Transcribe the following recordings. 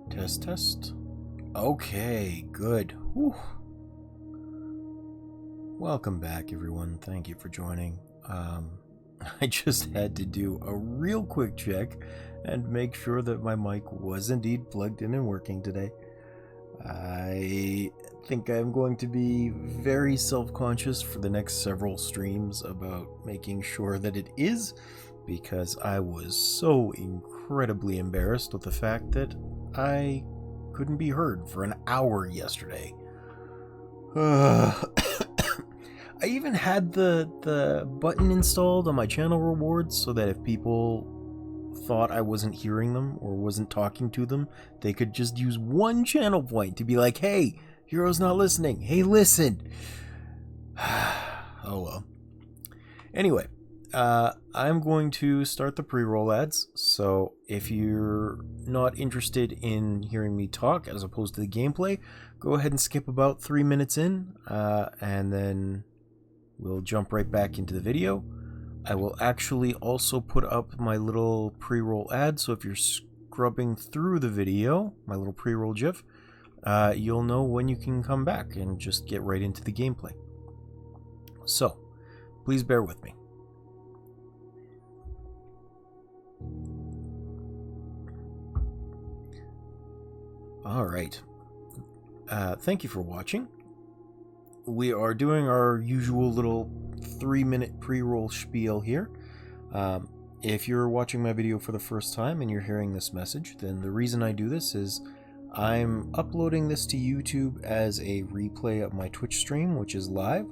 Test, test. Okay, good. Whew. Welcome back, everyone. Thank you for joining. I just had to do a real quick check and make sure that my mic was indeed plugged in and working today. I think I'm going to be very self-conscious for the next several streams about making sure that it is, because I was so incredibly embarrassed with the fact that I couldn't be heard for an hour yesterday. I even had the button installed on my channel rewards so that if people thought I wasn't hearing them or wasn't talking to them, they could just use one channel point to be like, hey, Hero's not listening. Hey, listen. Oh well. Anyway, I'm going to start the pre-roll ads, so if you're not interested in hearing me talk as opposed to the gameplay, go ahead and skip about 3 minutes in, and then we'll jump right back into the video. I will actually also put up my little pre-roll ad, so if you're scrubbing through the video, my little pre-roll GIF, you'll know when you can come back and just get right into the gameplay. So, please bear with me. Alright. Thank you for watching. We are doing our usual little 3-minute pre-roll spiel here. If you're watching my video for the first time and you're hearing this message, then the reason I do this is I'm uploading this to YouTube as a replay of my Twitch stream, which is live,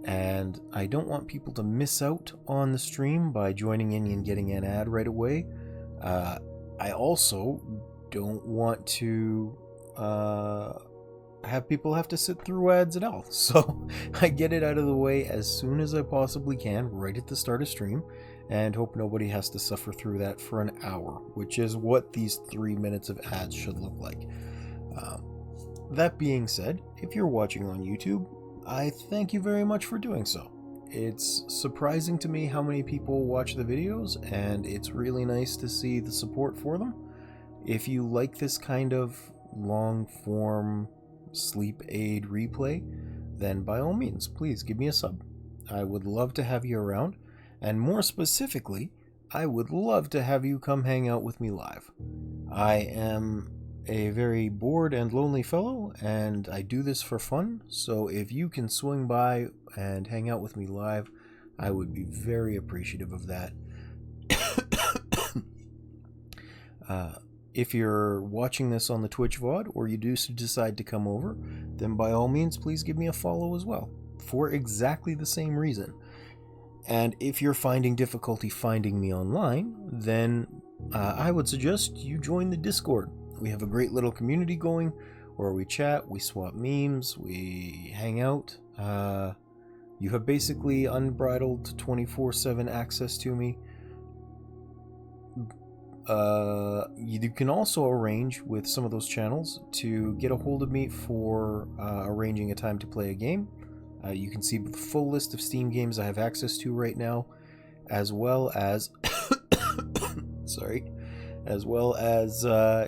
and I don't want people to miss out on the stream by joining in and getting an ad right away. I also don't want to have people have to sit through ads at all, so I get it out of the way as soon as I possibly can, right at the start of stream, and hope nobody has to suffer through that for an hour, which is what these 3 minutes of ads should look like. That being said, if you're watching on YouTube, I thank you very much for doing so. It's surprising to me how many people watch the videos, and it's really nice to see the support for them. If you like this kind of long-form sleep aid replay, then by all means, please give me a sub. I would love to have you around, and more specifically, I would love to have you come hang out with me live. I am a very bored and lonely fellow, and I do this for fun, so if you can swing by and hang out with me live, I would be very appreciative of that. If you're watching this on the Twitch VOD, or you do decide to come over, then by all means, please give me a follow as well, for exactly the same reason. And if you're finding difficulty finding me online, then I would suggest you join the Discord. We have a great little community going, where we chat, we swap memes, we hang out. You have basically unbridled 24/7 access to me. You can also arrange with some of those channels to get a hold of me for arranging a time to play a game. You can see the full list of Steam games I have access to right now, as well as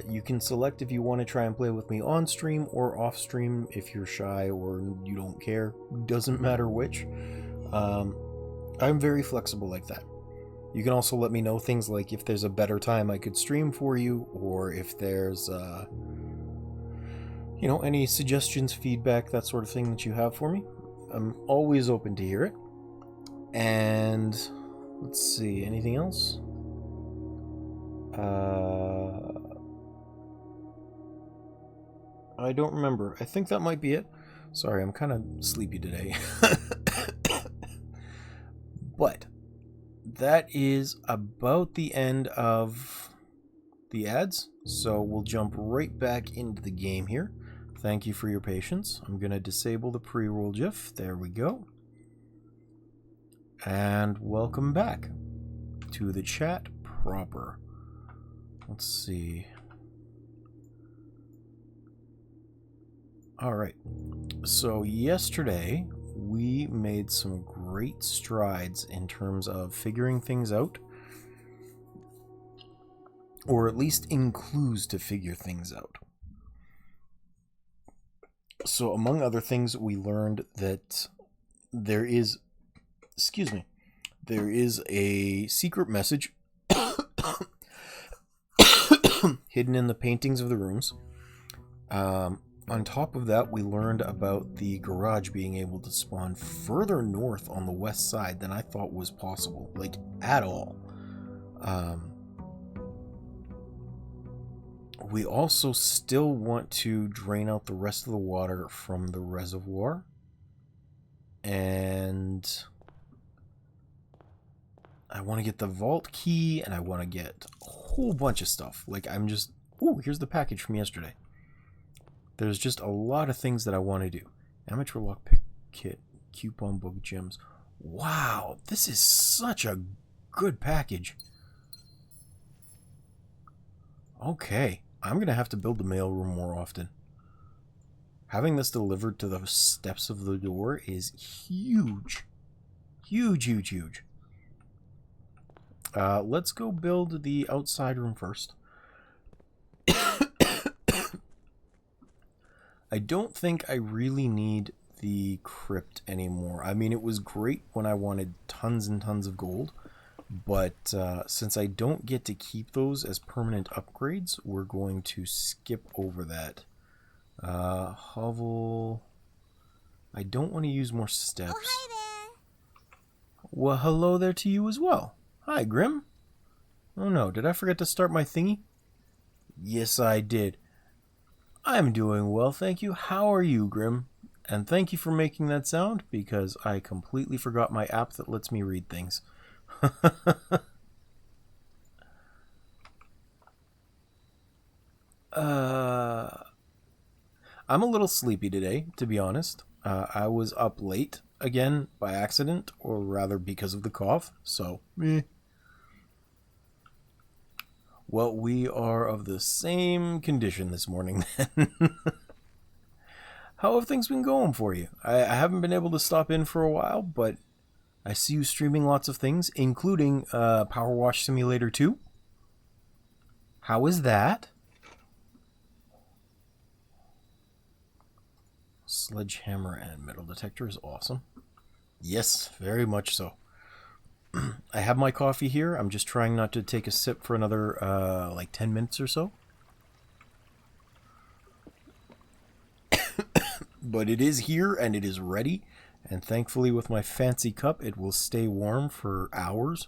you can select if you want to try and play with me on stream or off stream if you're shy or you don't care. Doesn't matter which. I'm very flexible like that. You can also let me know things like if there's a better time I could stream for you, or if there's, any suggestions, feedback, that sort of thing that you have for me. I'm always open to hear it. And let's see, anything else? I don't remember. I think that might be it. Sorry, I'm kind of sleepy today. But that is about the end of the ads, so we'll jump right back into the game here. Thank you for your patience. I'm going to disable the pre-roll GIF. There we go. And welcome back to the chat proper. Let's see. Alright, so yesterday we made some great strides in terms of figuring things out. or at least in clues to figure things out. So among other things, we learned that there is, there is a secret message hidden in the paintings of the rooms. On top of that, we learned about the garage being able to spawn further north on the west side than I thought was possible, like, at all. We also still want to drain out the rest of the water from the reservoir. And I want to get the vault key, and I want to get a whole bunch of stuff. Like, I'm just... Ooh, here's the package from yesterday. There's just a lot of things that I want to do. Amateur lockpick kit, coupon book, gems. Wow, this is such a good package. Okay, I'm going to have to build the mailroom more often. Having this delivered to the steps of the door is huge. Huge, huge, huge. Let's go build the outside room first. I don't think I really need the crypt anymore. I mean, it was great when I wanted tons and tons of gold, but since I don't get to keep those as permanent upgrades, we're going to skip over that. Hovel. I don't want to use more steps. Oh, hi there. Well, hello there to you as well. Hi, Grim. Oh no, did I forget to start my thingy? Yes, I did. I'm doing well, thank you. How are you, Grim? And thank you for making that sound, because I completely forgot my app that lets me read things. I'm a little sleepy today, to be honest. I was up late, again, by accident, or rather because of the cough, so, meh. Well, we are of the same condition this morning, then. How have things been going for you? I haven't been able to stop in for a while, but I see you streaming lots of things, including Power Wash Simulator 2. How is that? Sledgehammer and metal detector is awesome. Yes, very much so. I have my coffee here. I'm just trying not to take a sip for another, like 10 minutes or so. But it is here and it is ready. And thankfully with my fancy cup, it will stay warm for hours.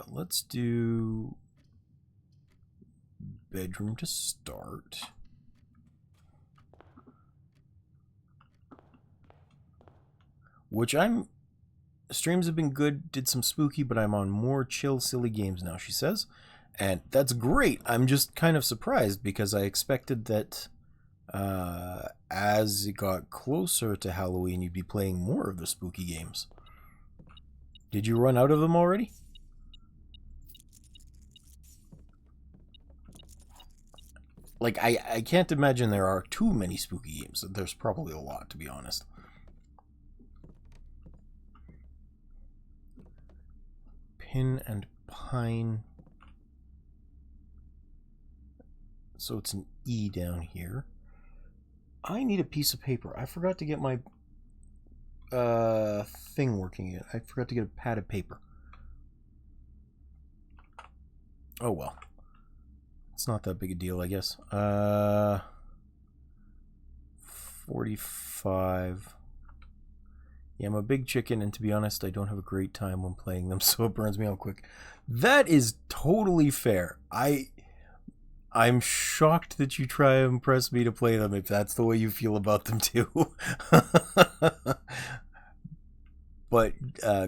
Let's do bedroom to start. Which streams have been good, did some spooky, but I'm on more chill, silly games now, she says. And that's great. I'm just kind of surprised because I expected that as it got closer to Halloween, you'd be playing more of the spooky games. Did you run out of them already? Like, I can't imagine there are too many spooky games. There's probably a lot, to be honest. Pin and pine. So it's an E down here. I need a piece of paper. I forgot to get my thing working yet. I forgot to get a pad of paper. Oh well. It's not that big a deal, I guess. 45. Yeah, I'm a big chicken, and to be honest, I don't have a great time when playing them, so it burns me out quick. That is totally fair. I'm shocked that you try to impress me to play them if that's the way you feel about them too. But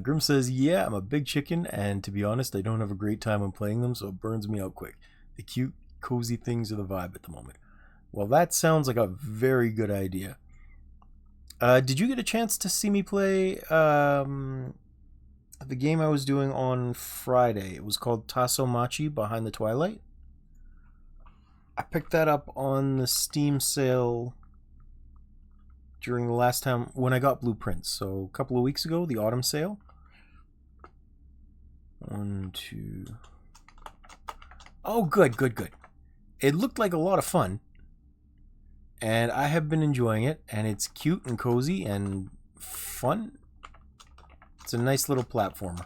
Grim says, yeah, I'm a big chicken, and to be honest, I don't have a great time when playing them, so it burns me out quick. The cute, cozy things are the vibe at the moment. Well, that sounds like a very good idea. Did you get a chance to see me play the game I was doing on Friday? It was called Tasomachi Behind the Twilight. I picked that up on the Steam sale during the last time when I got blueprints. So a couple of weeks ago, the autumn sale. 1, 2. Oh, good. It looked like a lot of fun. And I have been enjoying it. And it's cute and cozy and fun. It's a nice little platformer.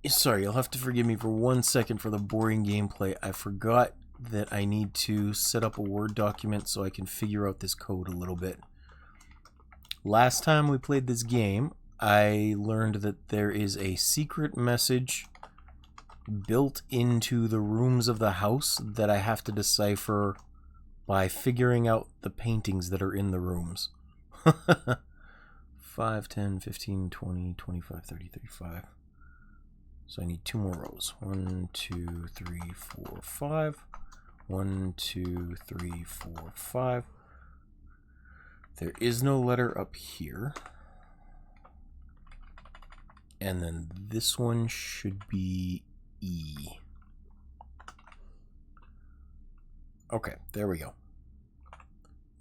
Sorry, you'll have to forgive me for 1 second for the boring gameplay. I forgot that I need to set up a Word document so I can figure out this code a little bit. Last time we played this game, I learned that there is a secret message built into the rooms of the house that I have to decipher by figuring out the paintings that are in the rooms. 5, 10, 15, 20, 25, 30, 35. So I need 2 more rows. 1, 2, 3, 4, 5. 1, 2, 3, 4, 5. There is no letter up here. And then this one should be E. Okay, there we go. I'm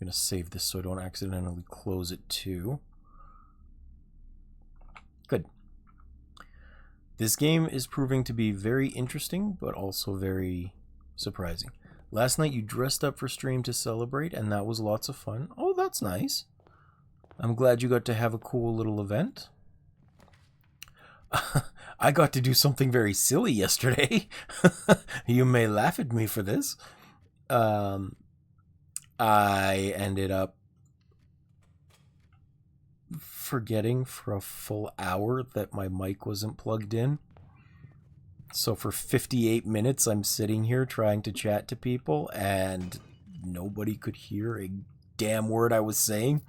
going to save this so I don't accidentally close it too. Good. This game is proving to be very interesting, but also very surprising. Last night you dressed up for stream to celebrate, and that was lots of fun. Oh, that's nice. I'm glad you got to have a cool little event. I got to do something very silly yesterday. You may laugh at me for this. I ended up forgetting for a full hour that my mic wasn't plugged in. So for 58 minutes, I'm sitting here trying to chat to people, and nobody could hear a damn word I was saying.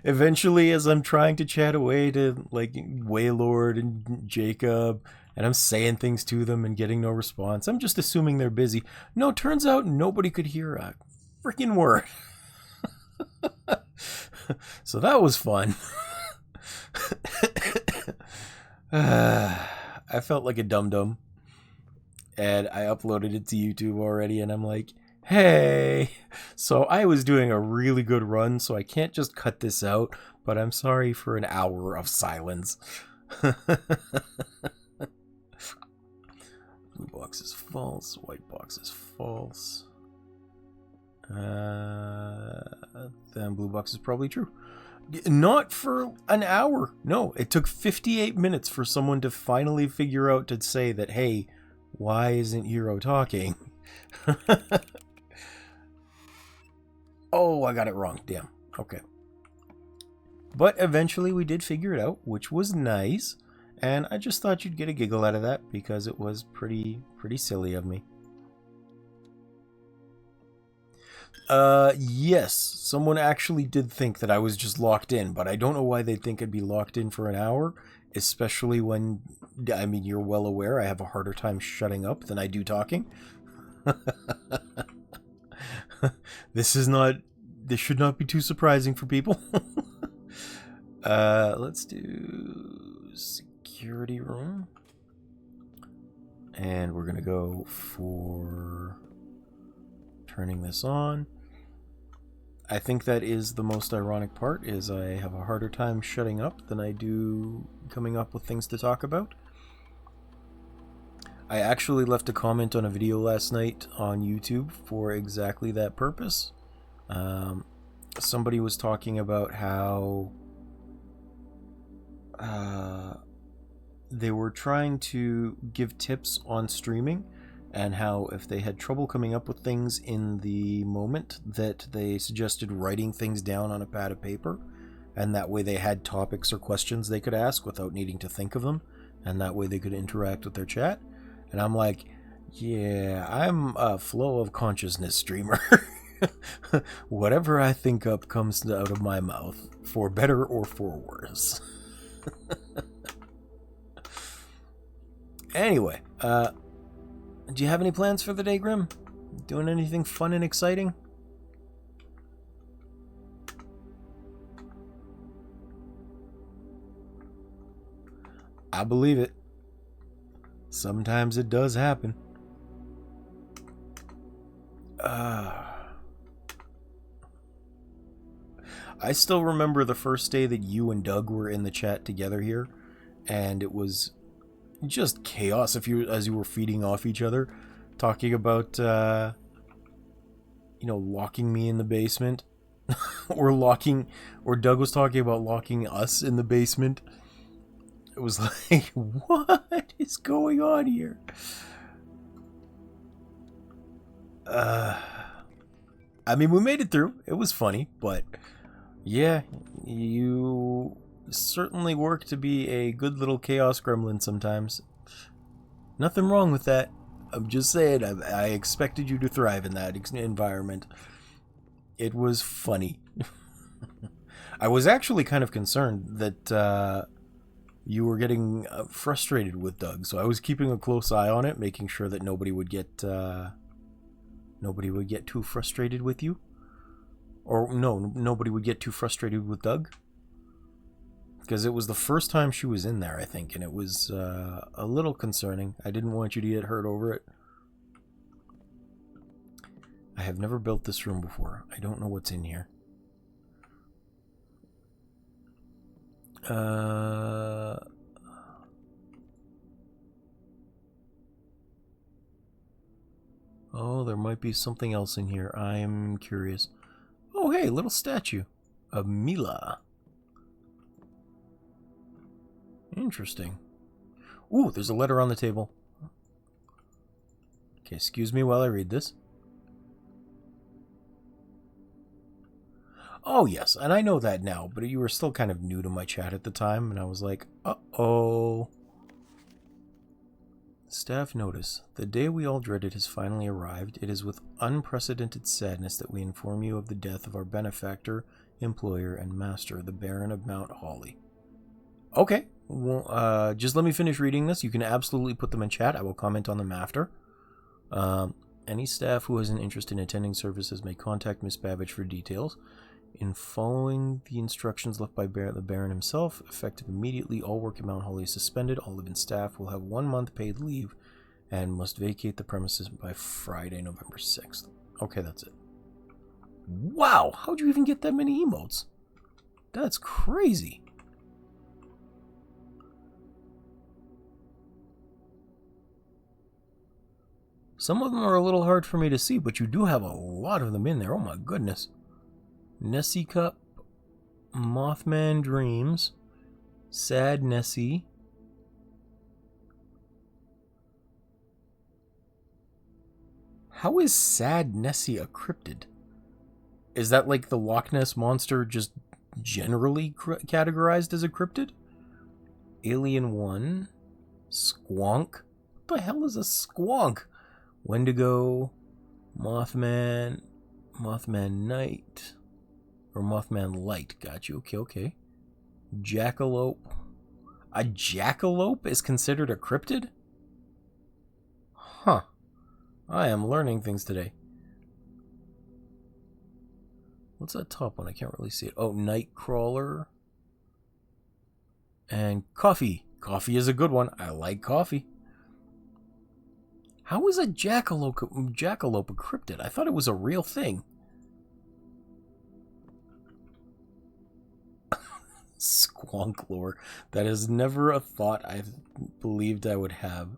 Eventually, as I'm trying to chat away to like Waiilord and Jacob, and I'm saying things to them and getting no response, I'm just assuming they're busy. No, turns out nobody could hear a freaking word. So that was fun. I felt like a dum-dum, and I uploaded it to YouTube already, and I'm like, hey, so I was doing a really good run, so I can't just cut this out, but I'm sorry for an hour of silence. Blue box is false, white box is false. Then blue box is probably true. Not for an hour. No, it took 58 minutes for someone to finally figure out to say that, hey, why isn't Hero talking? Oh, I got it wrong. Damn. Okay. But eventually we did figure it out, which was nice. And I just thought you'd get a giggle out of that because it was pretty silly of me. Yes, someone actually did think that I was just locked in, but I don't know why they'd think I'd be locked in for an hour, especially when, I mean, you're well aware I have a harder time shutting up than I do talking. This should not be too surprising for people. Let's do security room. And we're gonna go for turning this on. I think that is the most ironic part, is I have a harder time shutting up than I do coming up with things to talk about. I actually left a comment on a video last night on YouTube for exactly that purpose. Somebody was talking about how they were trying to give tips on streaming, and how if they had trouble coming up with things in the moment, that they suggested writing things down on a pad of paper, and that way they had topics or questions they could ask without needing to think of them, and that way they could interact with their chat. And I'm like, yeah, I'm a flow of consciousness streamer. Whatever I think up comes out of my mouth, for better or for worse. Anyway, do you have any plans for the day, Grim? Doing anything fun and exciting? I believe it. Sometimes it does happen. I still remember the first day that you and Doug were in the chat together here, and it was just chaos as you were feeding off each other, talking about locking me in the basement. or Doug was talking about locking us in the basement. It was like, what is going on here? I mean, we made it through. It was funny, but yeah, you certainly work to be a good little chaos gremlin sometimes. Nothing wrong with that. I'm just saying, I expected you to thrive in that environment. It was funny. I was actually kind of concerned that you were getting frustrated with Doug, so I was keeping a close eye on it, making sure that nobody would get too frustrated with you. Or no, nobody would get too frustrated with Doug. Because it was the first time she was in there, I think, and it was a little concerning. I didn't want you to get hurt over it. I have never built this room before. I don't know what's in here. Oh, there might be something else in here. I'm curious. Oh, hey, little statue of Mila. Interesting. Ooh, there's a letter on the table. Okay, excuse me while I read this. Oh, yes, and I know that now, but you were still kind of new to my chat at the time, and I was like, uh-oh. Staff notice. The day we all dreaded has finally arrived. It is with unprecedented sadness that we inform you of the death of our benefactor, employer, and master, the Baron of Mount Holly. Okay, well, just let me finish reading this. You can absolutely put them in chat. I will comment on them after. Any staff who has an interest in attending services may contact Miss Babbage for details. In following the instructions left by the Baron himself, effective immediately, all work at Mount Holly is suspended. All living staff will have 1 month paid leave and must vacate the premises by Friday, November 6th. Okay, that's it. Wow, how'd you even get that many emotes? That's crazy. Some of them are a little hard for me to see, but you do have a lot of them in there. Oh my goodness. Nessie Cup, Mothman Dreams, Sad Nessie, how is Sad Nessie a cryptid? Is that like the Loch Ness Monster just generally categorized as a cryptid? Alien 1, Squonk, what the hell is a Squonk? Wendigo, Mothman, Mothman Night, or Mothman Light, got you, okay. Jackalope. A jackalope is considered a cryptid? Huh. I am learning things today. What's that top one? I can't really see it. Oh, Nightcrawler. And Coffee. Coffee is a good one. I like coffee. How is a jackalope a cryptid? I thought it was a real thing. Squonk lore. That is never a thought I believed I would have.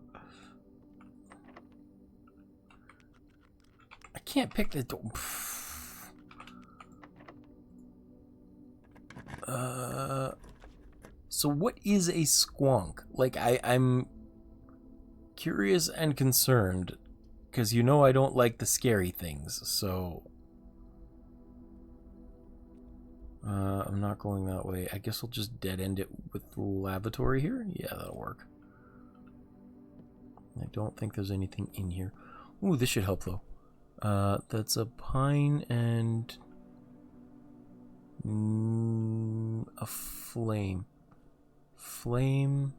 I can't pick the door. So what is a squonk? Like, I'm curious and concerned, because you know I don't like the scary things, so... I'm not going that way. I guess I'll just dead end it with the lavatory here. Yeah, that'll work. I don't think there's anything in here. Ooh, this should help though. That's a pine and a flame. Flame,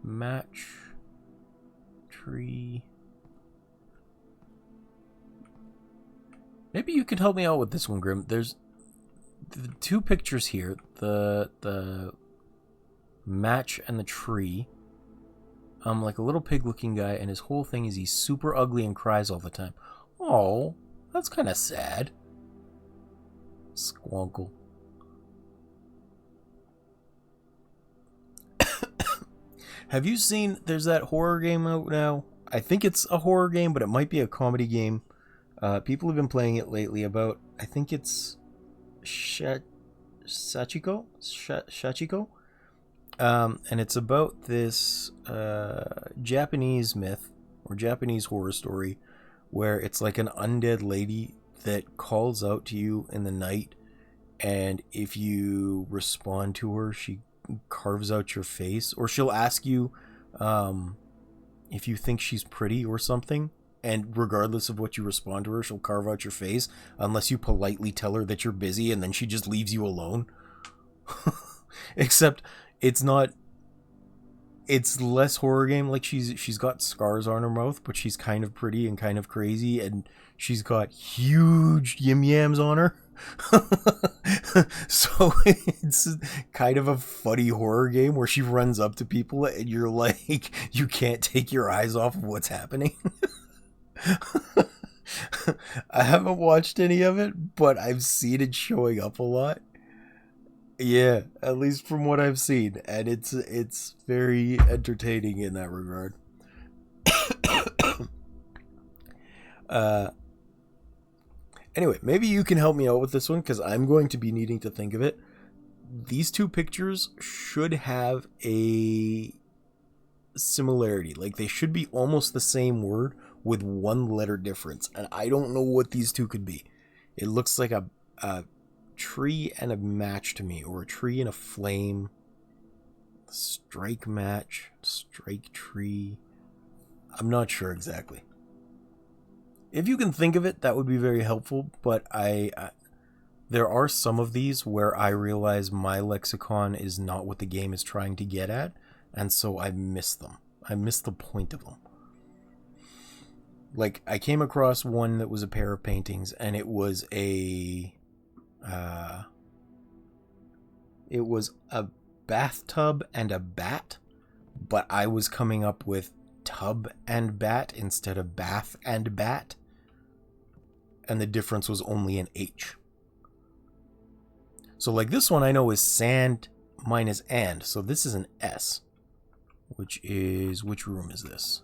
match, tree. Maybe you could help me out with this one, Grim. There's the two pictures here, the match and the tree. Like a little pig looking guy, and his whole thing is he's super ugly and cries all the time. Oh, Oh, that's kind of sad. Squonkle. Have you seen, there's that horror game out now? I think it's a horror game, but it might be a comedy game. People have been playing it lately about, I think it's Sachiko? Shachiko? And it's about this Japanese myth or Japanese horror story where it's like an undead lady that calls out to you in the night, and if you respond to her, she carves out your face, or she'll ask you if you think she's pretty or something, and regardless of what you respond to her, she'll carve out your face unless you politely tell her that you're busy, and then she just leaves you alone. Except it's not, it's less horror game. Like she's got scars on her mouth, but she's kind of pretty and kind of crazy, and she's got huge yim yams on her. So it's kind of a funny horror game where she runs up to people and you're like, you can't take your eyes off of what's happening. I haven't watched any of it, but I've seen it showing up a lot. Yeah, at least from what I've seen, and it's very entertaining in that regard. uh Anyway, maybe you can help me out with this one because I'm going to be needing to think of it. These two pictures should have a similarity. Like they should be almost the same word with one letter difference. And I don't know what these two could be. It looks like a tree and a match to me, or a tree and a flame. Strike match, strike tree. I'm not sure exactly. If you can think of it, that would be very helpful, but there are some of these where I realize my lexicon is not what the game is trying to get at, and so I miss them. I miss the point of them. Like, I came across one that was a pair of paintings, and it was a bathtub and a bat, but I was coming up with tub and bat instead of bath and bat, and the difference was only an H. So like this one I know is sand minus and, so this is an S, which room is this?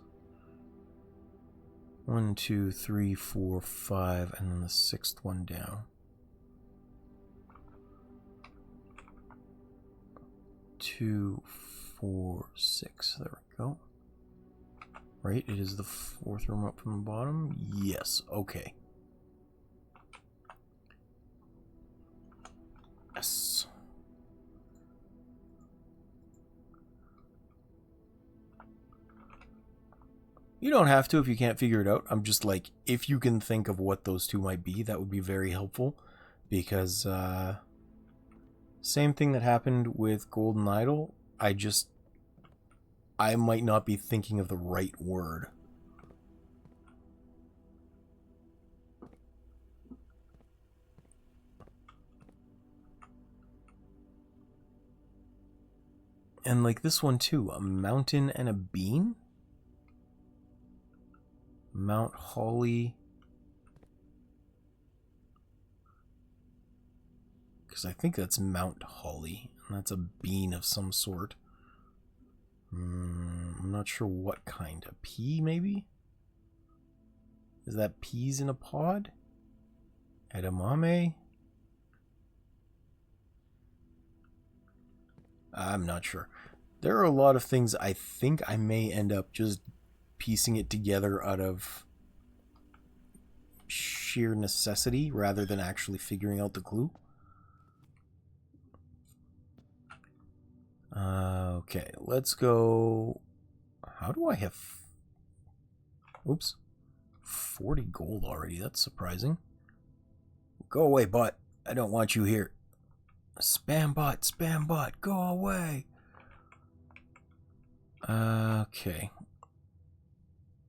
1, 2, 3, 4, 5, and then the sixth one down. 2, 4, 6. There we go. Right, it is the fourth room up from the bottom. Yes, okay. Yes. You don't have to if you can't figure it out. I'm just like, if you can think of what those two might be, that would be very helpful. Because, same thing that happened with Golden Idol. I might not be thinking of the right word. And like this one too, a mountain and a bean? Mount Holly. Because I think that's Mount Holly, and that's a bean of some sort. I'm not sure what kind. A pea, maybe? Is that peas in a pod? Edamame? I'm not sure. There are a lot of things I think I may end up just piecing it together out of sheer necessity rather than actually figuring out the clue. Okay, let's go. How do I have... Oops. 40 gold already. That's surprising. Go away, bot. I don't want you here. Spam bot, go away. Okay.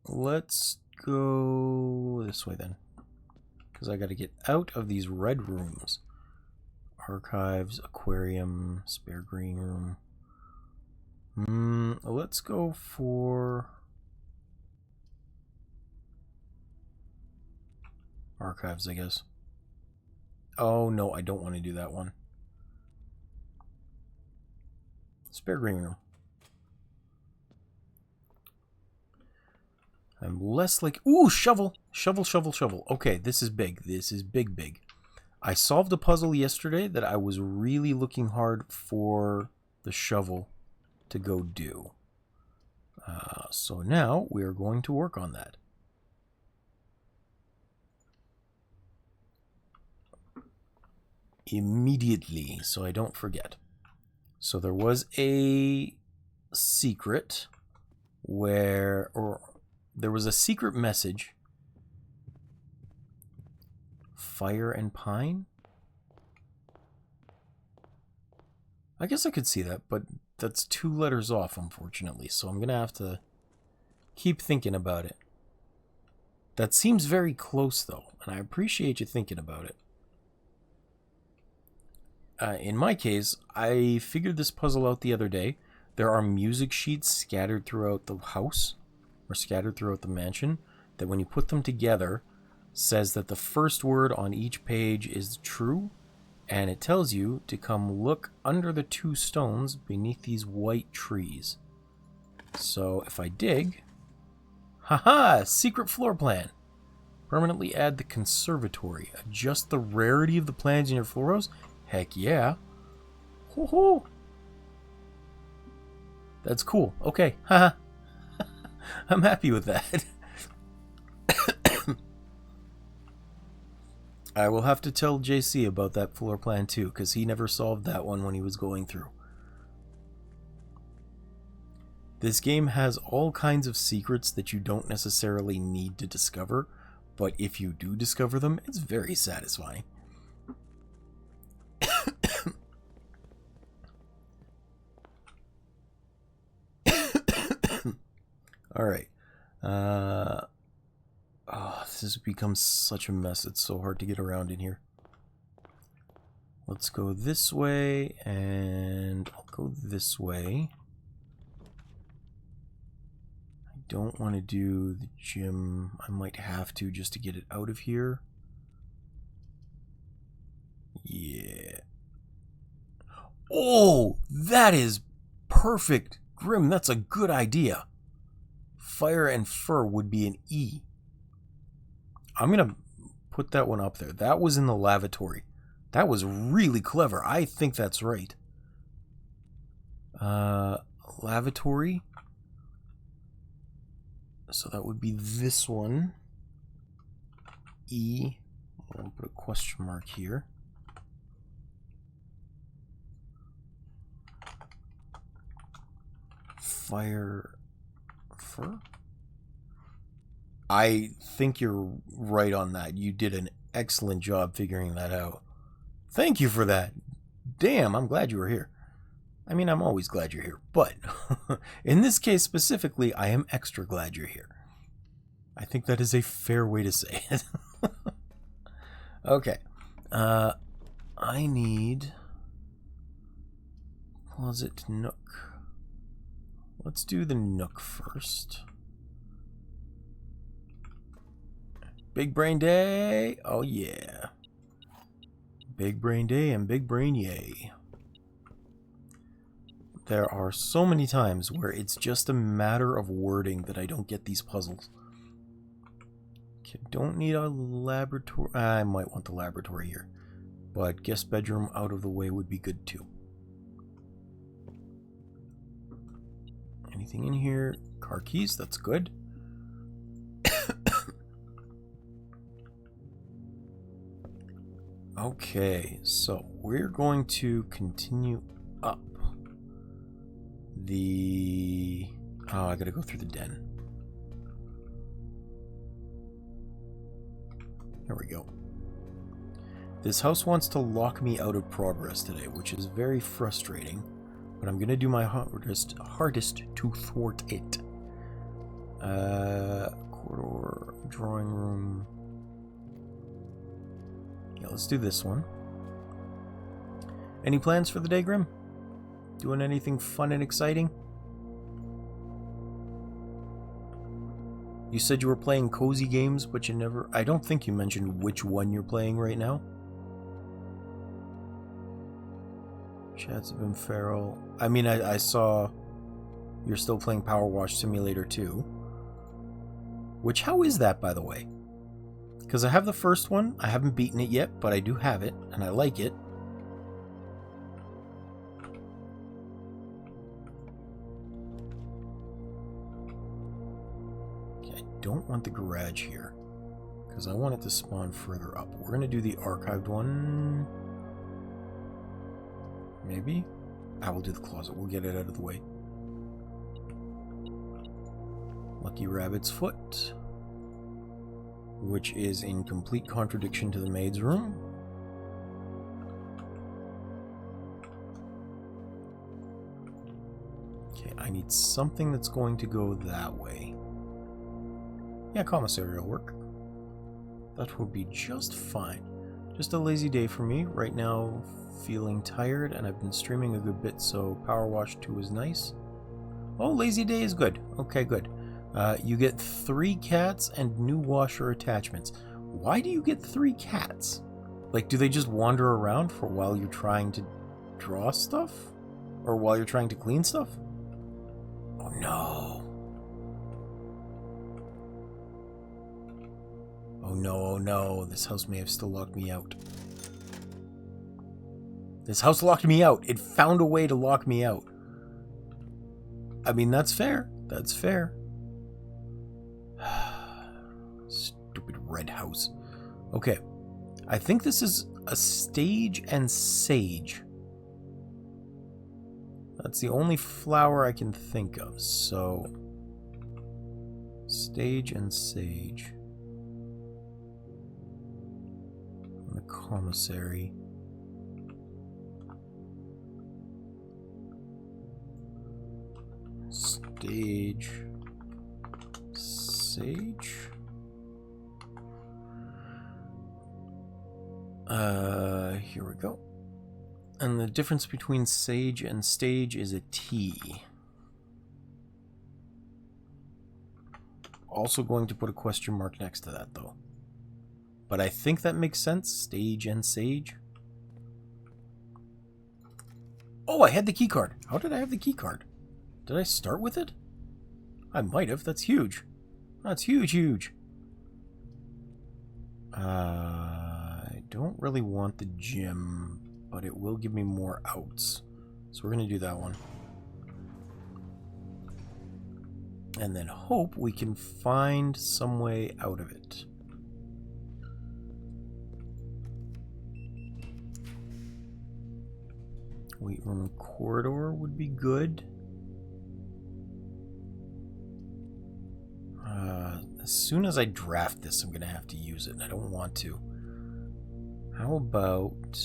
Let's go this way then. Because I got to get out of these red rooms. Archives, aquarium, spare green room. Let's go for... Archives, I guess. Oh, no, I don't want to do that one. Spare green room. I'm less like... Ooh, shovel! Shovel, shovel, shovel. Okay, this is big. This is big, big. I solved a puzzle yesterday that I was really looking hard for the shovel to go do. So now we are going to work on that. Immediately, so I don't forget. So there was a secret where... There was a secret message. Fire and pine? I guess I could see that, but that's 2 letters off, unfortunately. So I'm going to have to keep thinking about it. That seems very close, though, and I appreciate you thinking about it. In my case, I figured this puzzle out the other day. There are music sheets scattered throughout the house, or scattered throughout the mansion, that when you put them together, says that the first word on each page is true, and it tells you to come look under the 2 stones beneath these white trees. So if I dig... Haha! Secret floor plan! Permanently add the conservatory. Adjust the rarity of the plans in your floor rows? Heck yeah. Ho ho! That's cool. Okay. Haha. I'm happy with that. I will have to tell JC about that floor plan too, because he never solved that one when he was going through. This game has all kinds of secrets that you don't necessarily need to discover, but if you do discover them, it's very satisfying. Alright. This has become such a mess. It's so hard to get around in here. Let's go this way, and I'll go this way. I don't want to do the gym. I might have to just to get it out of here. Yeah. Oh, that is perfect. Grim, that's a good idea. Fire and fur would be an E. I'm going to put that one up there. That was in the lavatory. That was really clever. I think that's right. Lavatory. So that would be this one. E. I'll put a question mark here. Fire... Fur? I think you're right on that. You did an excellent job figuring that out. Thank you for that. Damn, I'm glad you were here. I mean, I'm always glad you're here, but in this case specifically, I am extra glad you're here. I think that is a fair way to say it. Okay. I need closet nook. Let's do the nook first. Big brain day. Oh yeah. Big brain day and big brain yay. There are so many times where it's just a matter of wording that I don't get these puzzles. Okay, don't need a laboratory. I might want the laboratory here, but guest bedroom out of the way would be good too. Anything in here? Car keys, that's good. Okay, so we're going to continue up the... Oh, I gotta go through the den. There we go. This house wants to lock me out of progress today, which is very frustrating, but I'm gonna do my hardest to thwart it. Corridor, drawing room... Yeah, let's do this one. Any plans for the day, Grim? Doing anything fun and exciting? You said you were playing cozy games, but you never... I don't think you mentioned which one you're playing right now. Chats have been feral. I mean, I saw you're still playing Power Wash Simulator 2. Which, how is that, by the way? Because I have the first one. I haven't beaten it yet, but I do have it, and I like it. Okay, I don't want the garage here, because I want it to spawn further up. We're going to do the archived one. Maybe? I will do the closet. We'll get it out of the way. Lucky Rabbit's Foot, which is in complete contradiction to the maid's room. Okay, I need something that's going to go that way. Yeah, commissary will work. That will be just fine. Just a lazy day for me. Right now, feeling tired, and I've been streaming a good bit, so Power Wash 2 is nice. Oh, lazy day is good. Okay, good. You get 3 cats and new washer attachments. Why do you get 3 cats? Like, do they just wander around for while you're trying to draw stuff? Or while you're trying to clean stuff? Oh no. Oh no, oh no. This house may have still locked me out. This house locked me out. It found a way to lock me out. I mean, that's fair. That's fair. Stupid red house. Okay. I think this is a stage and sage. That's the only flower I can think of. So, stage and sage. And the commissary. Stage. Sage. Here we go. And the difference between sage and stage is a T. Also going to put a question mark next to that, though. But I think that makes sense. Stage and sage. Oh, I had the key card. How did I have the key card? Did I start with it? I might have. That's huge. That's huge, huge. I don't really want the gym, but it will give me more outs. So we're going to do that one. And then hope we can find some way out of it. Weight room corridor would be good. As soon as I draft this, I'm going to have to use it, and I don't want to. How about...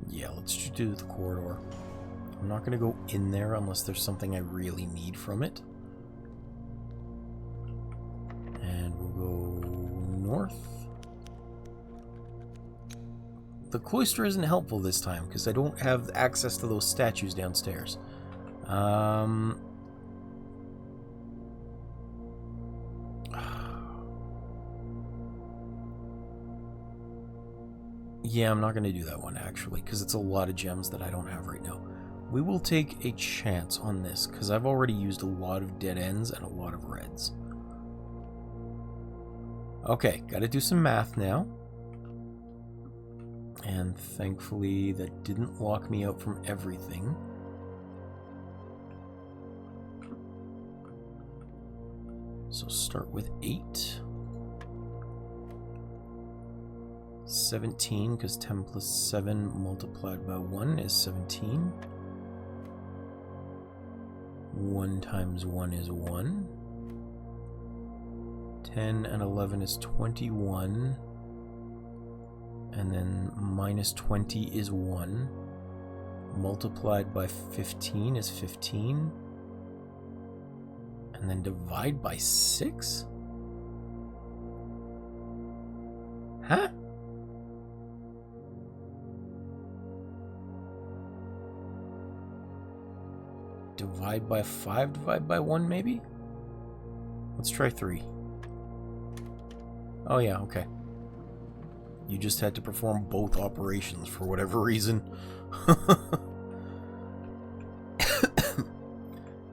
Yeah, let's just do the corridor. I'm not going to go in there unless there's something I really need from it. And we'll go north. The cloister isn't helpful this time because I don't have access to those statues downstairs. Yeah, I'm not going to do that one, actually, because it's a lot of gems that I don't have right now. We will take a chance on this, because I've already used a lot of dead ends and a lot of reds. Okay, got to do some math now. And thankfully, that didn't lock me out from everything. So start with 8. 17, because 10 plus 7 multiplied by 1 is 17. 1 times 1 is 1. 10 and 11 is 21. And then minus 20 is 1. Multiplied by 15 is 15. And then divide by 6? Huh? divide by 5, divide by 1 maybe? Let's try 3. Oh yeah, okay. You just had to perform both operations for whatever reason.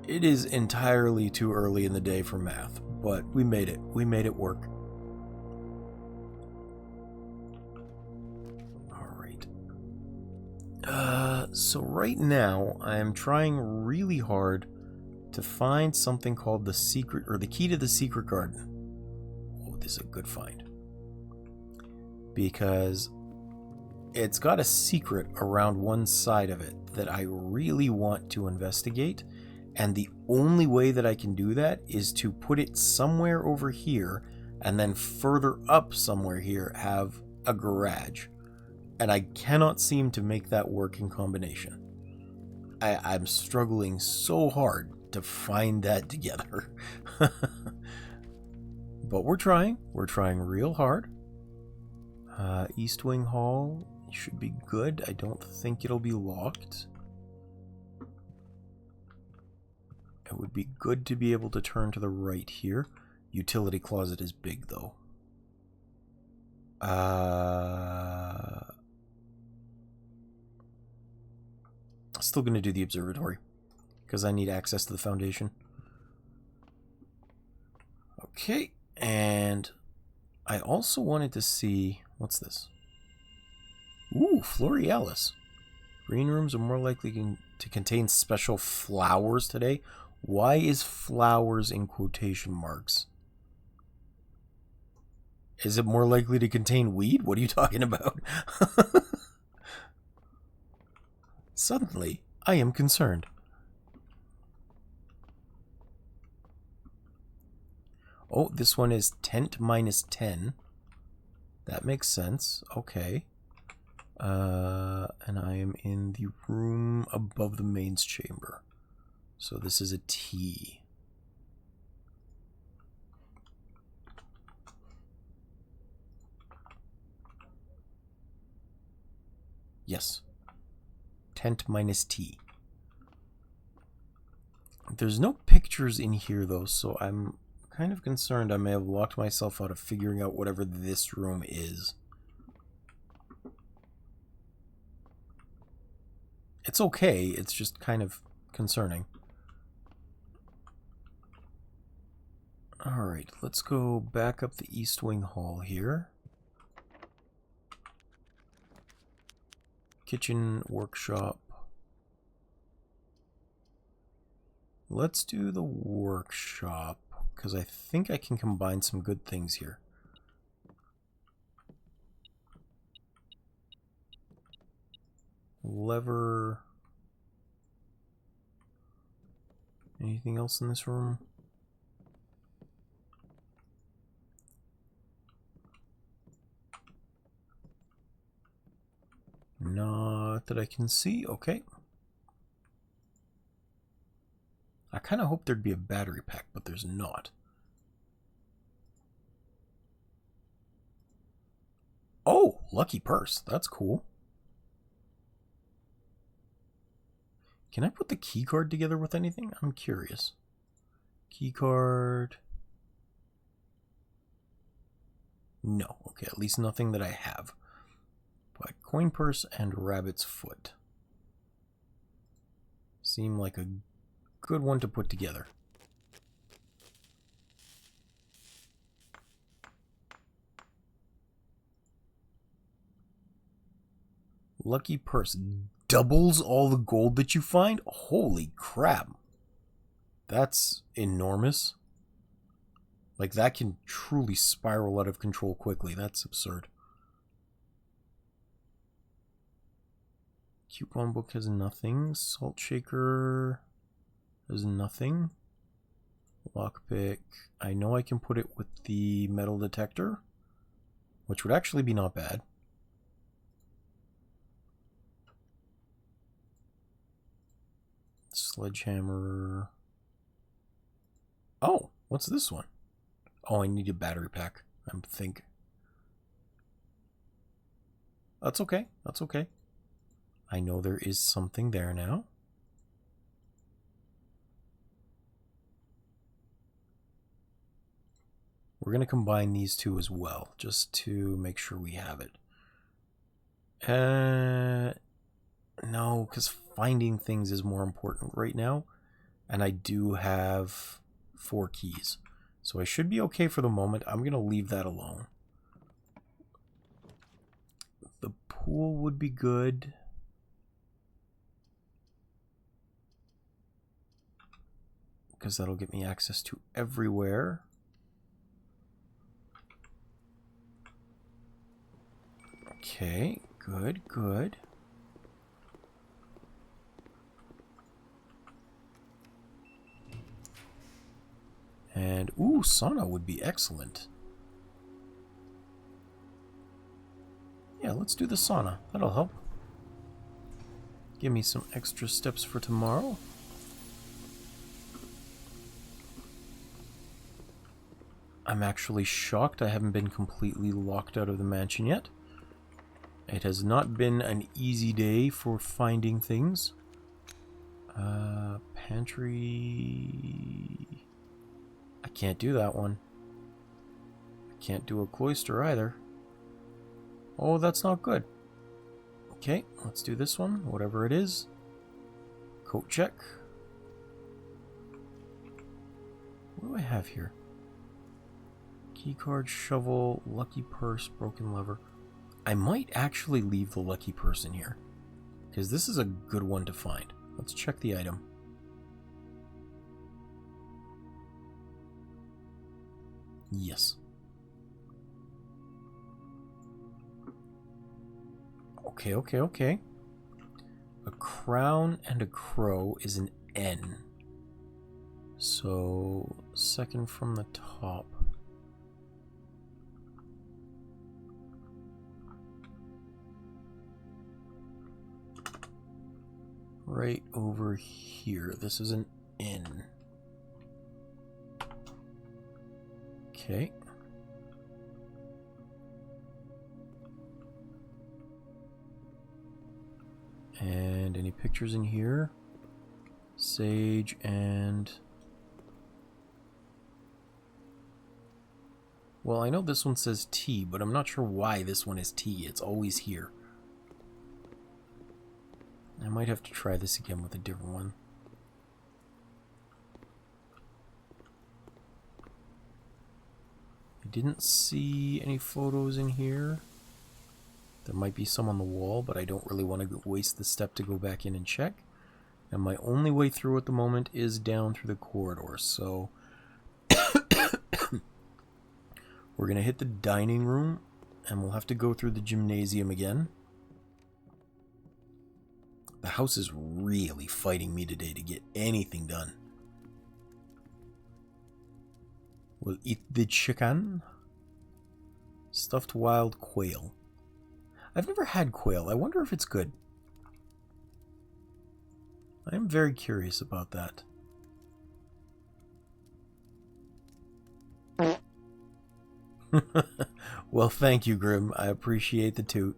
It is entirely too early in the day for math, but we made it. We made it work. Alright. So right now, I am trying really hard to find something called the secret, or the key to the secret garden. Oh, this is a good find. Because it's got a secret around one side of it that I really want to investigate, and the only way that I can do that is to put it somewhere over here, and then further up somewhere here have a garage. And I cannot seem to make that work in combination. I'm struggling so hard to find that together. But we're trying. We're trying real hard. East Wing Hall should be good. I don't think it'll be locked. It would be good to be able to turn to the right here. Utility closet is big, though. Still going to do the observatory, because I need access to the foundation. Okay, and I also wanted to see... What's this? Ooh, Florealis. Green rooms are more likely to contain special flowers today. Why is flowers in quotation marks? Is it more likely to contain weed? What are you talking about? Suddenly, I am concerned. Oh, this one is tent minus 10. That makes sense. Okay. And I am in the room above the mains chamber. So this is a T. Yes. Tent minus T. There's no pictures in here, though, so I'm kind of concerned I may have locked myself out of figuring out whatever this room is. It's okay, it's just kind of concerning. Alright, let's go back up the East Wing Hall here. Kitchen, workshop. Let's do the workshop, because I think I can combine some good things here. Lever. Anything else in this room? Not that I can see. Okay. I kind of hoped there'd be a battery pack, but there's not. Oh, lucky purse. That's cool. Can I put the key card together with anything? I'm curious. Key card. No. Okay, at least nothing that I have. But coin purse and rabbit's foot seem like a good one to put together. Lucky purse doubles all the gold that you find? Holy crap. That's enormous. Like, that can truly spiral out of control quickly. That's absurd. Coupon book has nothing. Salt shaker has nothing. Lockpick. I know I can put it with the metal detector, which would actually be not bad. Sledgehammer. Oh, what's this one? Oh, I need a battery pack, I think. That's okay. That's okay. I know there is something there now. We're going to combine these two as well, just to make sure we have it. No, because finding things is more important right now. And I do have 4 keys. So I should be okay for the moment. I'm going to leave that alone. The pool would be good. Because that'll get me access to everywhere. Okay, good, good. And, ooh, sauna would be excellent. Yeah, let's do the sauna. That'll help. Give me some extra steps for tomorrow. I'm actually shocked I haven't been completely locked out of the mansion yet. It has not been an easy day for finding things. Pantry... I can't do that one. I can't do a cloister either. Oh, that's not good. Okay, let's do this one, whatever it is. Coat check. What do I have here? Keycard, shovel, lucky purse, broken lever. I might actually leave the lucky purse in here, because this is a good one to find. Let's check the item. Yes. Okay, okay, okay. A crown and a crow is an N. So, second from the top. Right over here. This is an N. Okay. And any pictures in here? Sage and... Well, I know this one says T, but I'm not sure why this one is T. It's always here. I might have to try this again with a different one. I didn't see any photos in here. There might be some on the wall, but I don't really want to waste the step to go back in and check. And my only way through at the moment is down through the corridor, so... We're going to hit the dining room, and we'll have to go through the gymnasium again. The house is really fighting me today to get anything done. We'll eat the chicken. Stuffed wild quail. I've never had quail. I wonder if it's good. I am very curious about that. Well, thank you, Grim. I appreciate the toot.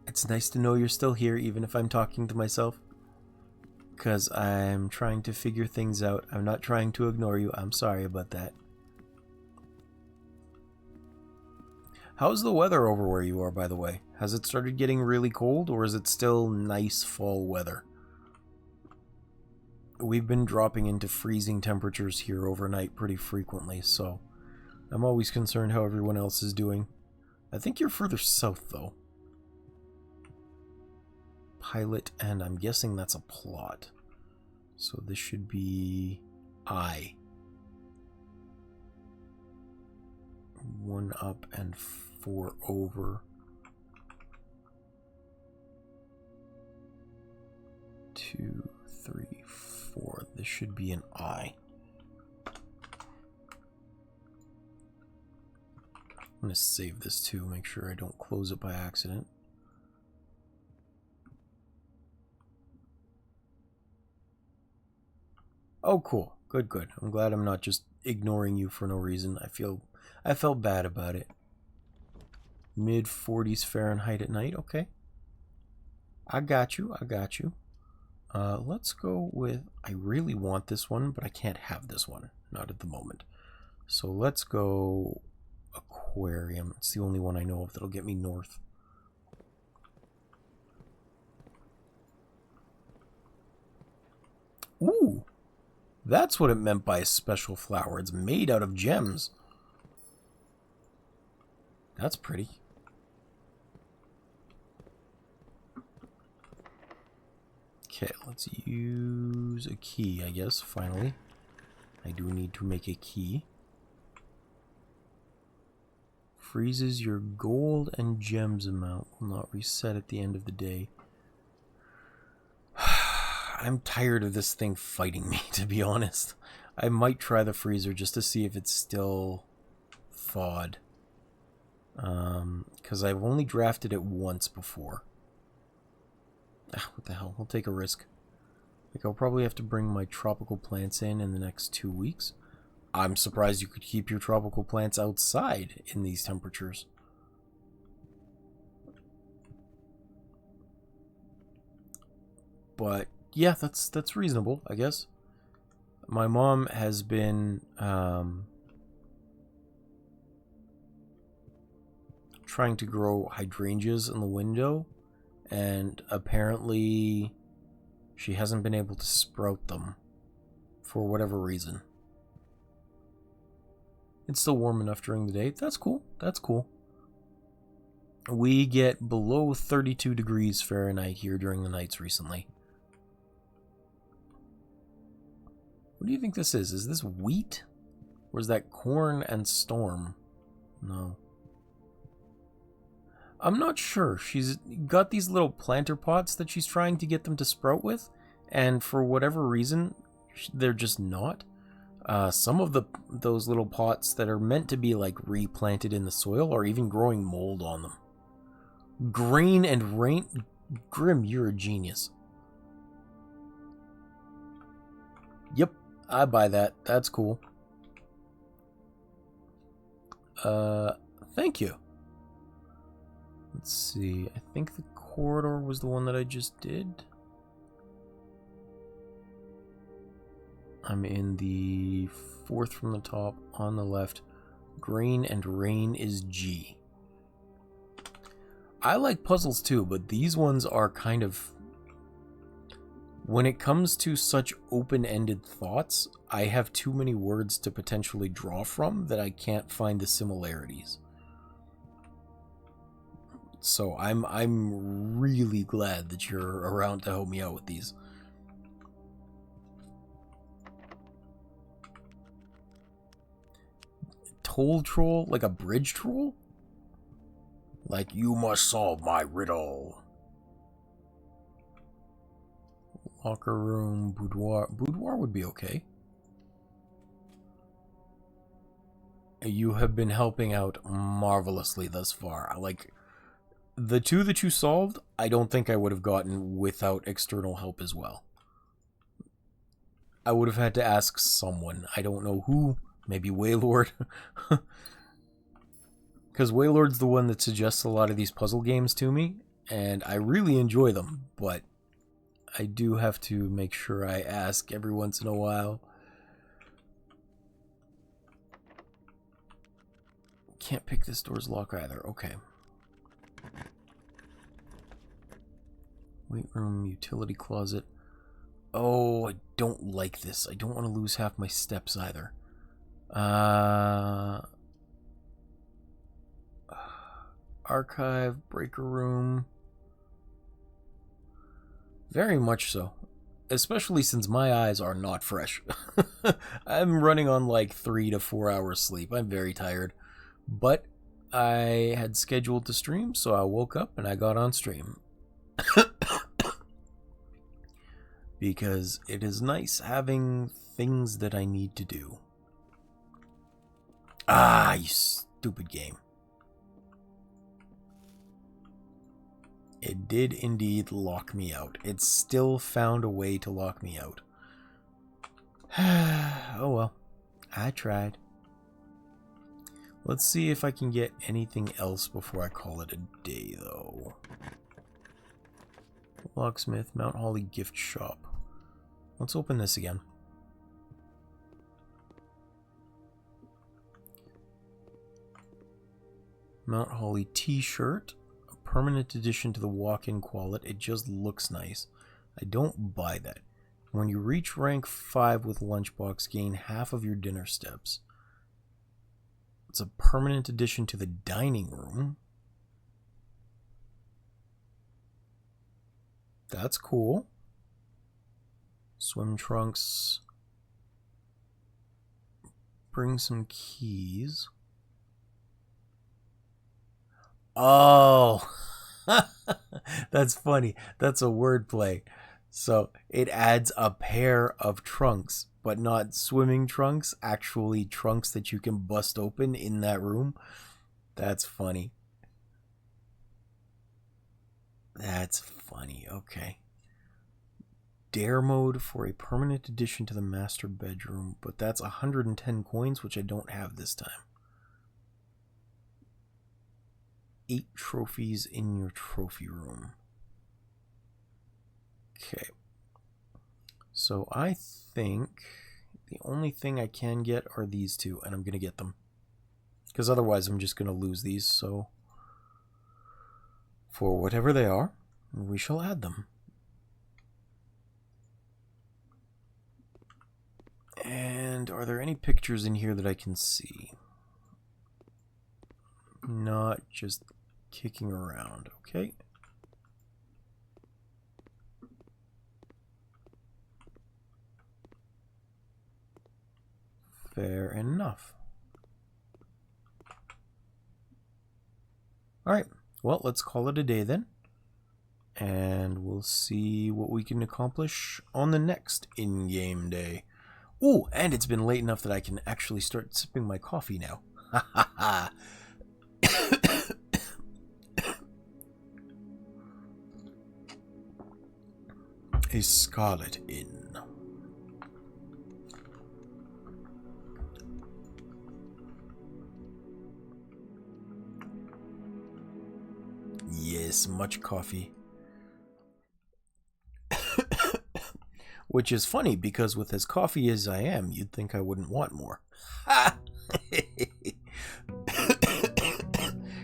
It's nice to know you're still here, even if I'm talking to myself. Because I'm trying to figure things out. I'm not trying to ignore you. I'm sorry about that. How's the weather over where you are, by the way? Has it started getting really cold, or is it still nice fall weather? We've been dropping into freezing temperatures here overnight pretty frequently, so I'm always concerned how everyone else is doing. I think you're further south, though. Pilot, and I'm guessing that's a plot. So this should be I. 1 up and 4 over. 2, 3, 4. This should be an I. I'm going to save this too, make sure I don't close it by accident. Oh, cool. Good, good. I'm glad I'm not just ignoring you for no reason. I felt bad about it. Mid 40s Fahrenheit at night. Okay. I got you. I got you. Let's go with, I really want this one, but I can't have this one. Not at the moment. So let's go aquarium. It's the only one I know of that'll get me north. Ooh! That's what it meant by a special flower. It's made out of gems. That's pretty. Okay, let's use a key, I guess, finally. I do need to make a key. Freezes your gold and gems amount. Will not reset at the end of the day. I'm tired of this thing fighting me, to be honest. I might try the freezer just to see if it's still thawed. Because I've only drafted it once before. Ah, what the hell? I'll take a risk. Like, I'll probably have to bring my tropical plants in the next 2 weeks. I'm surprised you could keep your tropical plants outside in these temperatures. But yeah, that's reasonable, I guess. My mom has been trying to grow hydrangeas in the window, and apparently she hasn't been able to sprout them for whatever reason. It's still warm enough during the day. That's cool. That's cool. We get below 32 degrees Fahrenheit here during the nights recently. What do you think this is? Is this wheat? Or is that corn and storm? No. I'm not sure. She's got these little planter pots that she's trying to get them to sprout with, and for whatever reason, they're just not. Some of those little pots that are meant to be like replanted in the soil are even growing mold on them. Grain and rain. Grim, you're a genius. Yep, I buy that. That's cool. Thank you. Let's see. I think the corridor was the one that I just did. I'm in the 4th from the top on the left. Grain and rain is G. I like puzzles too, but these ones are kind of... When it comes to such open-ended thoughts, I have too many words to potentially draw from that I can't find the similarities. So I'm really glad that you're around to help me out with these. Toll troll? Like a bridge troll? Like, you must solve my riddle. Locker room, boudoir. Boudoir would be okay. You have been helping out marvelously thus far. Like, the 2 that you solved, I don't think I would have gotten without external help as well. I would have had to ask someone. I don't know who. Maybe Waiilord. Because Waiilord's the one that suggests a lot of these puzzle games to me, and I really enjoy them, but I do have to make sure I ask every once in a while. Can't pick this door's lock either. Okay. Weight room, utility closet. Oh, I don't like this. I don't want to lose half my steps either. Archive, breaker room. Very much so. Especially since my eyes are not fresh. I'm running on like 3 to 4 hours sleep. I'm very tired. But I had scheduled to stream, so I woke up and I got on stream. Because it is nice having things that I need to do. Ah, you stupid game. It did indeed lock me out. It still found a way to lock me out. Oh well, I tried. Let's see if I can get anything else before I call it a day, though. Locksmith, Mount Holly gift shop. Let's open this again. Mount Holly t-shirt. A permanent addition to the walk-in wallet. It just looks nice. I don't buy that. When you reach rank 5 with Lunchbox, gain half of your dinner steps. It's a permanent addition to the dining room. That's cool. Swim trunks. Bring some keys. Oh, that's funny. That's a wordplay. So it adds a pair of trunks, but not swimming trunks, actually trunks that you can bust open in that room. That's funny. That's funny. Okay. Dare mode for a permanent addition to the master bedroom, but that's 110 coins, which I don't have this time. 8 trophies in your trophy room. Okay. So I think the only thing I can get are these two, and I'm going to get them. Because otherwise I'm just going to lose these, so for whatever they are, we shall add them. And are there any pictures in here that I can see? Not just kicking around, okay? Fair enough. Alright, well, let's call it a day then. And we'll see what we can accomplish on the next in-game day. Ooh, and it's been late enough that I can actually start sipping my coffee now. Ha ha ha. A Scarlet Inn. Yes, much coffee. Which is funny, because with as coffee as I am, you'd think I wouldn't want more.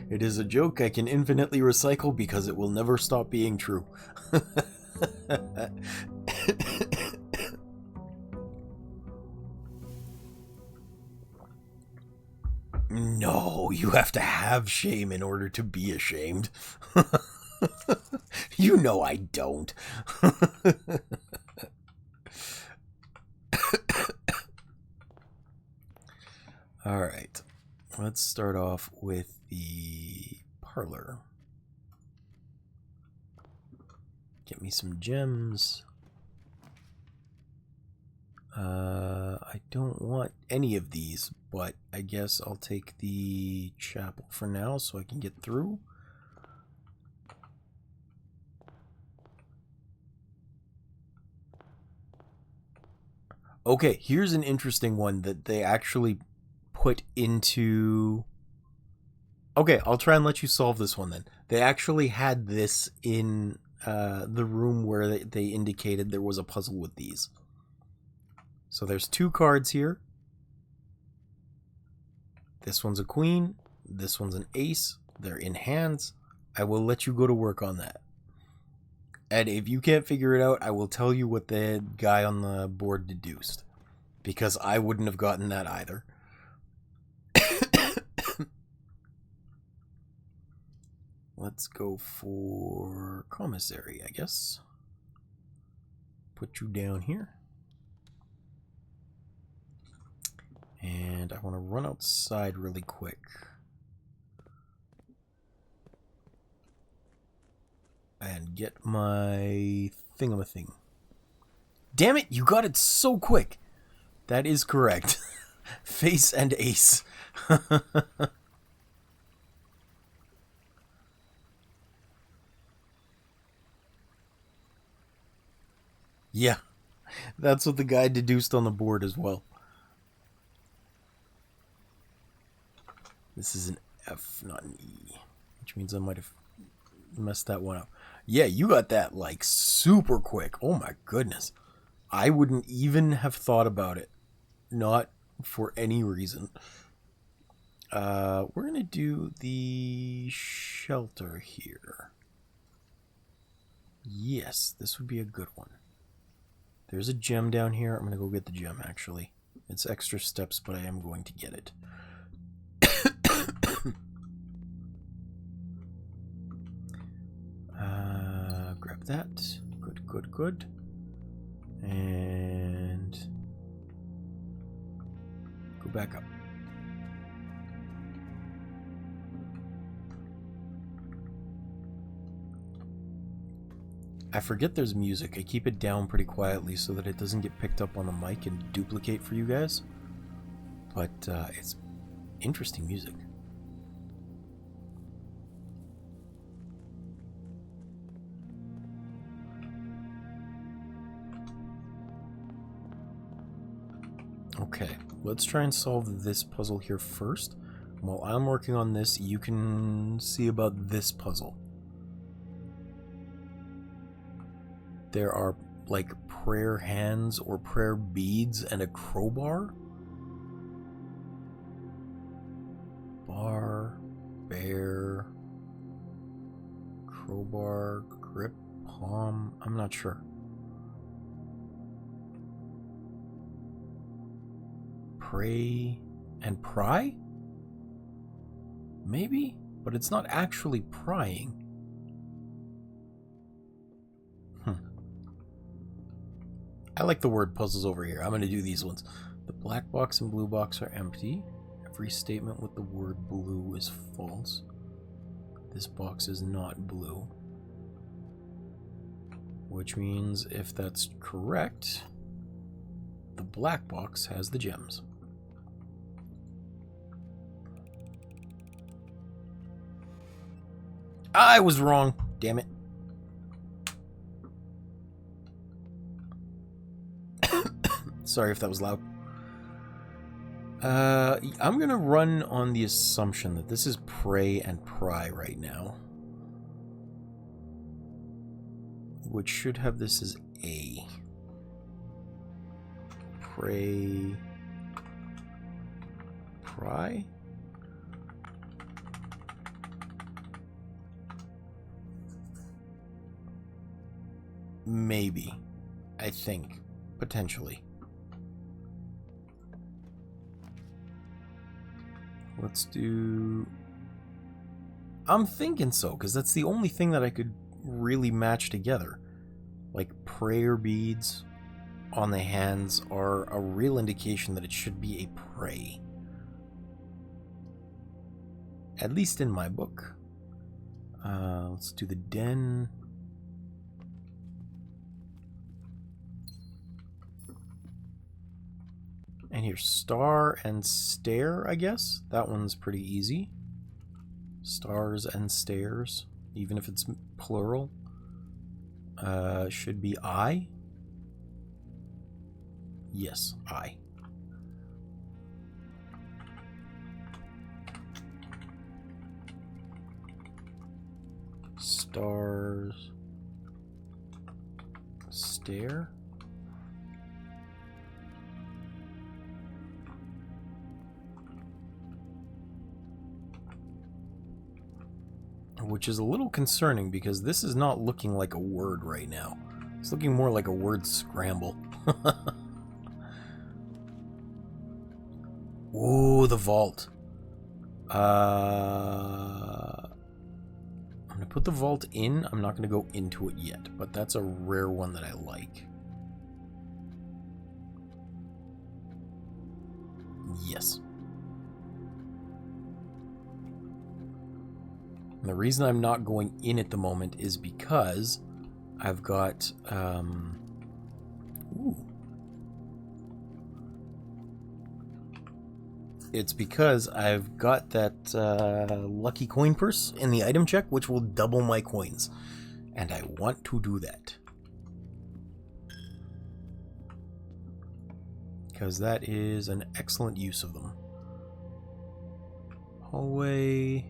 It is a joke I can infinitely recycle because it will never stop being true. No, you have to have shame in order to be ashamed. You know I don't. Alright, let's start off with the parlor. Get me some gems. I don't want any of these, but I guess I'll take the chapel for now so I can get through. Okay, here's an interesting one that they actually put into... Okay, I'll try and let you solve this one then. They actually had this in the room where they indicated there was a puzzle with these. So there's 2 cards here. This one's a queen. This one's an ace. They're in hands. I will let you go to work on that. And if you can't figure it out, I will tell you what the guy on the board deduced. Because I wouldn't have gotten that either. Let's go for commissary, I guess. Put you down here. And I want to run outside really quick. And get my thingamathing. Damn it, you got it so quick. That is correct. Face and ace. Yeah, that's what the guy deduced on the board as well. This is an F, not an E, which means I might have messed that one up. Yeah, you got that like super quick. Oh my goodness. I wouldn't even have thought about it. Not for any reason. We're going to do the shelter here. Yes, this would be a good one. There's a gem down here. I'm going to go get the gem, actually. It's extra steps, but I am going to get it. Grab that. Good, good, good. And go back up. I forget there's music. I keep it down pretty quietly so that it doesn't get picked up on the mic and duplicate for you guys. But it's interesting music. Okay, let's try and solve this puzzle here first. While I'm working on this, you can see about this puzzle. There are like prayer hands or prayer beads and a crowbar. Bar, bear, crowbar, grip, palm. I'm not sure. Pray and pry? Maybe, but it's not actually prying. I like the word puzzles over here. I'm going to do these ones. The black box and blue box are empty. Every statement with the word blue is false. This box is not blue. Which means if that's correct, the black box has the gems. I was wrong. Damn it. Sorry if that was loud. I'm going to run on the assumption that this is pray and pry right now. Which should have this as A. Pray. Pry? Maybe. I think. Potentially. Let's do... I'm thinking so, because that's the only thing that I could really match together. Like, prayer beads on the hands are a real indication that it should be a pray. At least in my book. Let's do the den. And here's star and stare, I guess. That one's pretty easy. Stars and stairs, even if it's plural. Should be I. Yes, I. Stars. Stare. Which is a little concerning because this is not looking like a word right now. It's looking more like a word scramble. Ooh, the vault. I'm going to put the vault in. I'm not going to go into it yet, but that's a rare one that I like. Yes. And the reason I'm not going in at the moment is because I've got, It's because I've got that lucky coin purse in the item check, which will double my coins. And I want to do that. Because that is an excellent use of them. Hallway...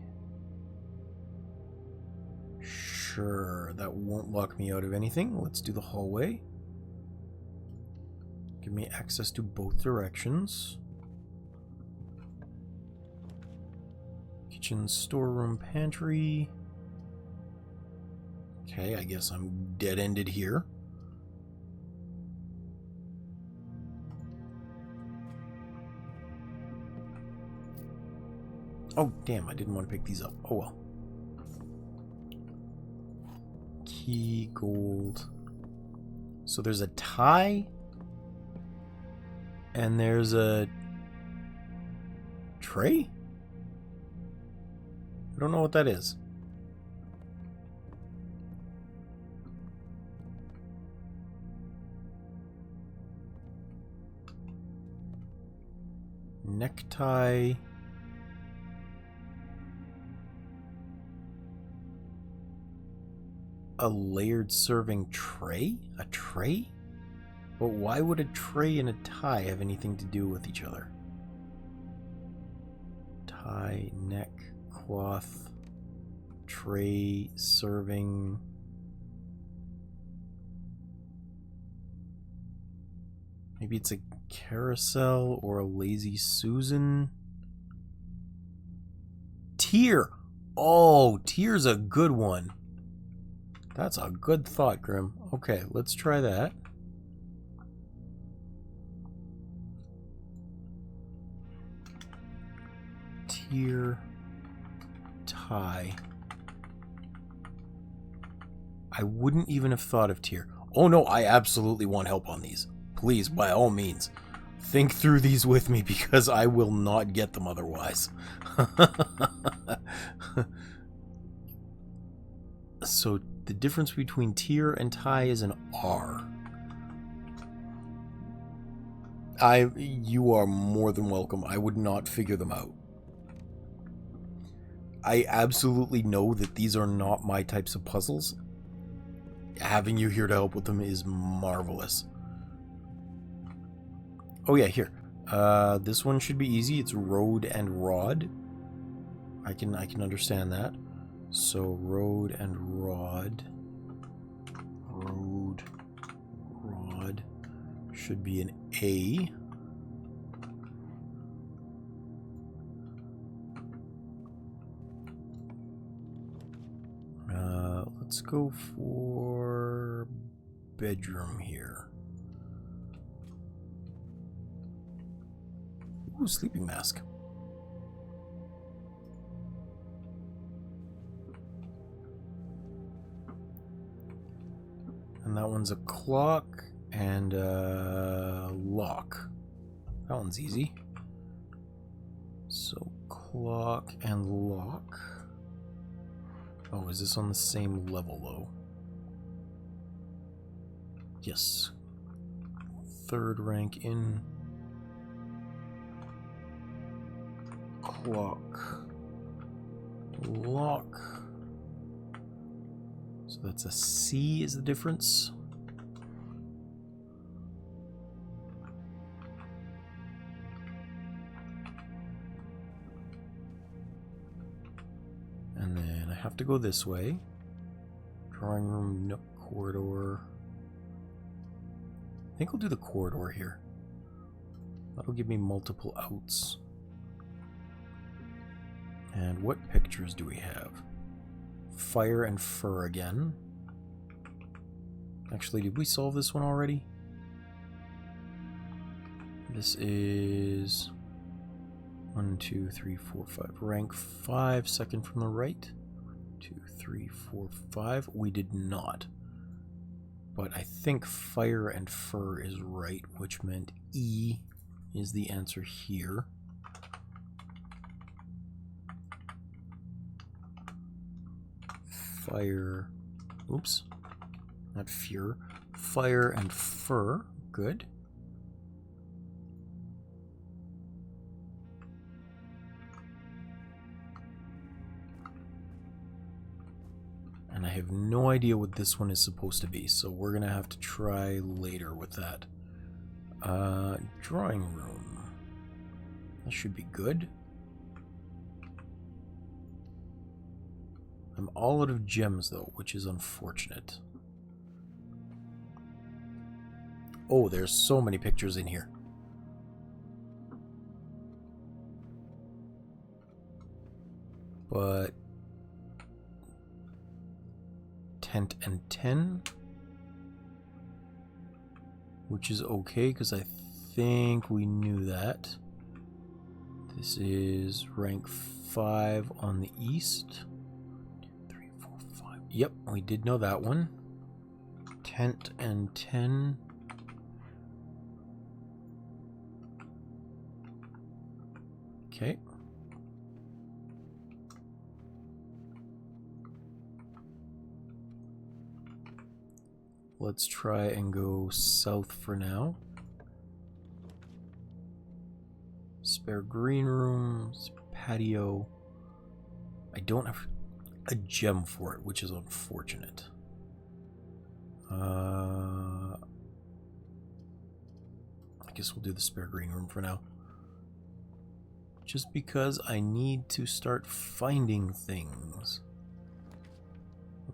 Sure, that won't lock me out of anything. Let's do the hallway. Give me access to both directions. Kitchen, storeroom, pantry. Okay, I guess I'm dead-ended here. Oh, damn, I didn't want to pick these up. Oh well. Key, gold. So there's a tie. And there's a tray? I don't know what that is. Necktie. A layered serving tray? A tray? But why would a tray and a tie have anything to do with each other? Tie, neck, cloth, tray, serving. Maybe it's a carousel or a lazy Susan. Tier! Oh, tier's a good one. That's a good thought, Grim. Okay, let's try that. Tier, tie. I wouldn't even have thought of tier. Oh no, I absolutely want help on these. Please, by all means, think through these with me because I will not get them otherwise. So the difference between tier and tie is an R. You are more than welcome. I would not figure them out. I absolutely know that these are not my types of puzzles. Having you here to help with them is marvelous. Oh yeah, here. This one should be easy. It's road and rod. I can understand that. So road and rod. Road, rod should be an A. Let's go for bedroom here. Ooh, sleeping mask. And that one's a clock and a lock. That one's easy. So clock and lock. Oh, is this on the same level though? Yes. Third rank in clock. Lock. So that's a C is the difference. And then I have to go this way. Drawing room, nook, corridor. I think I'll do the corridor here. That'll give me multiple outs. And what pictures do we have? Fire and fur again. Actually, did we solve this one already? This is 1, 2, 3, 4, 5. Rank 5, second from the right. 2, 3, 4, 5. We did not. But I think fire and fur is right, which meant E is the answer here. Fire, oops, not fear. Fire and fur, good. And I have no idea what this one is supposed to be, so we're gonna have to try later with that. Drawing room. That should be good. I'm all out of gems though, which is unfortunate. Oh, there's so many pictures in here. But tent and 10, which is okay because I think we knew that. This is rank 5 on the east. 3, 4, 5. Yep, we did know that one. Tent and 10. Okay. Let's try and go south for now. Spare green rooms, patio. I don't have a gem for it, which is unfortunate. I guess we'll do the spare green room for now. Just because I need to start finding things.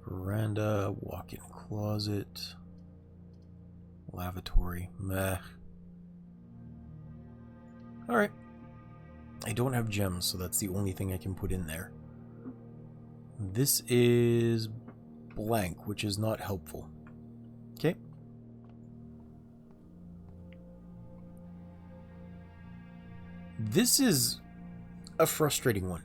Veranda, walk-in closet, lavatory, meh. Alright. I don't have gems, so that's the only thing I can put in there. This is blank, which is not helpful. Okay. This is a frustrating one.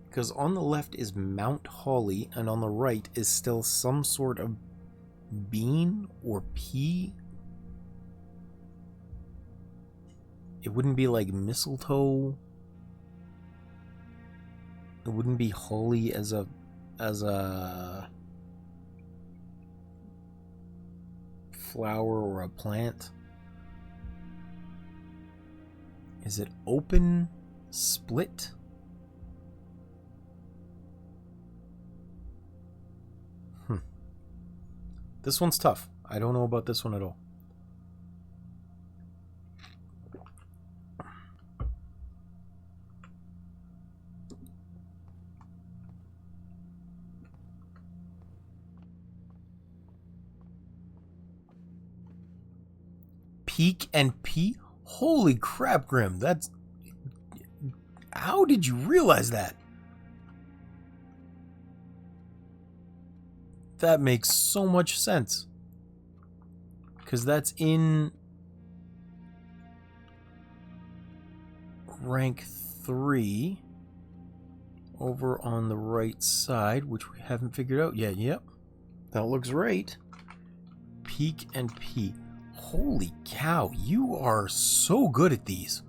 Because on the left is Mount Holly, and on the right is still some sort of bean or pea. It wouldn't be like mistletoe. It wouldn't be holly as a flower or a plant. Is it open, split? This one's tough. I don't know about this one at all. Peak and P? Holy crap, Grim. That's... How did you realize that? That makes so much sense. Because that's in rank 3 over on the right side, which we haven't figured out yet. Yep, that looks right. Peak and P. Holy cow, you are so good at these.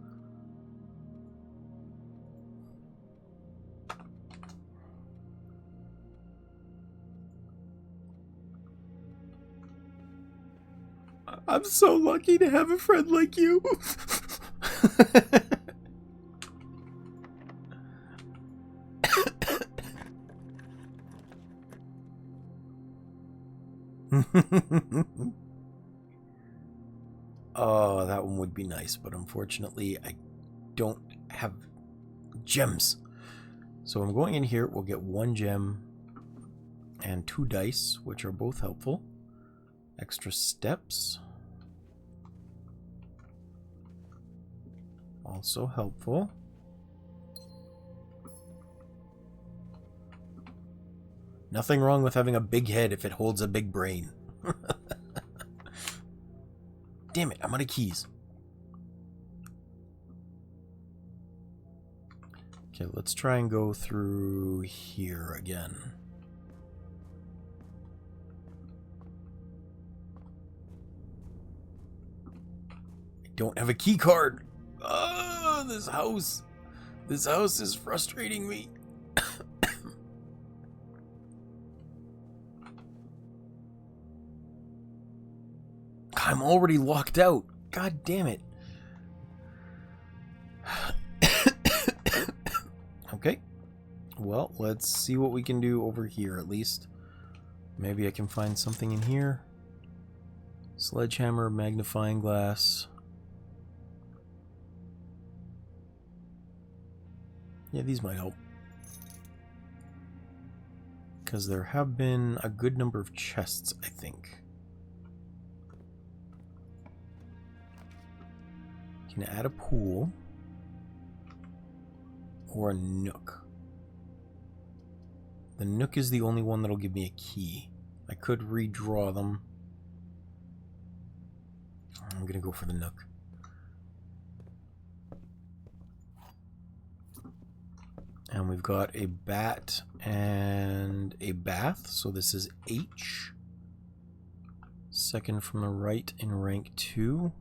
I'm so lucky to have a friend like you. Oh, that one would be nice, but unfortunately I don't have gems. So I'm going in here, we'll get 1 gem and 2 dice, which are both helpful. Extra steps. Also helpful. Nothing wrong with having a big head if it holds a big brain. Damn it, I'm out of keys. Okay, let's try and go through here again. I don't have a key card. Oh, this house. This house is frustrating me. I'm already locked out. God damn it. Okay. Well, let's see what we can do over here at least. Maybe I can find something in here. Sledgehammer, magnifying glass. Yeah, these might help. Because there have been a good number of chests, I think. Can add a pool. Or a nook. The nook is the only one that'll give me a key. I could redraw them. I'm gonna go for the nook. And we've got a bat and a bath, so this is H. Second from the right in rank 2.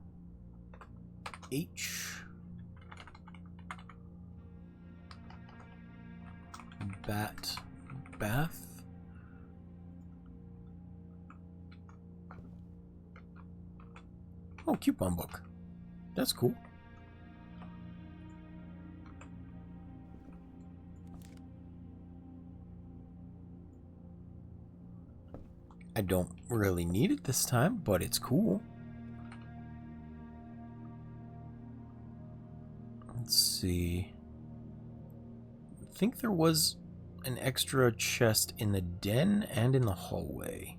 H. Bat, bath. Oh, coupon book. That's cool. I don't really need it this time, but it's cool. Let's see. I think there was an extra chest in the den and in the hallway.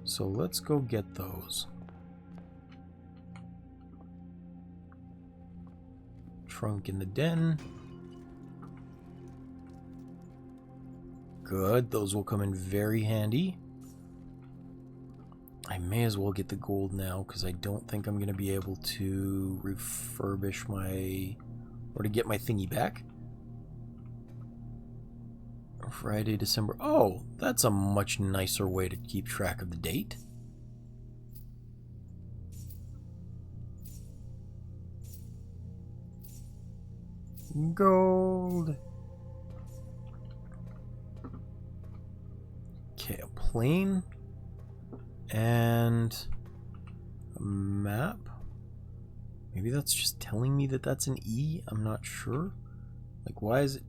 So let's go get those. Trunk in the den. Good, those will come in very handy. I may as well get the gold now because I don't think I'm going to be able to refurbish my... or to get my thingy back. Friday, December... Oh, that's a much nicer way to keep track of the date. Gold. Okay, a plane. And a map. Maybe that's just telling me that that's an E. I'm not sure. Like, why is it...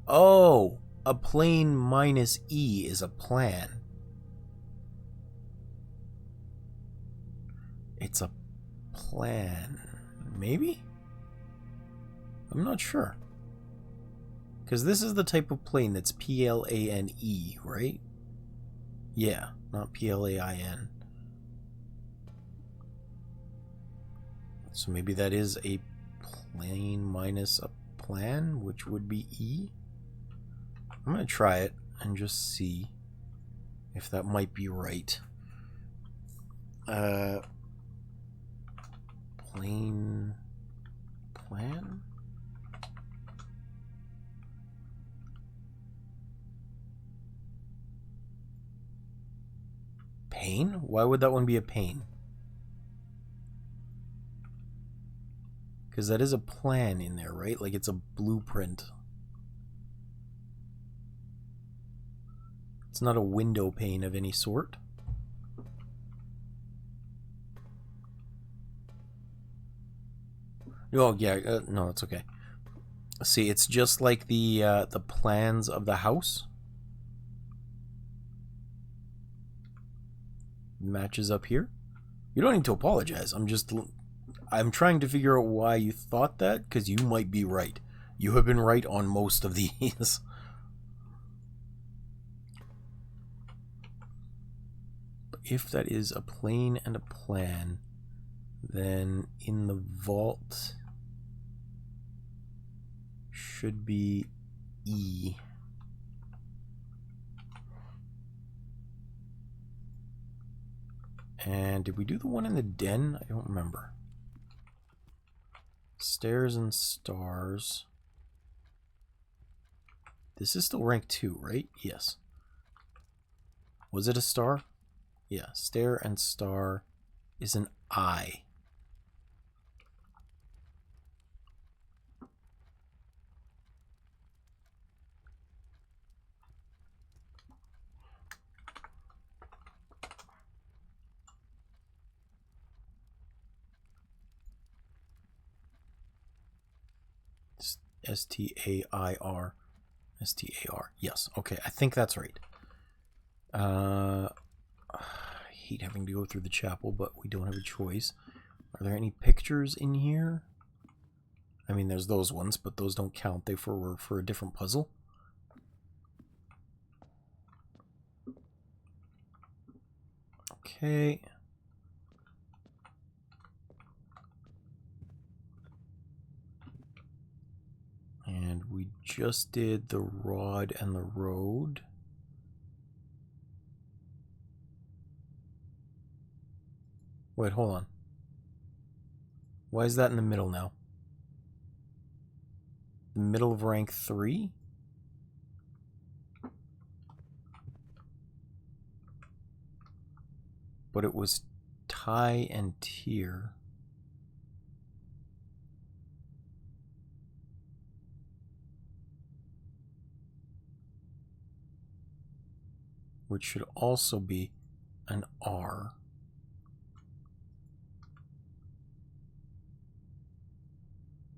Oh, a plane minus E is a plan. It's a plan. Maybe? I'm not sure. Because this is the type of plane that's P-L-A-N-E, right? Yeah, not P-L-A-I-N. So maybe that is a plane minus a plan, which would be E. I'm going to try it and just see if that might be right. Plane plan? Pain? Why would that one be a pain? Because that is a plan in there, right? Like it's a blueprint. It's not a window pane of any sort. Oh yeah, no, it's okay. See, it's just like the plans of the house. Matches up here. You don't need to apologize. I'm trying to figure out why you thought that, because you might be right. You have been right on most of these. But if that is a plane and a plan, then in the vault should be E. And did we do the one in the den? I don't remember. Stairs and stars. This is still rank 2, right? Yes. Was it a star? Yeah, stair and star is an I. S-T-A-I-R. S-T-A-R. Yes, okay, I think that's right. I hate having to go through the chapel, but we don't have a choice. Are there any pictures in here? I mean, there's those ones, but those don't count. They were for a different puzzle. Okay. And we just did the rod and the road. Wait, hold on. Why is that in the middle now? The middle of rank 3? But it was tie and tier. Which should also be an R.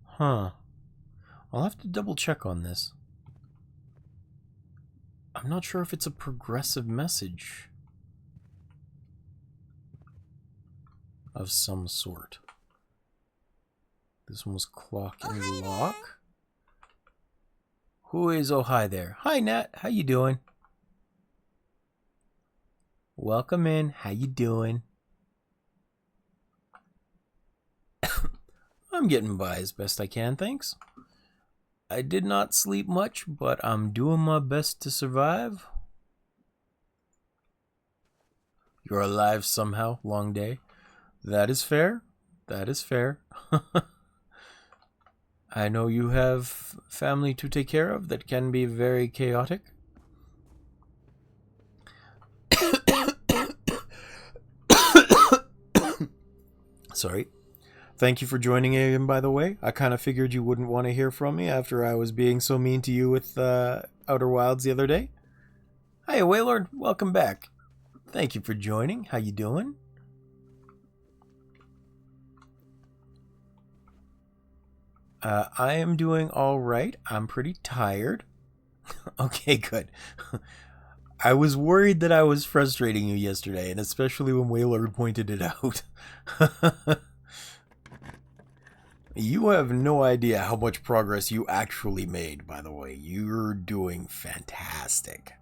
Huh. I'll have to double check on this. I'm not sure if it's a progressive message of some sort. This one was clock and lock. Who is oh hi there? Hi Nat, how you doing? Welcome in. How you doing? I'm getting by as best I can, thanks. I did not sleep much, but I'm doing my best to survive. You're alive somehow, long day. That is fair. That is fair. I know you have family to take care of that can be very chaotic. Sorry. Thank you for joining in, by the way. I kind of figured you wouldn't want to hear from me after I was being so mean to you with Outer Wilds the other day. Hi, Waiilord. Welcome back. Thank you for joining. How you doing? I am doing all right. I'm pretty tired. Okay, good. I was worried that I was frustrating you yesterday, and especially when Waiilord pointed it out. You have no idea how much progress you actually made, by the way. You're doing fantastic.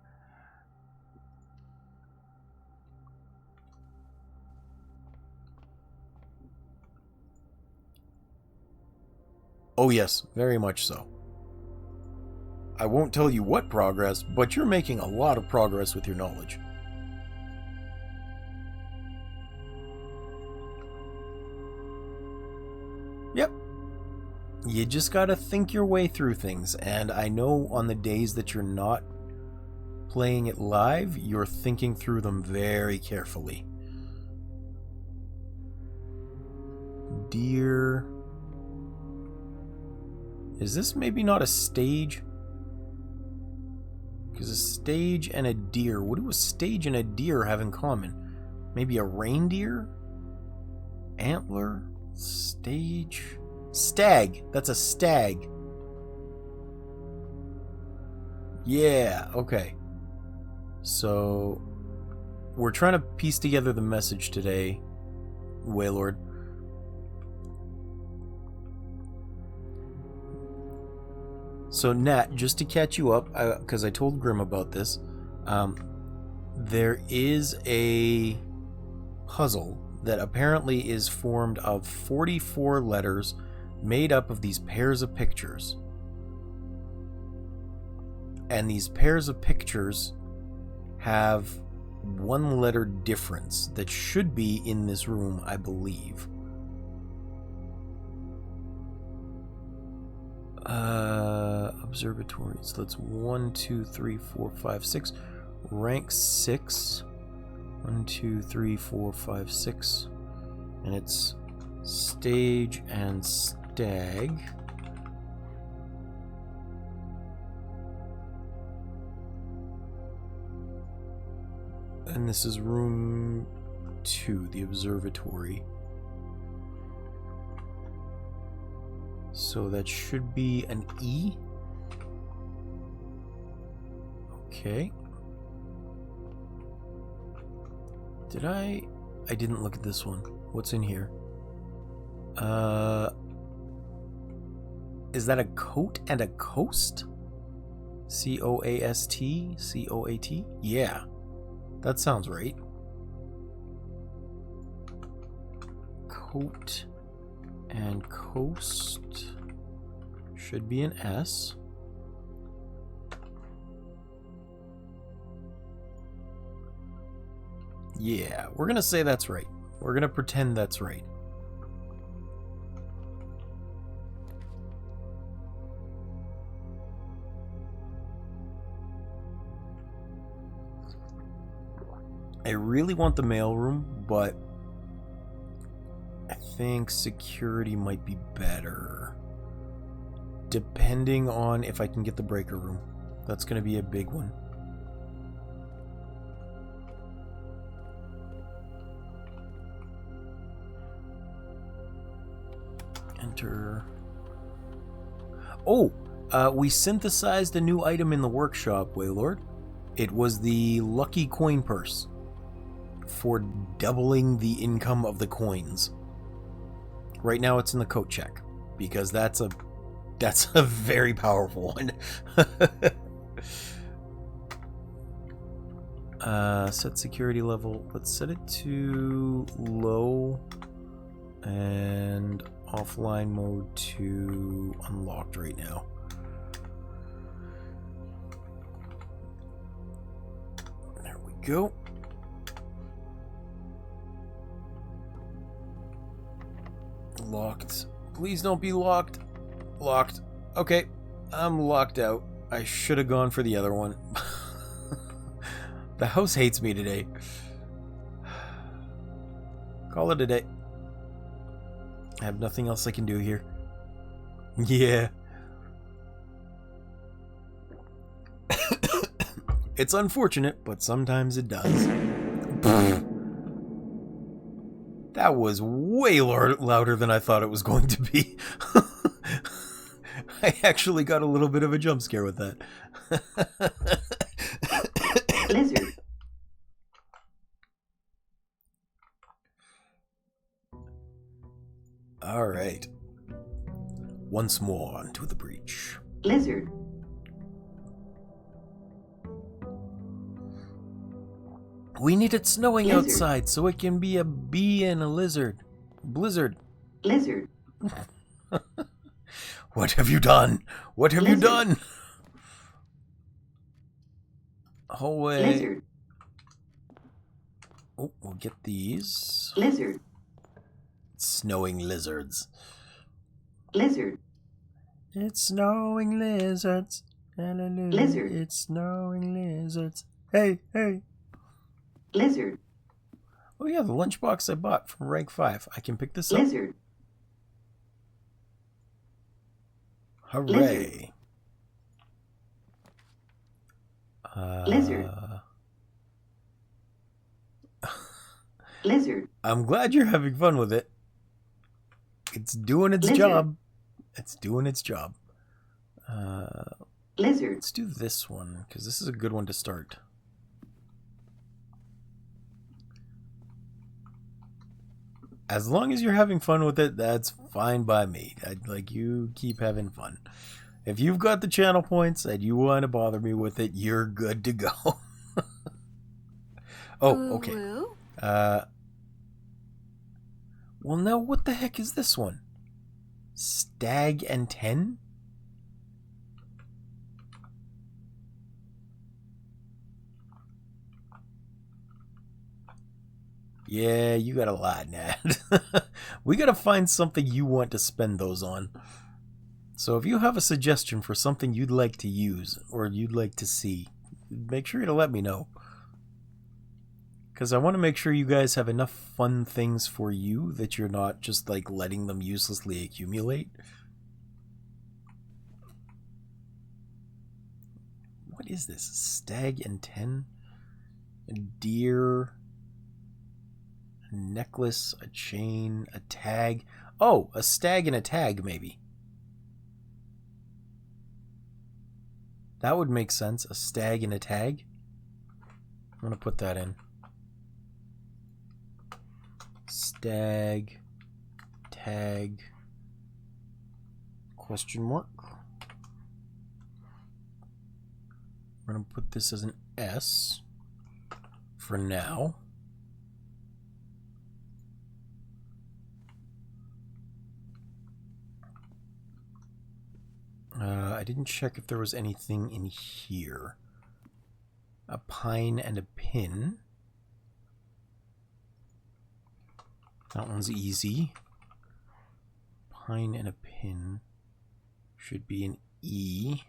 Oh yes, very much so. I won't tell you what progress, but you're making a lot of progress with your knowledge. Yep. You just gotta think your way through things, and I know on the days that you're not playing it live, you're thinking through them very carefully. Deer. Is this maybe not a stage? Because a stage and a deer, what do a stage and a deer have in common? Maybe a reindeer? Antler? Stage? Stag. That's a stag. Yeah, okay. So, we're trying to piece together the message today, Waiilord. So Nat, just to catch you up, because I told Grim about this, there is a puzzle that apparently is formed of 44 letters made up of these pairs of pictures. And these pairs of pictures have one letter difference that should be in this room, I believe. Observatories. That's 1, 2, 3, 4, 5, 6. Rank 6. 1, 2, 3, 4, 5, 6. And it's stage and stag. And this is room 2, the observatory. So that should be an E. Okay. Did I didn't look at this one. What's in here? Is that a coat and a coast? C-O-A-S-T? C-O-A-T? Yeah. That sounds right. coat and coast should be an S. Yeah, we're gonna say that's right. We're gonna pretend that's right. I really want the mailroom, but I think security might be better. Depending on if I can get the breaker room. That's gonna be a big one. Enter. Oh, we synthesized a new item in the workshop, Waiilord. It was the lucky coin purse for doubling the income of the coins. Right now it's in the coat check because that's a very powerful one. Set security level. Let's set it to low and offline mode to unlocked right now. There we go. Locked. Please don't be locked. Locked. Okay, I'm locked out. I should have gone for the other one. The house hates me today. Call it a day. I have nothing else I can do here. Yeah. It's unfortunate, but sometimes it does. That was way louder than I thought it was going to be. I actually got a little bit of a jump scare with that. Lizard. All right. Once more onto the breach. Lizard. We need it snowing Lizard. outside so it can be a bee and a lizard. Blizzard. Lizard. What have you done? What have Lizard. you done? Hallway. Lizard. Oh, we'll get these. Lizard. Snowing lizards. Lizard. It's snowing lizards. Hallelujah. Lizard. It's snowing lizards. Hey, hey. Lizard. Oh yeah, the lunchbox I bought from rank 5. I can pick this up. Lizard. Hooray. Lizard. Lizard. I'm glad you're having fun with it. It's doing its Lizard. job. It's doing its job. Lizard. Let's do this one, because this is a good one to start. As long as you're having fun with it, that's fine by me. Like, you keep having fun. If you've got the channel points and you want to bother me with it, you're good to go. Oh, okay. Well, now what the heck is this one? Stag and 10? Yeah, you got a lot, Nat. We gotta find something you want to spend those on. So if you have a suggestion for something you'd like to use or you'd like to see, make sure to let me know. Because I want to make sure you guys have enough fun things for you that you're not just like letting them uselessly accumulate. What is this? Stag and 10? A deer... A necklace, a chain, a tag. Oh, a stag and a tag, maybe. That would make sense. A stag and a tag. I'm going to put that in. Stag, tag, question mark. We're going to put this as an S for now. didn't check if there was anything in here. A pine and a pin. That one's easy. Pine and a pin should be an E.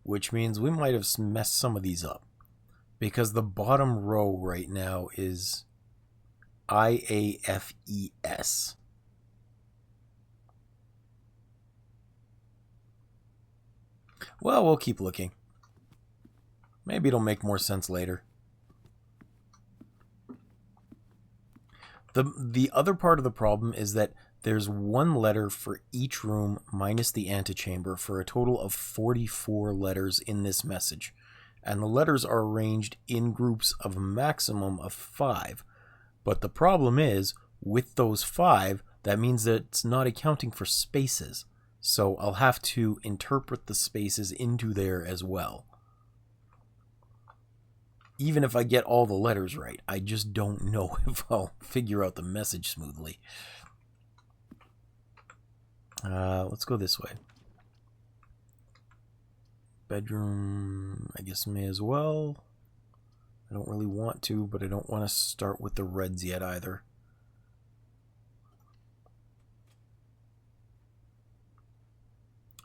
Which means we might have messed some of these up. Because the bottom row right now is IAFES. Well, we'll keep looking. Maybe it'll make more sense later. The other part of the problem is that there's one letter for each room minus the antechamber for a total of 44 letters in this message. And the letters are arranged in groups of a maximum of 5. But the problem is, with those 5, that means that it's not accounting for spaces. So I'll have to interpret the spaces into there as well. Even if I get all the letters right, I just don't know if I'll figure out the message smoothly. Let's go this way. Bedroom, I guess may as well. I don't really want to, but I don't want to start with the reds yet either.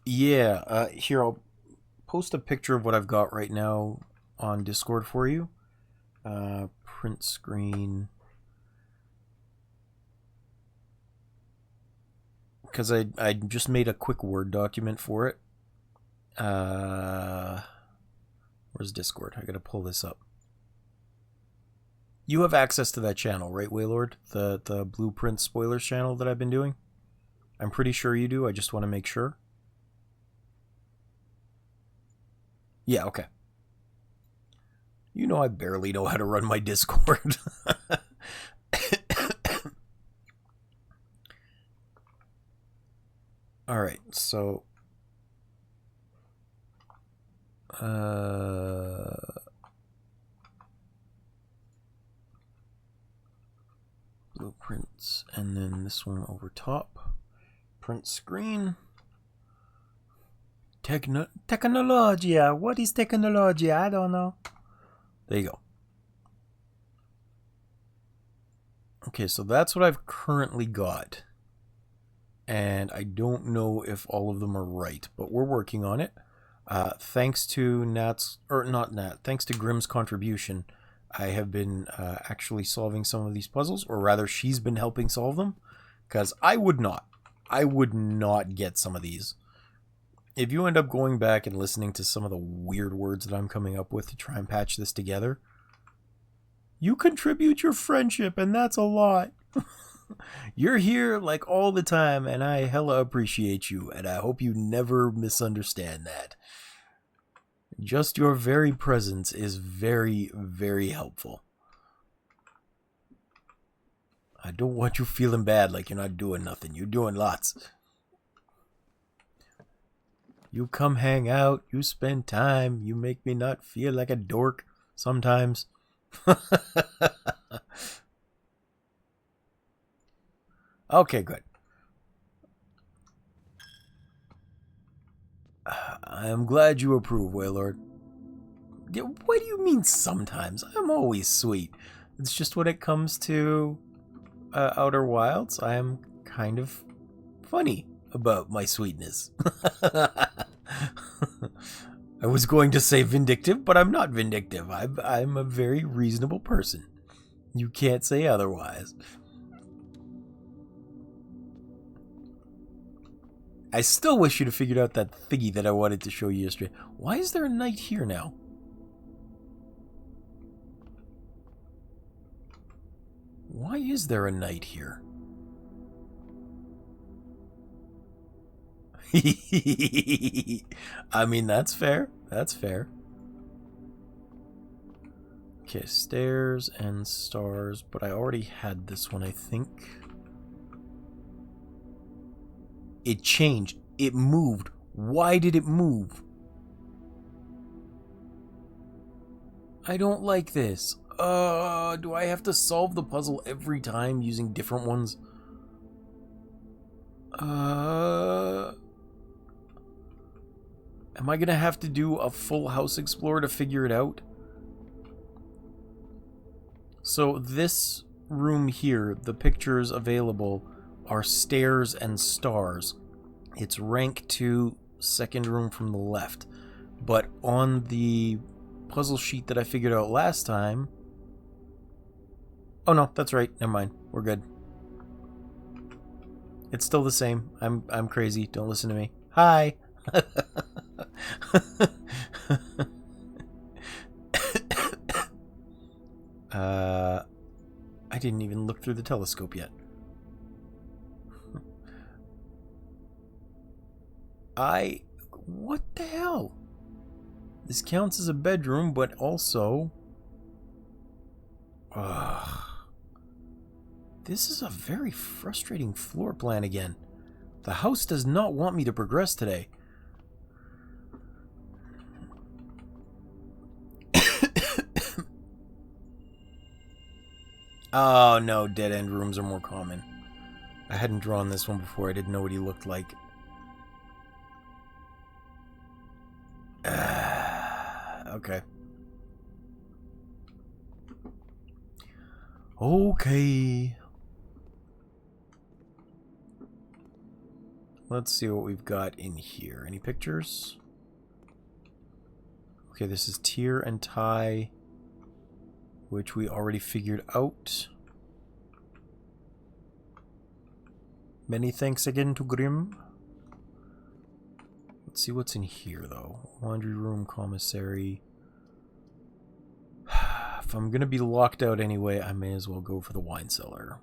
Yeah, here I'll post a picture of what I've got right now on Discord for you. Print screen. Because I just made a quick Word document for it. Where's Discord? I gotta pull this up. You have access to that channel, right, Waiilord? The Blueprint Spoilers channel that I've been doing? I'm pretty sure you do. I just want to make sure. Yeah, okay. You know I barely know how to run my Discord. Alright, so... blueprints, and then this one over top. Print screen. Technology. What is technology? I don't know. There you go. Okay, so that's what I've currently got. And I don't know if all of them are right, but we're working on it. Thanks to thanks to Grimm's contribution, I have been actually solving some of these puzzles, or rather she's been helping solve them, because I would not get some of these. If you end up going back and listening to some of the weird words that I'm coming up with to try and patch this together, you contribute your friendship, and that's a lot. You're here like all the time, and I hella appreciate you, and I hope you never misunderstand that. Just your very presence is very, very helpful. I don't want you feeling bad like you're not doing nothing. You're doing lots. You come hang out, you spend time, you make me not feel like a dork sometimes. Okay, good. I'm glad you approve, Waiilord. What do you mean sometimes? I'm always sweet. It's just when it comes to Outer Wilds, I am kind of funny about my sweetness. I was going to say vindictive, but I'm not vindictive. I'm a very reasonable person. You can't say otherwise. I still wish you'd have figured out that thingy that I wanted to show you yesterday. Why is there a knight here now? Why is there a knight here? I mean, that's fair. That's fair. Okay, stairs and stars, but I already had this one, I think. It changed. It moved. Why did it move? I don't like this. Do I have to solve the puzzle every time using different ones? Am I gonna have to do a full house explore to figure it out? So this room here, the pictures available are stairs and stars. It's rank 2, second room from the left. But on the puzzle sheet that I figured out last time... Oh no, that's right. Never mind. We're good. It's still the same. I'm crazy. Don't listen to me. Hi. I didn't even look through the telescope yet. What the hell? This counts as a bedroom, but also... This is a very frustrating floor plan again. The house does not want me to progress today. Oh no, dead-end rooms are more common. I hadn't drawn this one before. I didn't know what he looked like. Okay. Okay. Let's see what we've got in here. Any pictures? Okay, this is Tyr and Ty, which we already figured out. Many thanks again to Grim. Let's see what's in here, though. Laundry room, commissary. If I'm gonna be locked out anyway, I may as well go for the wine cellar.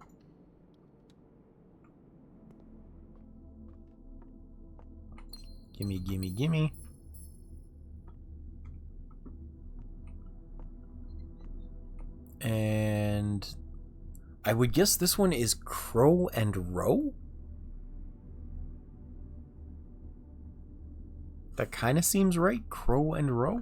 Gimme, gimme, gimme. And I would guess this one is Crow and Row? That kind of seems right. Crow and Row?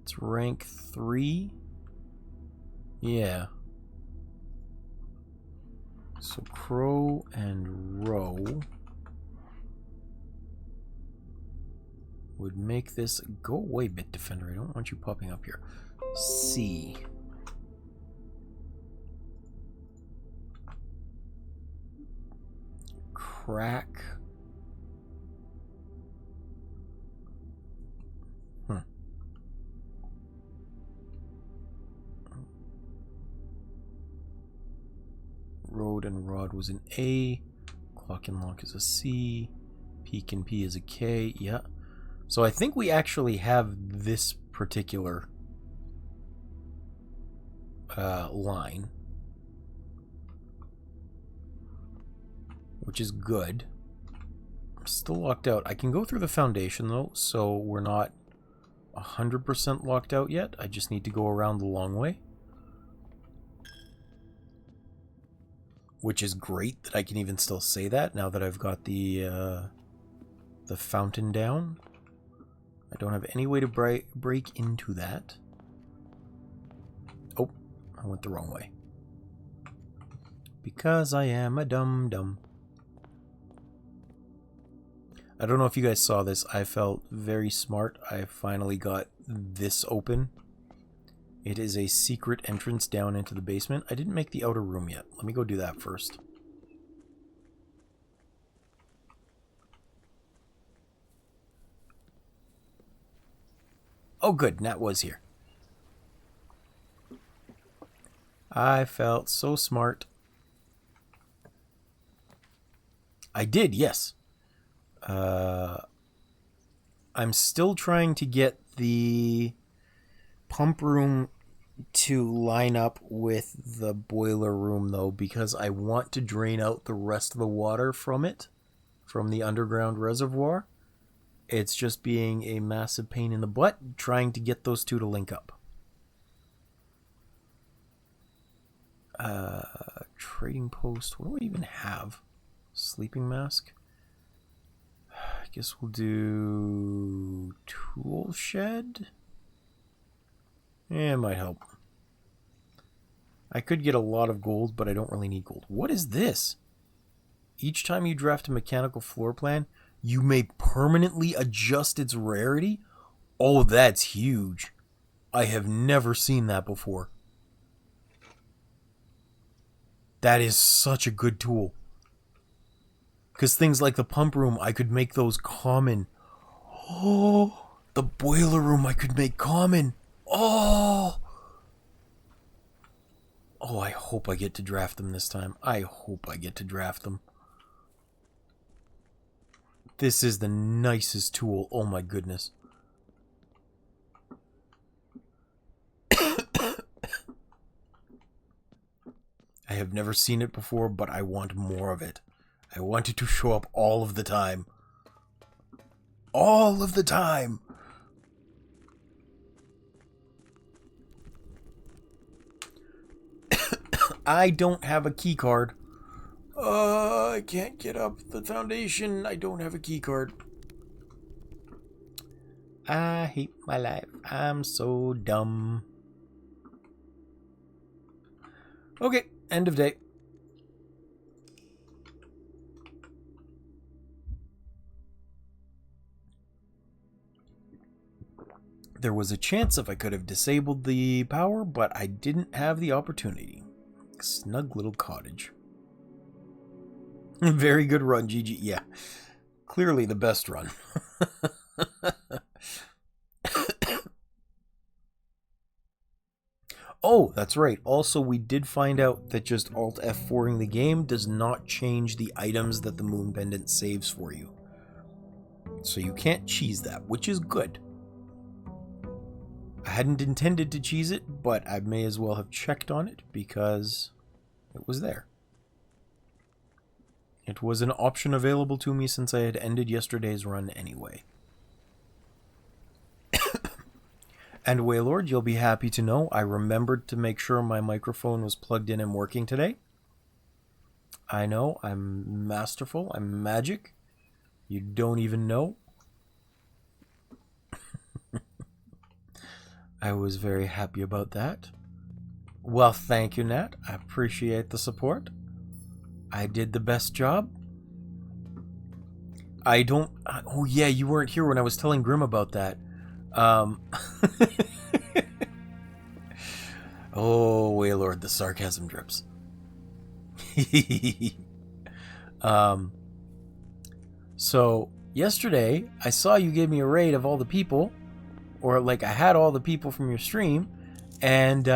It's rank 3. Yeah. So Crow and Row would make this... Go away, Bit Defender. I don't want you popping up here. C. Crack. Road and Rod was an A. Clock and Lock is a C. Peek and P is a K. Yeah. So I think we actually have this particular line, which is good. I'm still locked out. I can go through the foundation though, so we're not 100% locked out yet. I just need to go around the long way, which is great that I can even still say that now that I've got the fountain down. I don't have any way to break into that. Oh, I went the wrong way. Because I am a dum-dum. I don't know if you guys saw this. I felt very smart. I finally got this open. It is a secret entrance down into the basement. I didn't make the outer room yet. Let me go do that first. Oh good, Nat was here. I felt so smart. I did, yes. I'm still trying to get the pump room to line up with the boiler room, though, because I want to drain out the rest of the water from it, from the underground reservoir. It's just being a massive pain in the butt trying to get those two to link up. Trading post. What do I even have? Sleeping mask? guess we'll do tool shed. Yeah, it might help. I could get a lot of gold, but I don't really need gold. What is this? Each time you draft a mechanical floor plan, you may permanently adjust its rarity? Oh, that's huge. I have never seen that before. That is such a good tool. Because things like the pump room, I could make those common. Oh, the boiler room I could make common. Oh, I hope I get to draft them this time. I hope I get to draft them. This is the nicest tool. Oh my goodness. I have never seen it before, but I want more of it. I want it to show up all of the time. All of the time! I don't have a key card. I can't get up the foundation. I don't have a key card. I hate my life. I'm so dumb. Okay, end of day. There was a chance if I could have disabled the power, but I didn't have the opportunity. Snug little cottage. Very good run, GG. Yeah, clearly the best run. Oh, that's right. Also, we did find out that just Alt F4ing the game does not change the items that the Moon Pendant saves for you. So you can't cheese that, which is good. I hadn't intended to cheese it, but I may as well have checked on it because it was there. It was an option available to me since I had ended yesterday's run anyway. And Waiilord, you'll be happy to know I remembered to make sure my microphone was plugged in and working today. I know, I'm masterful, I'm magic. You don't even know. I was very happy about that. Well, thank you, Nat. I appreciate the support. I did the best job. I don't... Oh, yeah, you weren't here when I was telling Grim about that. Oh, Waiilord, the sarcasm drips. So, yesterday, I saw you gave me a raid of all the people, or like I had all the people from your stream, and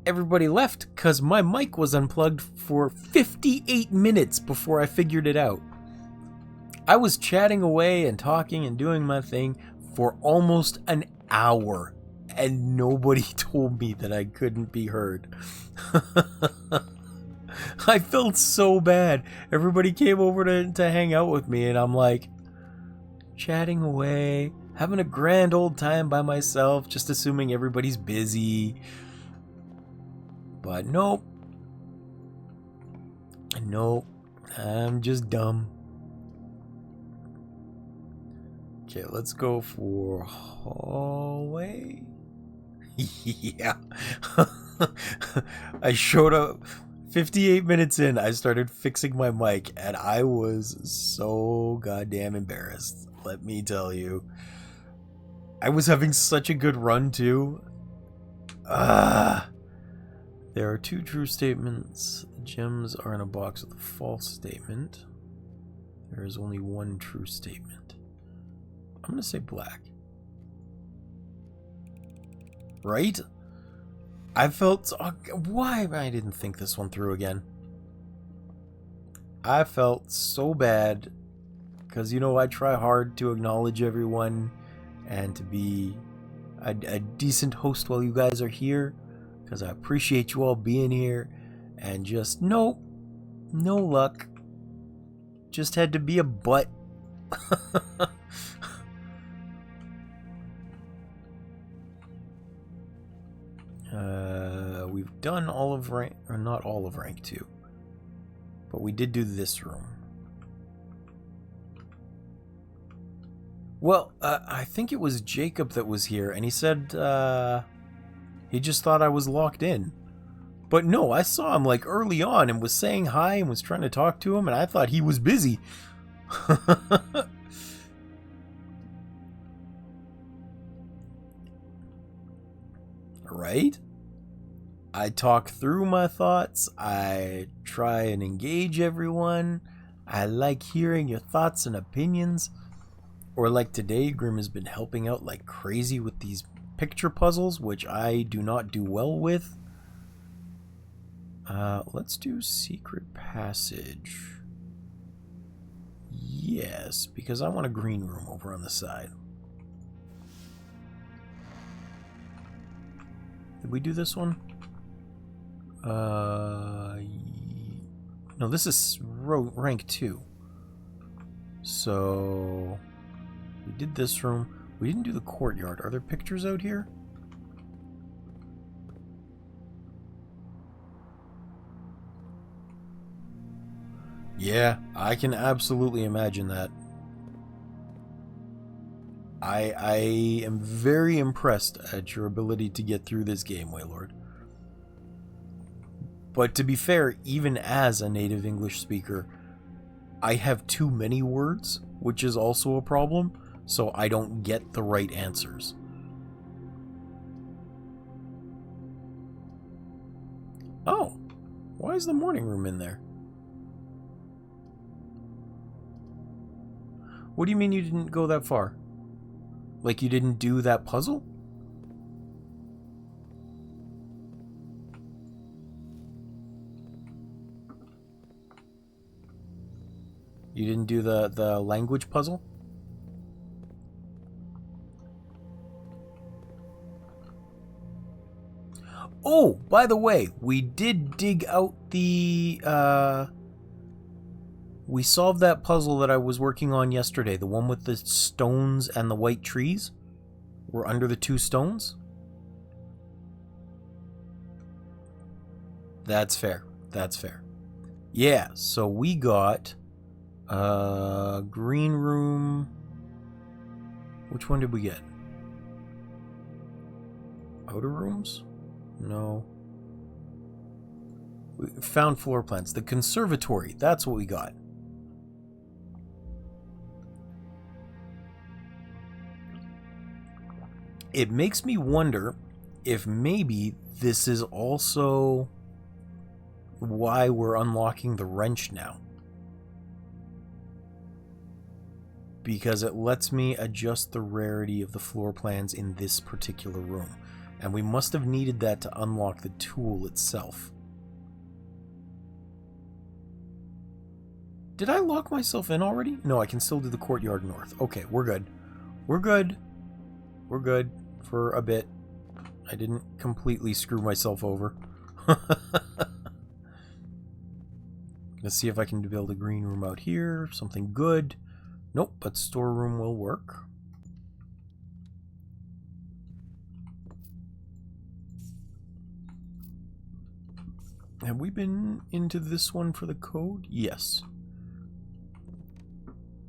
everybody left because my mic was unplugged for 58 minutes before I figured it out. I was chatting away and talking and doing my thing for almost an hour, and nobody told me that I couldn't be heard. I felt so bad. Everybody came over to hang out with me, and I'm like, chatting away, having a grand old time by myself, just assuming everybody's busy. But nope. Nope. I'm just dumb. Okay, let's go for hallway. Yeah. I showed up 58 minutes in. I started fixing my mic, and I was so goddamn embarrassed. Let me tell you. I was having such a good run, too. There are two true statements. The gems are in a box with a false statement. There is only one true statement. I'm going to say black. Right? I felt... why I didn't think this one through again. I felt so bad. Because, you know, I try hard to acknowledge everyone and to be a decent host while you guys are here. Because I appreciate you all being here. And just, no luck. Just had to be a butt. We've done all of rank, or not all of rank 2. But we did do this room. Well, I think it was Jacob that was here, and he said he just thought I was locked in. But no, I saw him like early on and was saying hi and was trying to talk to him, and I thought he was busy. Right? I talk through my thoughts. I try and engage everyone. I like hearing your thoughts and opinions. Or like today, Grim has been helping out like crazy with these picture puzzles, which I do not do well with. Let's do secret passage. Yes, because I want a green room over on the side. Did we do this one? No, this is rank 2. So we did this room. We didn't do the courtyard. Are there pictures out here? Yeah, I can absolutely imagine that. I am very impressed at your ability to get through this game, Waiilord. But to be fair, even as a native English speaker, I have too many words, which is also a problem, so I don't get the right answers. Oh, why is the morning room in there? What do you mean you didn't go that far? Like you didn't do that puzzle? You didn't do the language puzzle? Oh, by the way, we did dig out the, we solved that puzzle that I was working on yesterday. The one with the stones and the white trees. We're under the 2 stones. That's fair. That's fair. Yeah, so we got green room. Which one did we get? Outer rooms? No. We found floor plans. The conservatory. That's what we got. It makes me wonder if maybe this is also why we're unlocking the wrench now. Because it lets me adjust the rarity of the floor plans in this particular room. And we must have needed that to unlock the tool itself. Did I lock myself in already? No, I can still do the courtyard north. Okay, we're good. We're good. We're good for a bit. I didn't completely screw myself over. Let's see if I can build a green room out here. Something good. Nope, but storeroom will work. Have we been into this one for the code? Yes.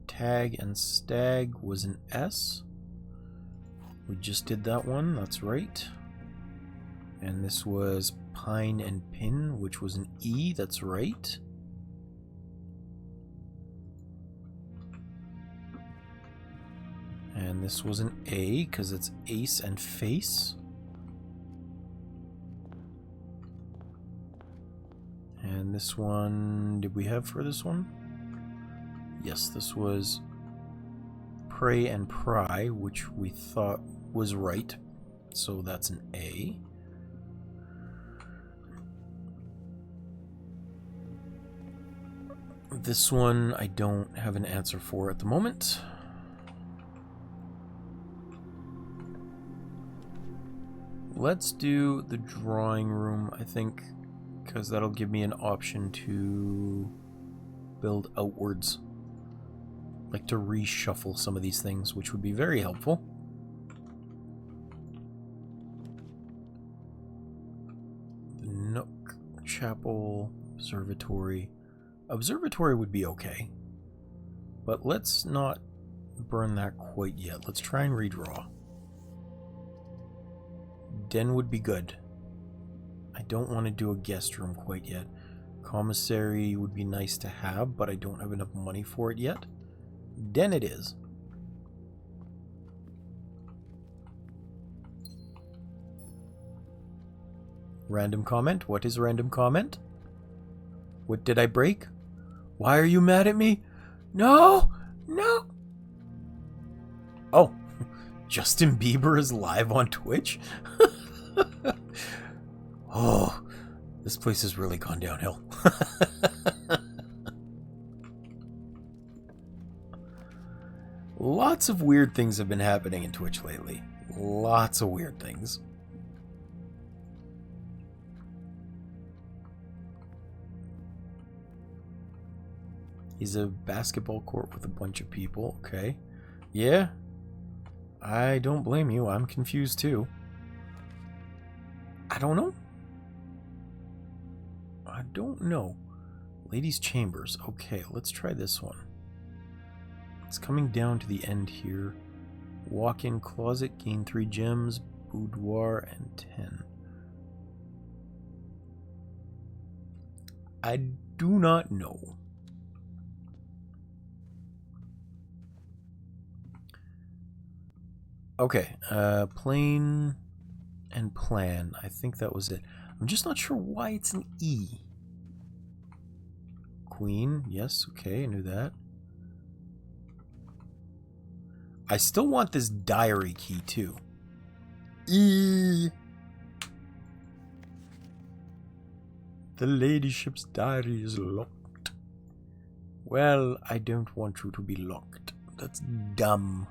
Tag and stag was an S. We just did that one, that's right. And this was pine and pin, which was an E, that's right. And this was an A, because it's ace and face. And this one, did we have for this one? Yes, this was pray and pry, which we thought was right. So that's an A. This one I don't have an answer for at the moment. Let's do the drawing room, I think, because that'll give me an option to build outwards. Like to reshuffle some of these things, which would be very helpful. The Nook, Chapel, Observatory. Observatory would be okay. But let's not burn that quite yet. Let's try and redraw. Den would be good. I don't want to do a guest room quite yet. Commissary would be nice to have, but I don't have enough money for it yet. Den it is. Random comment? What is random comment? What did I break? Why are you mad at me? No! No! Oh, Justin Bieber is live on Twitch? Oh, this place has really gone downhill. Lots of weird things have been happening in Twitch lately. Lots of weird things. He's a basketball court with a bunch of people. Okay. Yeah. I don't blame you. I'm confused too. I don't know. I don't know. Ladies' chambers. Okay, let's try this one. It's coming down to the end here. Walk-in closet, gain 3 gems, boudoir, and 10. I do not know. Okay, plane and plan. I think that was it. I'm just not sure why it's an E. Queen, yes, okay, I knew that. I still want this diary key too. E. The ladyship's diary is locked. Well, I don't want you to be locked. That's dumb.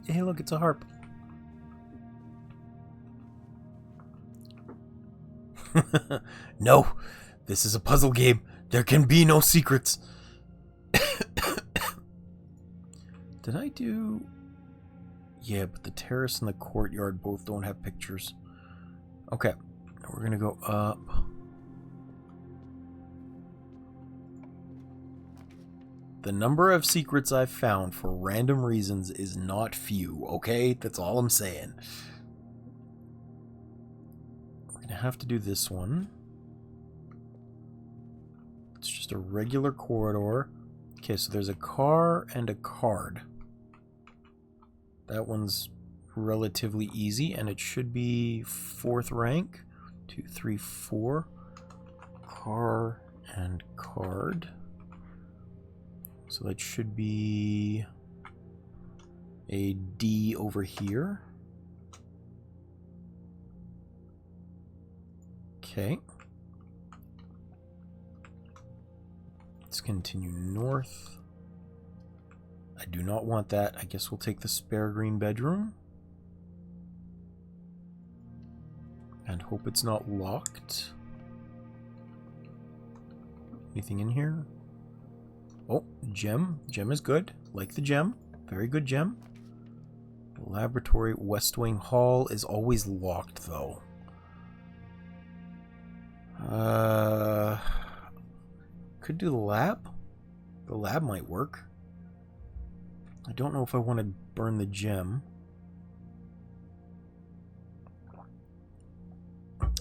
Hey, look, it's a harp. No, this is a puzzle game. There can be no secrets. Did I do... Yeah, but the terrace and the courtyard both don't have pictures. Okay, we're gonna go up. The number of secrets I've found for random reasons is not few, okay? That's all I'm saying. We're gonna have to do this one. It's just a regular corridor. Okay, so there's a car and a card. That one's relatively easy, and it should be 4th rank. 2, 3, 4. Car and card. So that should be a D over here. Okay. Let's continue north. I do not want that. I guess we'll take the spare green bedroom. And hope it's not locked. Anything in here? Oh, gem. Gem is good. Like the gem. Very good gem. Laboratory, West Wing Hall is always locked, though. Could do the lab. The lab might work. I don't know if I want to burn the gem.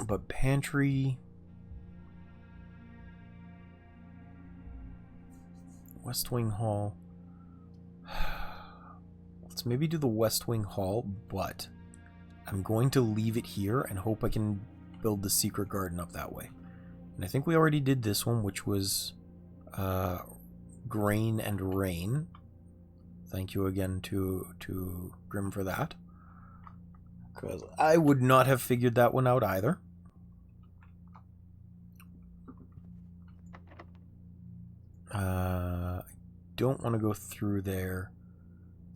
But pantry... West Wing Hall. Let's maybe do the West Wing Hall, but I'm going to leave it here and hope I can build the secret garden up that way. And I think we already did this one, which was grain and rain. Thank you again to Grim for that. Because I would not have figured that one out either. Don't want to go through there.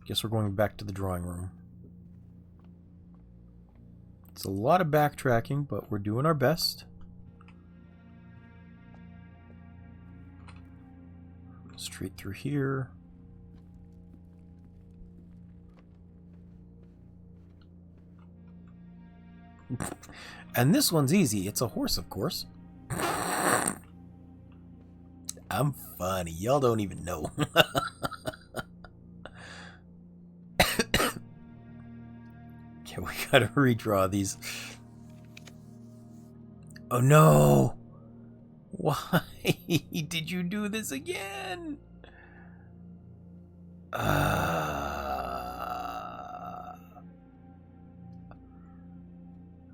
Guess we're going back to the drawing room. It's a lot of backtracking, but we're doing our best. Straight through here. And this one's easy. It's a horse, of course. I'm funny. Y'all don't even know. Okay, we gotta redraw these. Oh no! Why did you do this again?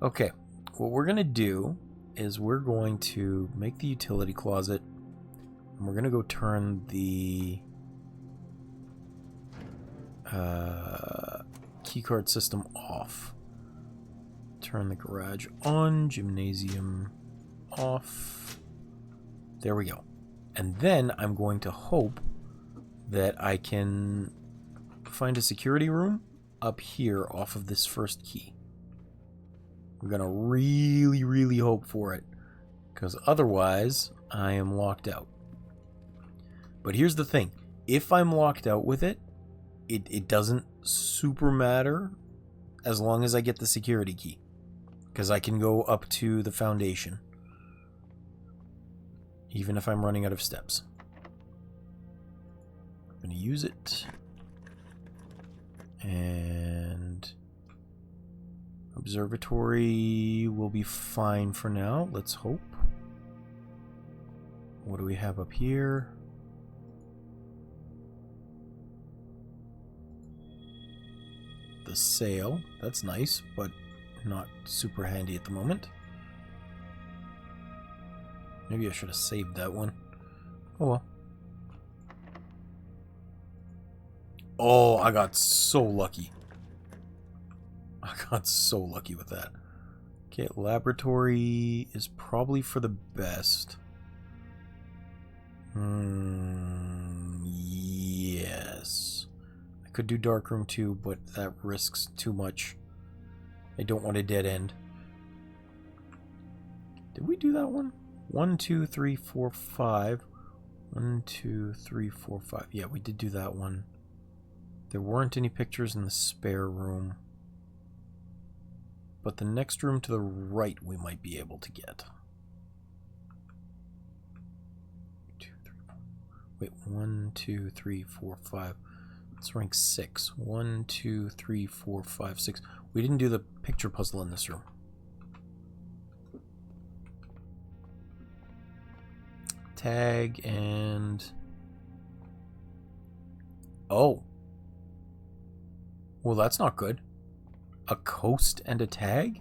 Okay, what we're gonna do is we're going to make the utility closet, and we're gonna go turn the keycard system off. Turn the garage on, gymnasium off. There we go. And then I'm going to hope that I can find a security room up here off of this first key. We're going to really, really hope for it, because otherwise I am locked out. But here's the thing. If I'm locked out with it, it doesn't super matter as long as I get the security key, because I can go up to the foundation even if I'm running out of steps. I'm going to use it. And observatory will be fine for now. Let's hope. What do we have up here? The sail. That's nice, but not super handy at the moment. Maybe I should have saved that one. Oh well. Oh, I got so lucky. I got so lucky with that. Okay, laboratory is probably for the best. Yes. I could do darkroom too, but that risks too much. I don't want a dead end. Did we do that one? 1, 2, 3, 4, 5. 1, 2, 3, 4, 5. Yeah, we did do that one. There weren't any pictures in the spare room. But the next room to the right we might be able to get. 2, 3, 4. Wait, 1, 2, 3, 4, 5. Let's rank 6. 1, 2, 3, 4, 5, 6. We didn't do the picture puzzle in this room. Tag and... Oh. Well, that's not good. A coast and a tag?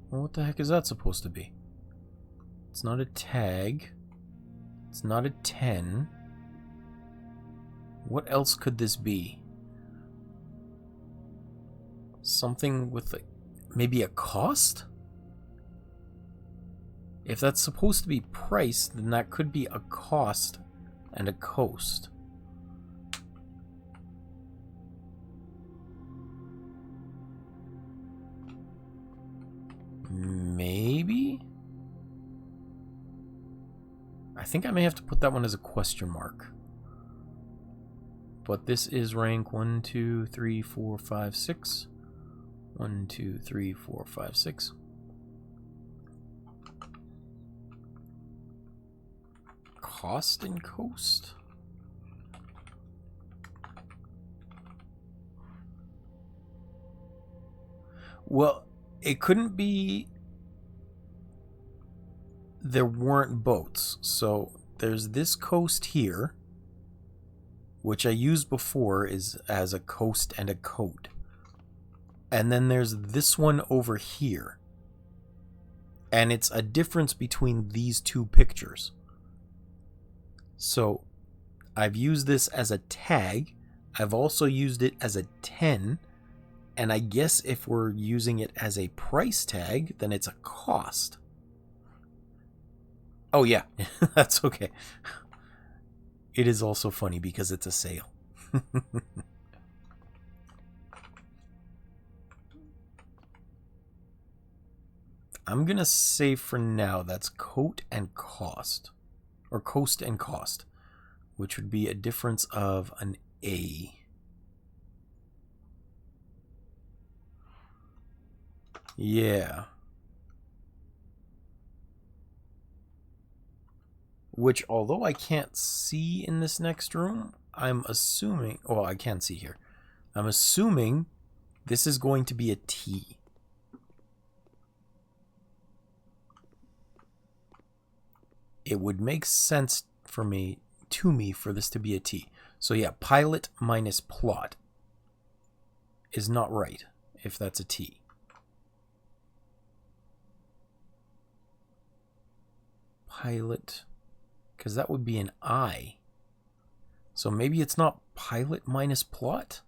Well, what the heck is that supposed to be? It's not a tag. It's not a 10. What else could this be? Something with maybe a cost? If that's supposed to be price, then that could be a cost and a coast. Maybe? I think I may have to put that one as a question mark. But this is rank 1, 2, 3, 4, 5, 6. 1, 2, 3, 4, 5, 6. Cost and coast? Well, it couldn't be... There weren't boats. So there's this coast here, which I used before is as a coast and a coat. And then there's this one over here. And it's a difference between these two pictures. So I've used this as a tag. I've also used it as a 10. And I guess if we're using it as a price tag, then it's a cost. Oh yeah, that's okay. It is also funny because it's a sale. I'm going to say for now that's coat and cost. Or coast and cost. which would be a difference of an A. Yeah. Which, although I can't see in this next room, I'm assuming... Well, I can see here. I'm assuming this is going to be a T. It would make sense for me, for this to be a T. So yeah, pilot minus plot is not right if that's a T. Pilot, because that would be an I. So maybe it's not pilot minus plot?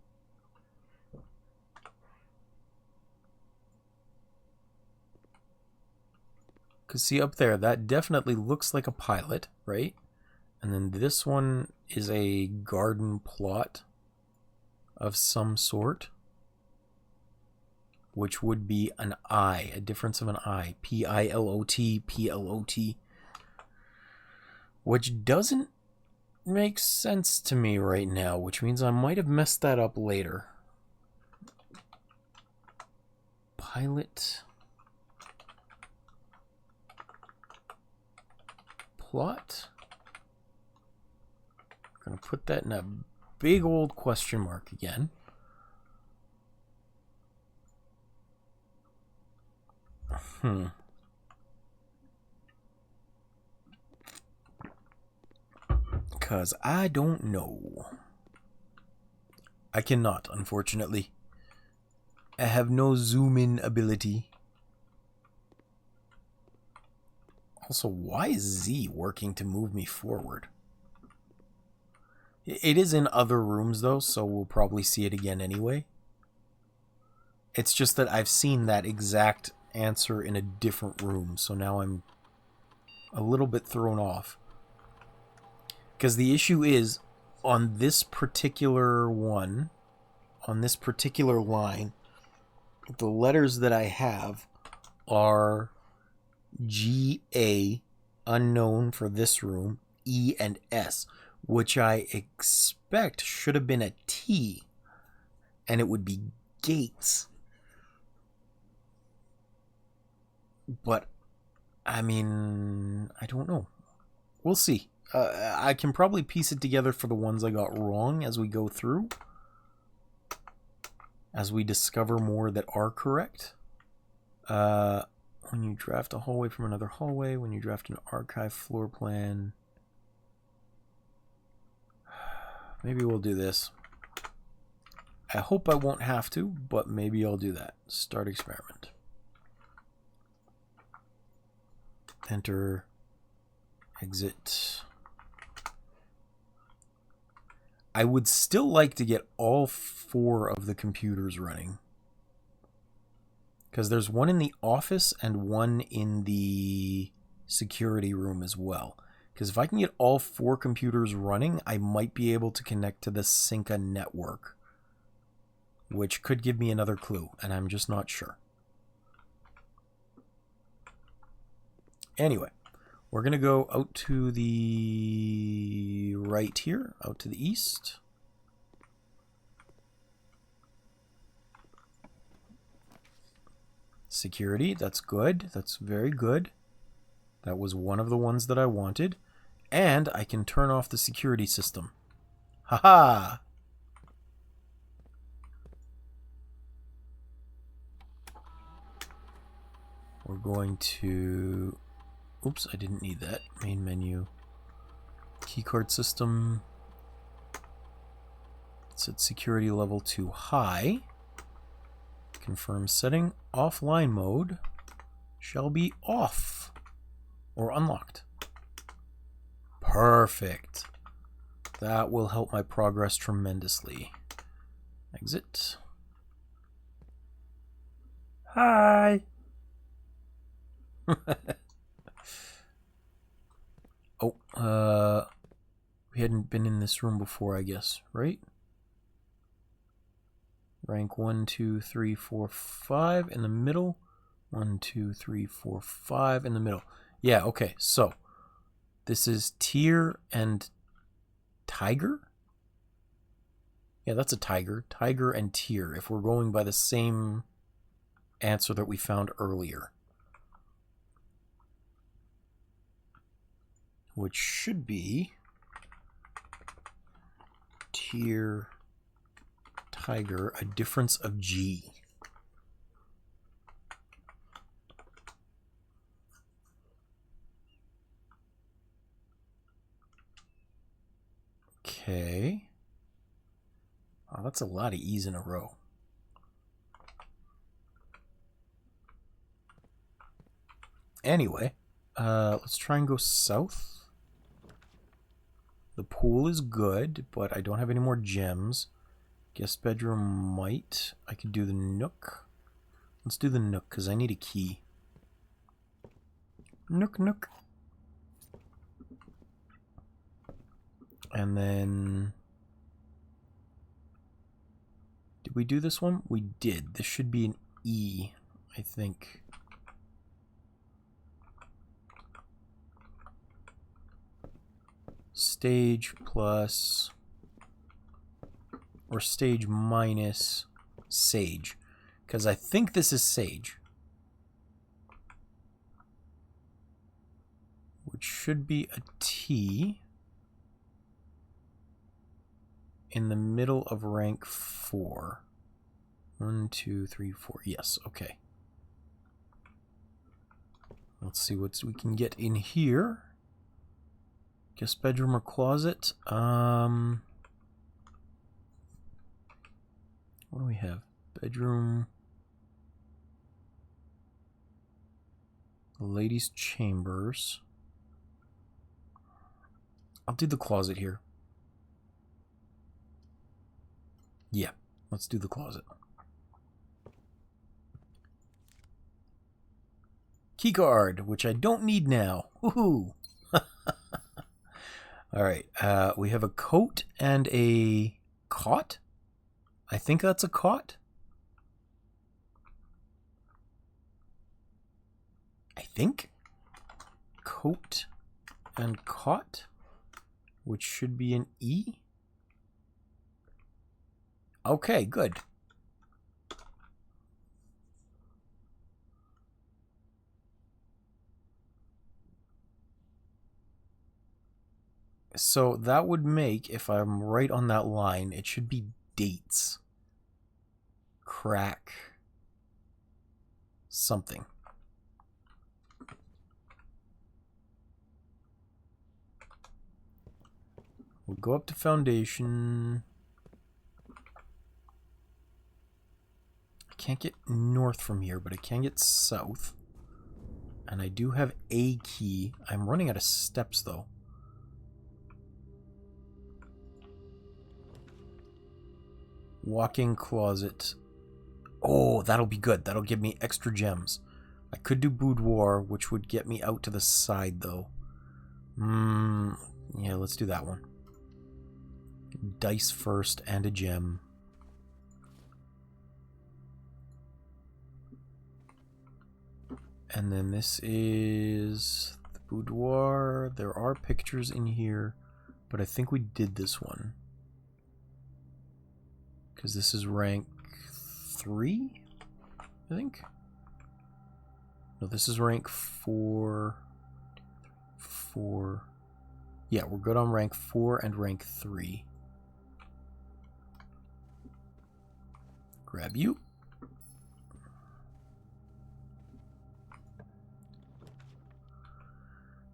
Because see up there, that definitely looks like a pilot, right? And then this one is a garden plot of some sort, which would be an I, a difference of an I. P-I-L-O-T, P-L-O-T. Which doesn't make sense to me right now, which means I might have messed that up later. Pilot... plot. I'm going to put that in a big old question mark again. Because I don't know. I cannot, unfortunately. I have no zoom in ability. Also, why is Z working to move me forward? It is in other rooms, though, so we'll probably see it again anyway. It's just that I've seen that exact answer in a different room, so now I'm a little bit thrown off. Because the issue is, on this particular one, on this particular line, the letters that I have are... G-A, unknown for this room, E and S, which I expect should have been a T, and it would be gates. But, I mean, I don't know. We'll see. I can probably piece it together for the ones I got wrong as we go through, as we discover more that are correct. When you draft a hallway from another hallway, when you draft an archive floor plan. Maybe we'll do this. I hope I won't have to, but maybe I'll do that. Start experiment. Enter. Exit. I would still like to get all 4 of the computers running. Because there's one in the office and one in the security room as well. Because if I can get all 4 computers running, I might be able to connect to the Synca network. Which could give me another clue, and I'm just not sure. Anyway, we're going to go out to the right here, out to the east. Security, that's good. That's very good. That was one of the ones that I wanted. And I can turn off the security system. Haha! We're going to... Oops, I didn't need that. Main menu. Keycard system. Set security level to high. Confirm setting. Offline mode shall be off or unlocked. Perfect. That will help my progress tremendously. Exit. Hi. We hadn't been in this room before, I guess, right? Rank 1, 2, 3, 4, 5 in the middle. 1, 2, 3, 4, 5 in the middle. Yeah, okay, so this is tier and tiger? Yeah, that's a tiger. Tiger and tier, if we're going by the same answer that we found earlier. Which should be tier, tiger, a difference of G. Okay. Oh, that's a lot of E's in a row. Anyway, let's try and go south. The pool is good, but I don't have any more gems. Guest bedroom might. I could do the nook. Let's do the nook, because I need a key. Nook, nook. And then... did we do this one? We did. This should be an E, I think. Stage plus... or stage minus sage. Because I think this is sage. Which should be a T in the middle of rank 4. 1, 2, 3, 4. Yes, okay. Let's see what we can get in here. Guest bedroom or closet. What do we have? Bedroom. Ladies' chambers. I'll do the closet here. Yeah, let's do the closet. Keycard, which I don't need now. Woohoo! Alright, we have a coat and a cot. I think that's a cot. I think. Coat and cot, which should be an E. Okay, good. So that would make, if I'm right on that line, it should be dates. Crack. Something. We'll go up to foundation. I can't get north from here, but I can get south. And I do have a key. I'm running out of steps, though. Walk-in closet. Oh, that'll be good. That'll give me extra gems. I could do boudoir, which would get me out to the side, though. Yeah, let's do that one. Dice first and a gem. And then this is the boudoir. There are pictures in here, but I think we did this one. Because this is rank 3, I think. No, this is rank 4. 4. Yeah, we're good on rank 4 and rank 3. Grab you.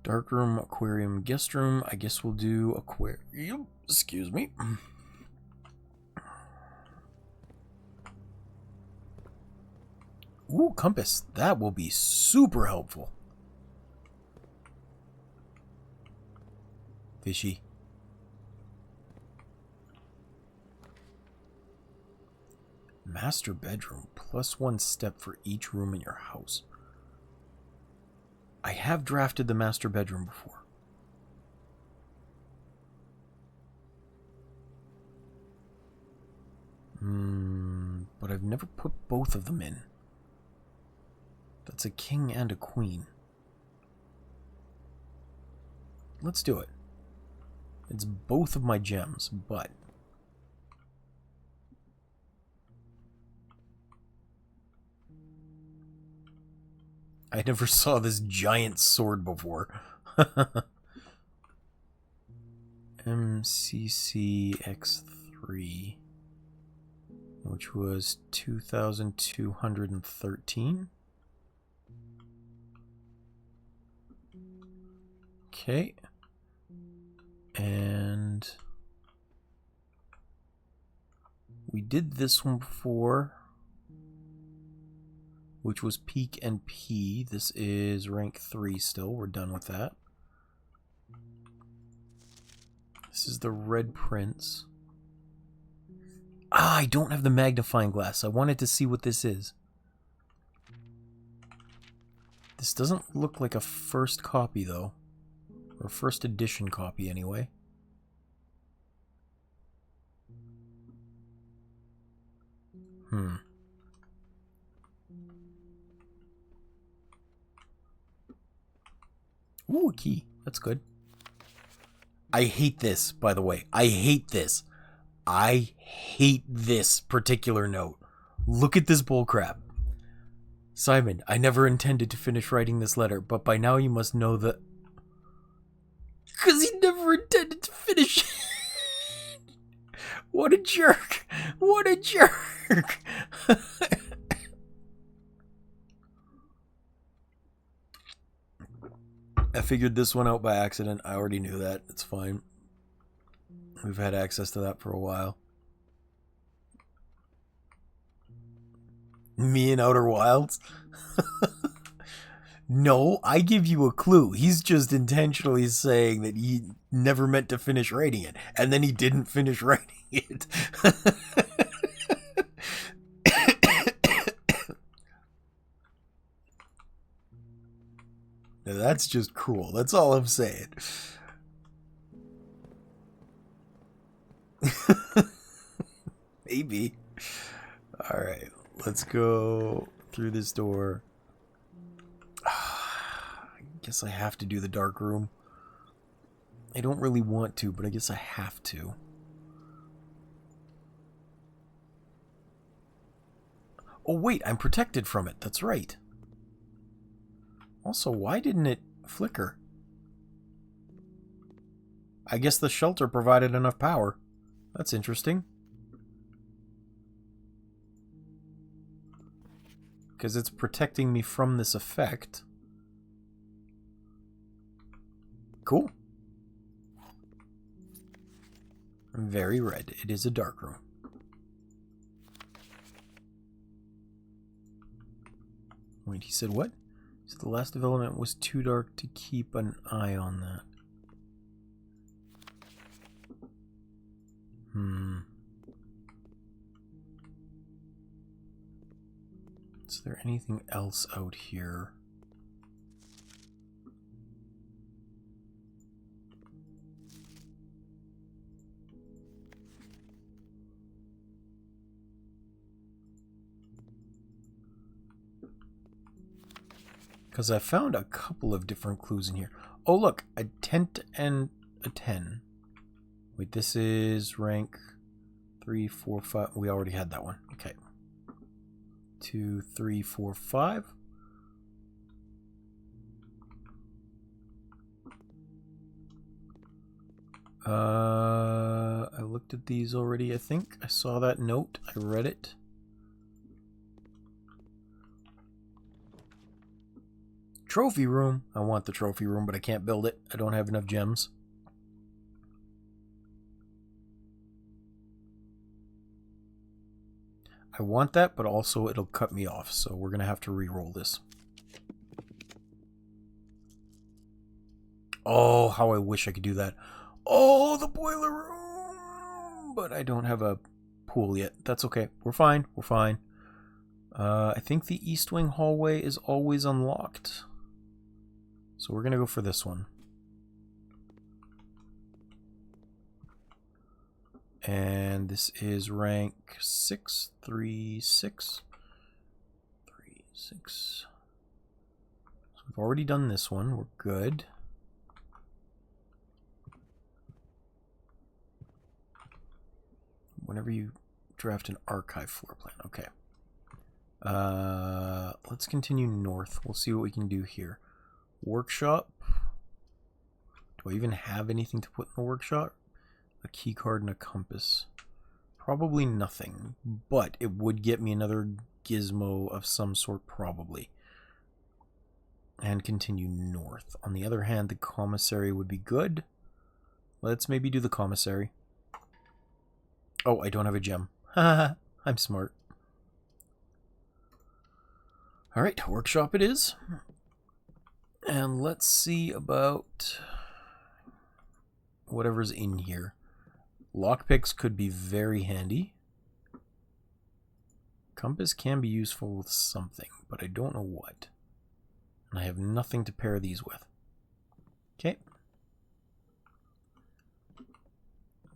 Dark room, aquarium, guest room. I guess we'll do aquarium. Excuse me. Ooh, compass. That will be super helpful. Fishy. Master bedroom. +1 step for each room in your house. I have drafted the master bedroom before. But I've never put both of them in. That's a king and a queen. Let's do it. It's both of my gems, but... I never saw this giant sword before. MCCX3, which was 2,213. Okay. And we did this one before, which was Peak and P. This is rank 3 still. We're done with that. This is the Red Prince. Ah, I don't have the magnifying glass. I wanted to see what this is. This doesn't look like a first copy, though. Or first edition copy, anyway. Ooh, a key. That's good. I hate this, by the way. I hate this. I hate this particular note. Look at this bullcrap. Simon, I never intended to finish writing this letter, but by now you must know that... Because he never intended to finish. What a jerk. What a jerk. I figured this one out by accident. I already knew that. It's fine. We've had access to that for a while. Me in Outer Wilds? No, I give you a clue. He's just intentionally saying that he never meant to finish writing it. And then he didn't finish writing it. Now that's just cruel. That's all I'm saying. Maybe. Alright, let's go through this door. I guess I have to do the dark room. I don't really want to, but I guess I have to. Oh wait, I'm protected from it. That's right. Also, why didn't it flicker? I guess the shelter provided enough power. That's interesting. Because it's protecting me from this effect. Cool. Very red. It is a dark room. Wait, he said what? So the last development was too dark to keep an eye on that. Is there anything else out here? Because I found a couple of different clues in here. Oh look, a tent and a 10. Wait, this is rank 3, 4, 5. We already had that one. Okay. 2, 3, 4, 5. I looked at these already, I think. I saw that note. I read it. Trophy room. I want the trophy room, but I can't build it. I don't have enough gems. I want that, but also it'll cut me off, so we're going to have to re-roll this. Oh, how I wish I could do that. Oh, the boiler room! But I don't have a pool yet. That's okay. We're fine. We're fine. I think the East Wing hallway is always unlocked. So we're going to go for this one. And this is rank 6, 3, 6. 3, 6. So we've already done this one. We're good. whenever you draft an archive floor plan. Okay. Let's continue north. We'll see what we can do here. Workshop. Do I even have anything to put in the workshop? A key card and a compass. Probably nothing, but it would get me another gizmo of some sort probably. And continue north. On the other hand, the commissary would be good. Let's maybe do the commissary. Oh, I don't have a gem. Haha, I'm smart. Alright, workshop it is. And let's see about whatever's in here. Lockpicks could be very handy. Compass can be useful with something, but I don't know what. And I have nothing to pair these with. Okay.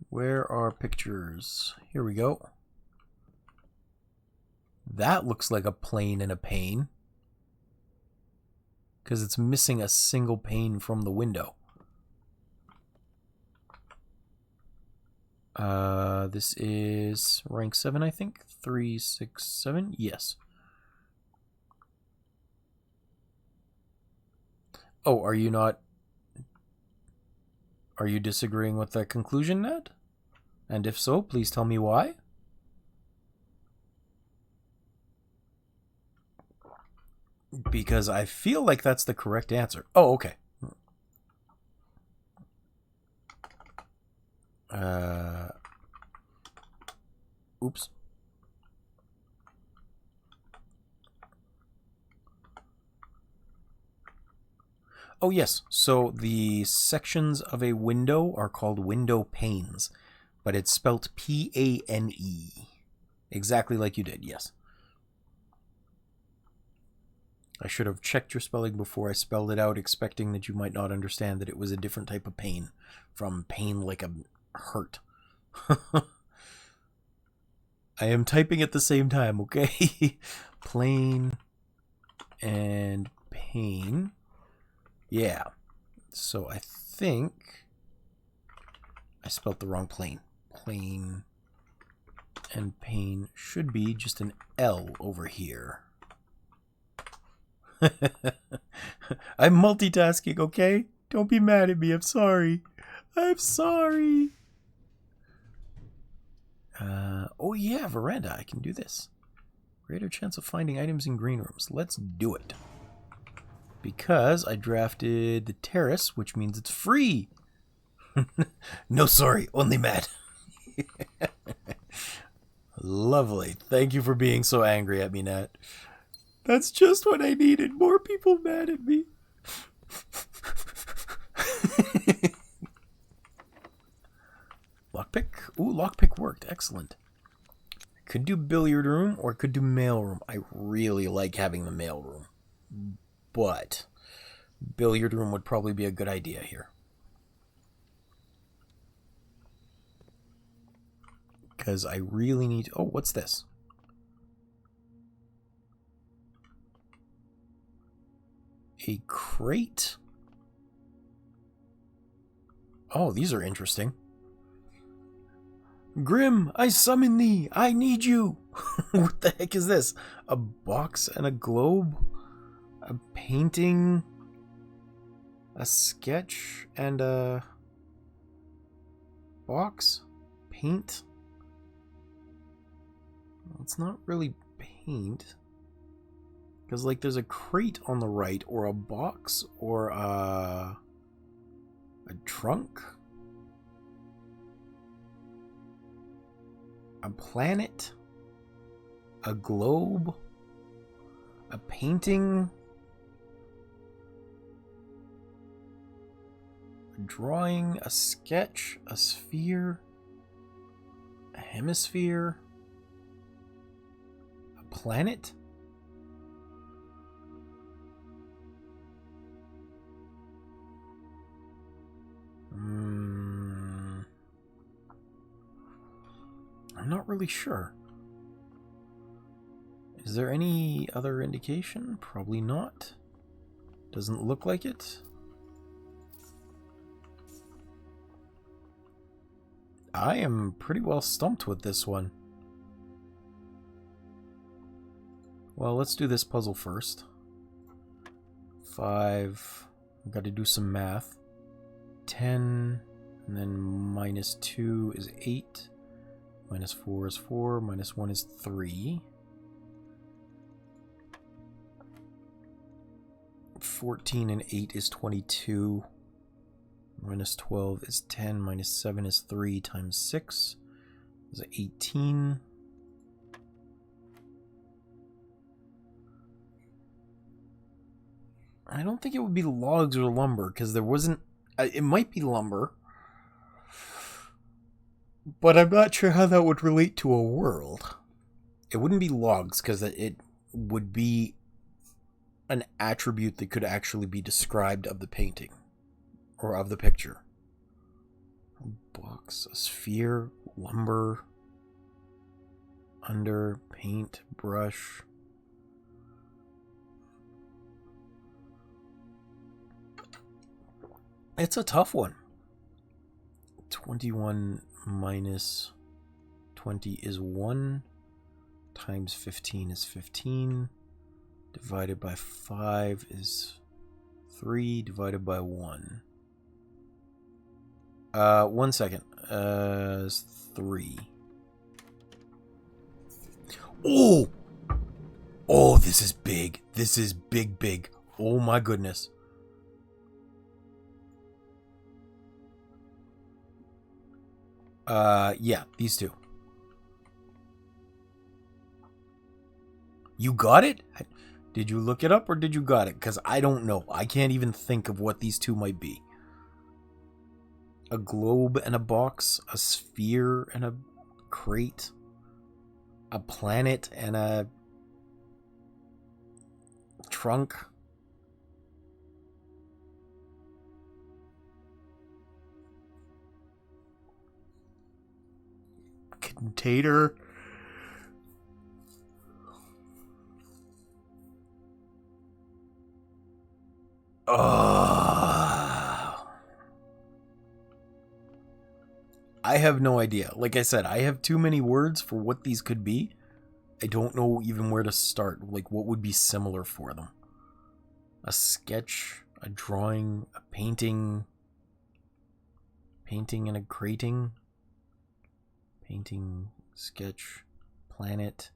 Where are pictures? Here we go. That looks like a plane and a pane. Because it's missing a single pane from the window. This is rank 7, I think. 3, 6, 7. Yes. Oh, are you not... Are you disagreeing with that conclusion, Ned? And if so, please tell me why. Because I feel like that's the correct answer. Oh, okay. Oops. Oh, yes. So the sections of a window are called window panes, but it's spelt P-A-N-E. Exactly like you did, yes. I should have checked your spelling before I spelled it out, expecting that you might not understand that it was a different type of pain from pain like a hurt. I am typing at the same time, okay? Plane and pain. Yeah. So I think I spelled the wrong plane. Plane and pain should be just an L over here. I'm multitasking, okay? Don't be mad at me. I'm sorry. I'm sorry. Oh yeah, veranda. I can do this. Greater chance of finding items in green rooms. Let's do it. Because I drafted the terrace, which means it's free. No, sorry. Only mad. Lovely. Thank you for being so angry at me, Nat. That's just what I needed. More people mad at me. Lockpick? Ooh, lockpick worked. Excellent. Could do billiard room or could do mail room. I really like having the mail room. But billiard room would probably be a good idea here. Because I really need... Oh, what's this? A crate? Oh, these are interesting. Grim, I summon thee. I need you. What the heck is this? A box and a globe? A painting? A sketch and a box? Paint? It's not really paint. Because, like, there's a crate on the right, or a box, or a trunk? A planet? A globe? A painting? A drawing? A sketch? A sphere? A hemisphere? A planet? I'm not really sure. Is there any other indication? Probably not. Doesn't look like it. I am pretty well stumped with this one. Well, let's do this puzzle first. 5. I've got to do some math. 10, and then minus 2 is 8. Minus 4 is 4. Minus 1 is 3. 14 and 8 is 22. Minus 12 is 10. Minus 7 is 3 times 6 is 18. I don't think it would be logs or lumber, because there wasn't... it might be lumber. But I'm not sure how that would relate to a world. It wouldn't be logs, because it would be an attribute that could actually be described of the painting. Or of the picture. A box, a sphere, lumber, under, paint, brush... It's a tough one. 21 minus 20 is 1. Times 15 is 15. Divided by 5 is 3. Divided by 1. 1 second. Is 3. Oh! Oh, this is big. This is big, big. Oh my goodness. Yeah, these two. You got it? Did you look it up or did you got it? Because I don't know. I can't even think of what these two might be. A globe and a box, a sphere and a crate, a planet and a trunk. Container. I have no idea. Like I said, I have too many words for what these could be. I don't know even where to start. Like, what would be similar for them? A sketch, a drawing, a painting. Painting and a crating. Painting, sketch, planet,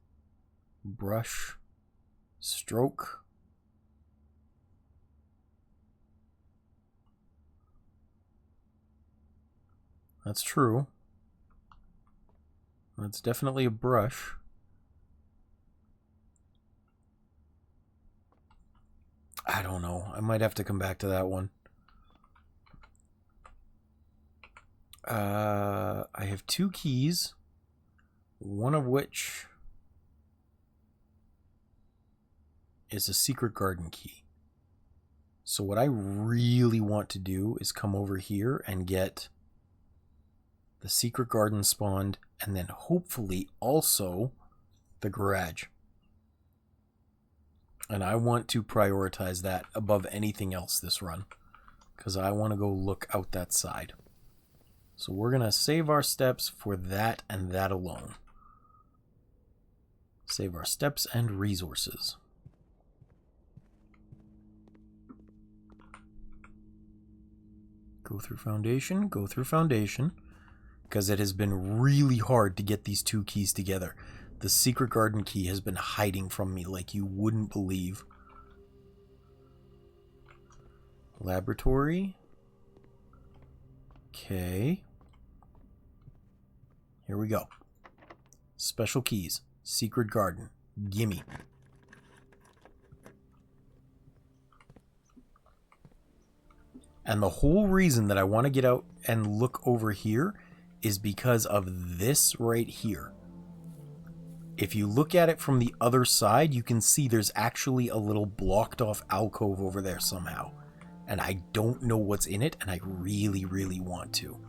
brush, stroke. That's true. That's definitely a brush. I don't know. I might have to come back to that one. I have 2 keys, one of which is a secret garden key. So what I really want to do is come over here and get the secret garden spawned, and then hopefully also the garage. And I want to prioritize that above anything else this run, because I want to go look out that side. So we're going to save our steps for that and that alone. Save our steps and resources. Go through foundation, go through foundation. Because it has been really hard to get these 2 keys together. The secret garden key has been hiding from me like you wouldn't believe. Laboratory. Okay. Here we go. Special keys. Secret garden. Gimme. And the whole reason that I want to get out and look over here is because of this right here. If you look at it from the other side, you can see there's actually a little blocked off alcove over there somehow. And I don't know what's in it, and I really, really want to.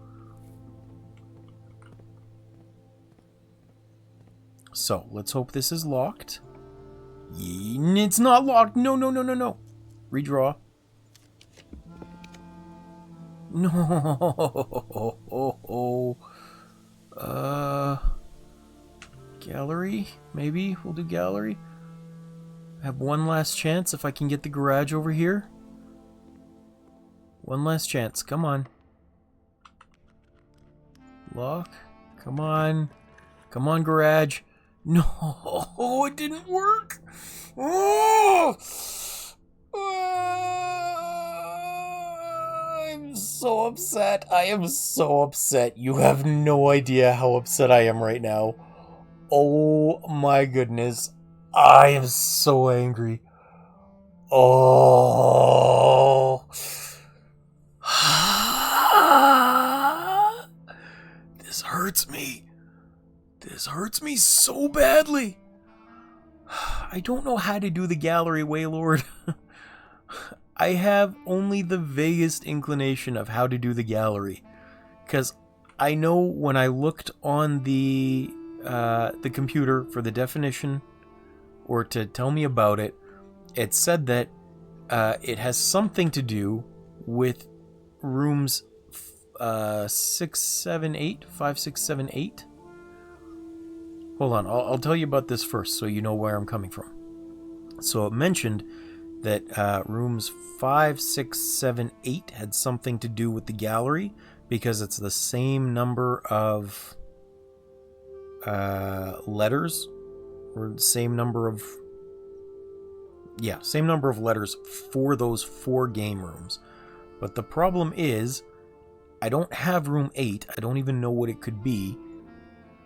So, let's hope this is locked. It's not locked. No, no, no, no, no. Redraw. No. gallery. Maybe we'll do gallery. I have one last chance if I can get the garage over here. One last chance. Come on. Lock. Come on. Come on, garage. No, it didn't work. Oh! I'm so upset. I am so upset. You have no idea how upset I am right now. Oh my goodness. I am so angry. Oh. This hurts me. This hurts me so badly. I don't know how to do the gallery, Waiilord. I have only the vaguest inclination of how to do the gallery. Because I know when I looked on the computer for the definition, or to tell me about it, it said that it has something to do with rooms 6, 7, 8, 5, 6, 7, 8. Hold on, I'll tell you about this first so you know where I'm coming from. So it mentioned that rooms 5, 6, 7, 8 had something to do with the gallery because it's the same number of letters, or the same number of letters for those 4 game rooms. But the problem is, I don't have room 8. I don't even know what it could be,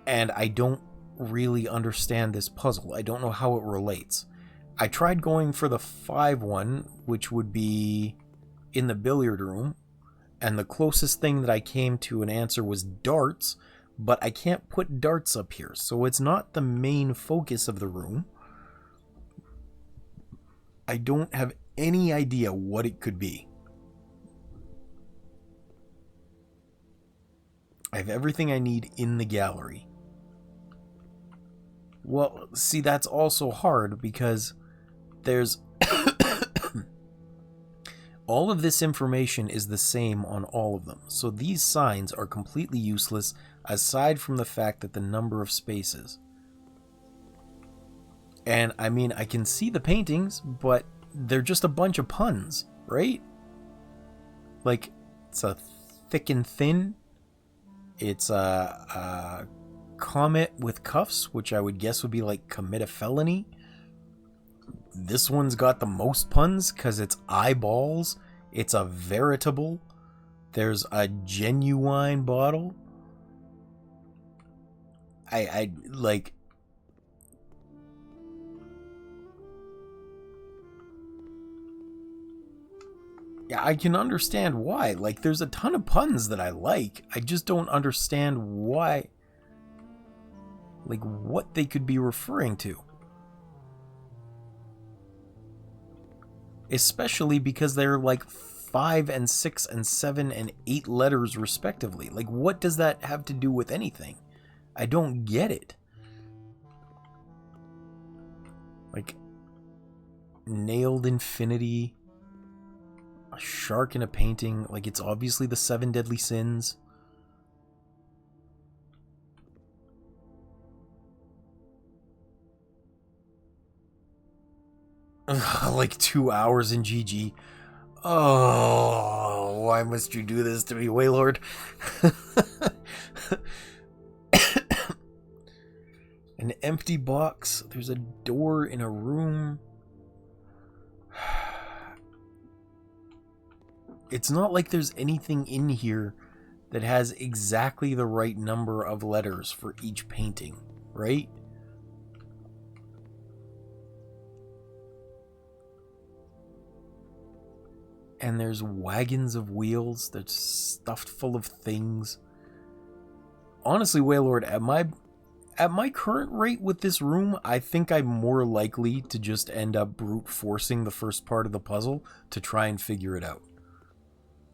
and I don't really understand this puzzle. I don't know how it relates. I tried going for the 5 one, which would be in the billiard room, and the closest thing that I came to an answer was darts, but I can't put darts up here, so it's not the main focus of the room. I don't have any idea what it could be. I have everything I need in the gallery. Well, see, that's also hard because there's... all of this information is the same on all of them, so these signs are completely useless aside from the fact that the number of spaces. And, I mean, I can see the paintings, but they're just a bunch of puns, right? Like, it's a thick and thin. It's a comet with cuffs, which I would guess would be like commit a felony. This one's got the most puns because it's eyeballs. It's a veritable. There's a genuine bottle. I like... Yeah, I can understand why. Like, there's a ton of puns that I like. I just don't understand why. Like, what they could be referring to. Especially because they're like 5 and 6 and 7 and 8 letters respectively. Like, what does that have to do with anything? I don't get it. Like, nailed infinity... a shark in a painting, like it's obviously the 7 deadly sins. Ugh, like 2 hours in GG. Oh, why must you do this to me, Waiilord? An empty box. There's a door in a room. It's not like there's anything in here that has exactly the right number of letters for each painting, right? And there's wagons of wheels that's stuffed full of things. Honestly, Waiilord, at my current rate with this room, I think I'm more likely to just end up brute forcing the first part of the puzzle to try and figure it out.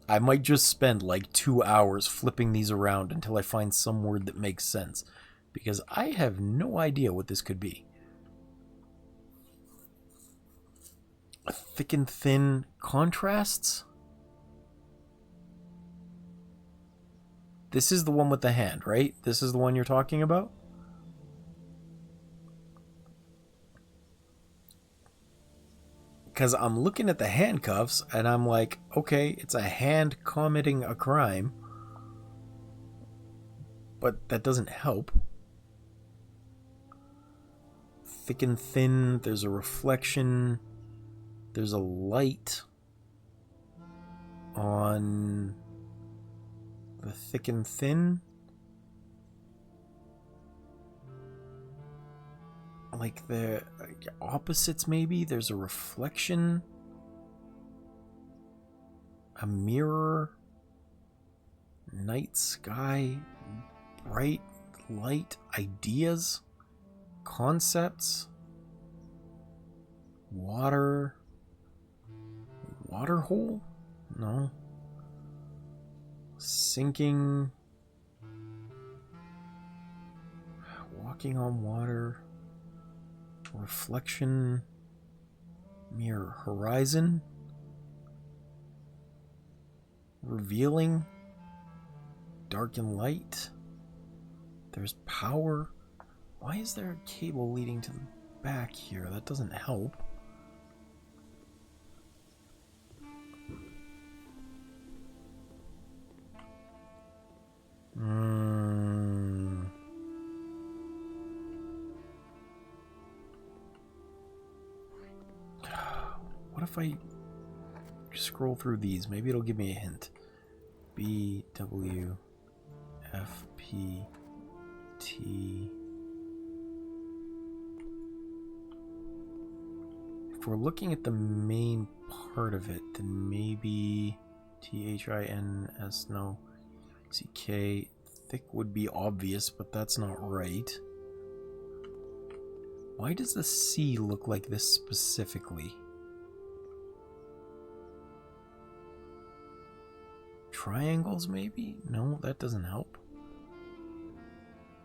I might just spend like 2 hours flipping these around until I find some word that makes sense, because I have no idea what this could be. A thick and thin contrasts? This is the one with the hand, right? This is the one you're talking about? Because I'm looking at the handcuffs and I'm like, okay, it's a hand committing a crime. But that doesn't help. Thick and thin, there's a reflection, there's a light on the thick and thin. Like the opposites, maybe. There's a reflection, a mirror, night sky, bright light, ideas, concepts, water hole? No. Sinking, walking on water, reflection, mirror, horizon, revealing, dark and light. There's power. Why is there a cable leading to the back here? That doesn't help. What if I scroll through these? Maybe it'll give me a hint. B, W, F, P, T. If we're looking at the main part of it, then maybe THINS, no. CK, thick would be obvious, but that's not right. Why does the C look like this specifically? Triangles, maybe? No, that doesn't help.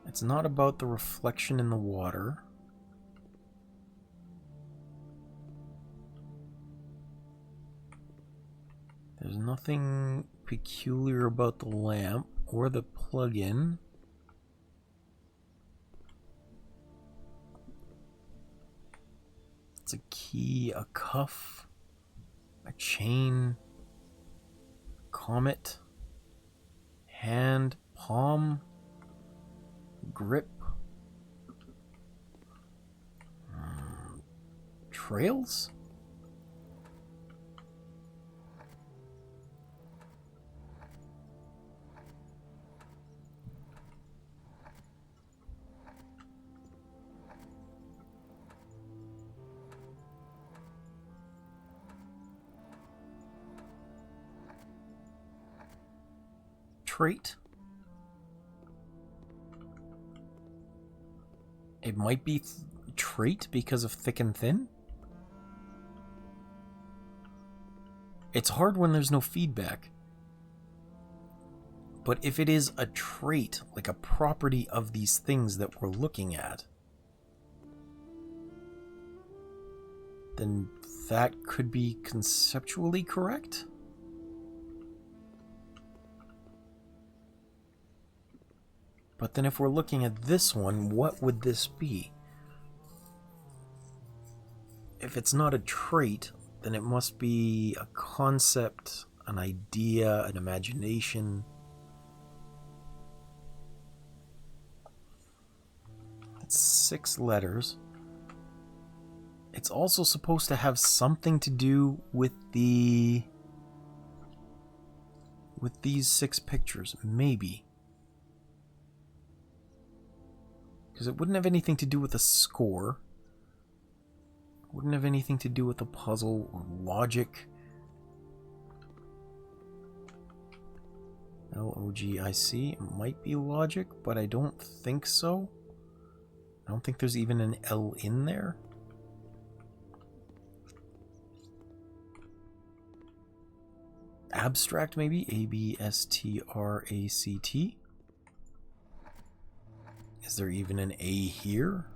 It's not about the reflection in the water. There's nothing peculiar about the lamp or the plug-in. It's a key, a cuff, a chain, comet, hand, palm, grip, trails? Trait. It might be trait because of thick and thin. It's hard when there's no feedback. But if it is a trait, like a property of these things that we're looking at, then that could be conceptually correct. But then if we're looking at this one, what would this be? If it's not a trait, then it must be a concept, an idea, an imagination. It's 6 letters. It's also supposed to have something to do with these 6 pictures, maybe. Because it wouldn't have anything to do with a score. It wouldn't have anything to do with a puzzle or logic. Logic. It might be logic, but I don't think so. I don't think there's even an L in there. Abstract, maybe? ABSTRACT. Is there even an A here?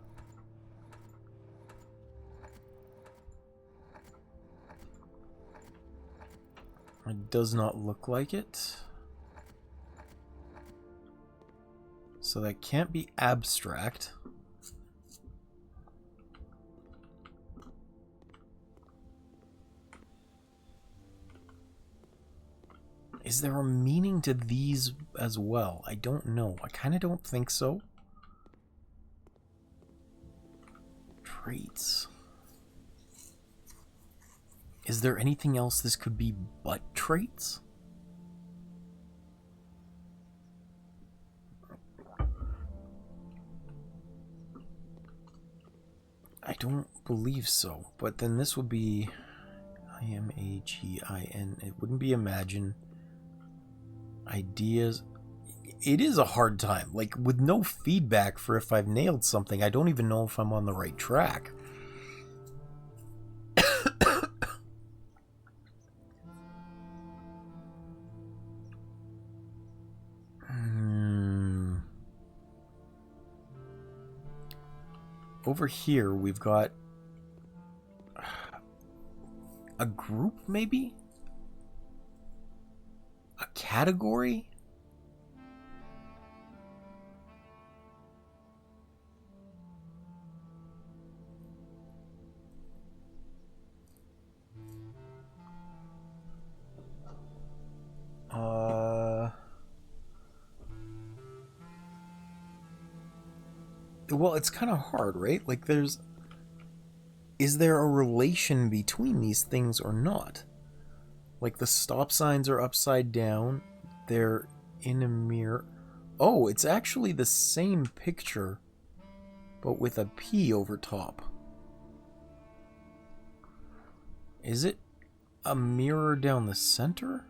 It does not look like it. So that can't be abstract. Is there a meaning to these as well? I don't know. I kind of don't think so. Traits. Is there anything else this could be but traits? I don't believe so. But then this would be IMAGIN. It wouldn't be imagine. Ideas. It is a hard time. Like, with no feedback for if I've nailed something, I don't even know if I'm on the right track. Over here, we've got a group, maybe? A category? Well, it's kind of hard, right? Like, is there a relation between these things or not? Like, the stop signs are upside down. They're in a mirror. Oh, it's actually the same picture, but with a P over top. Is it a mirror down the center?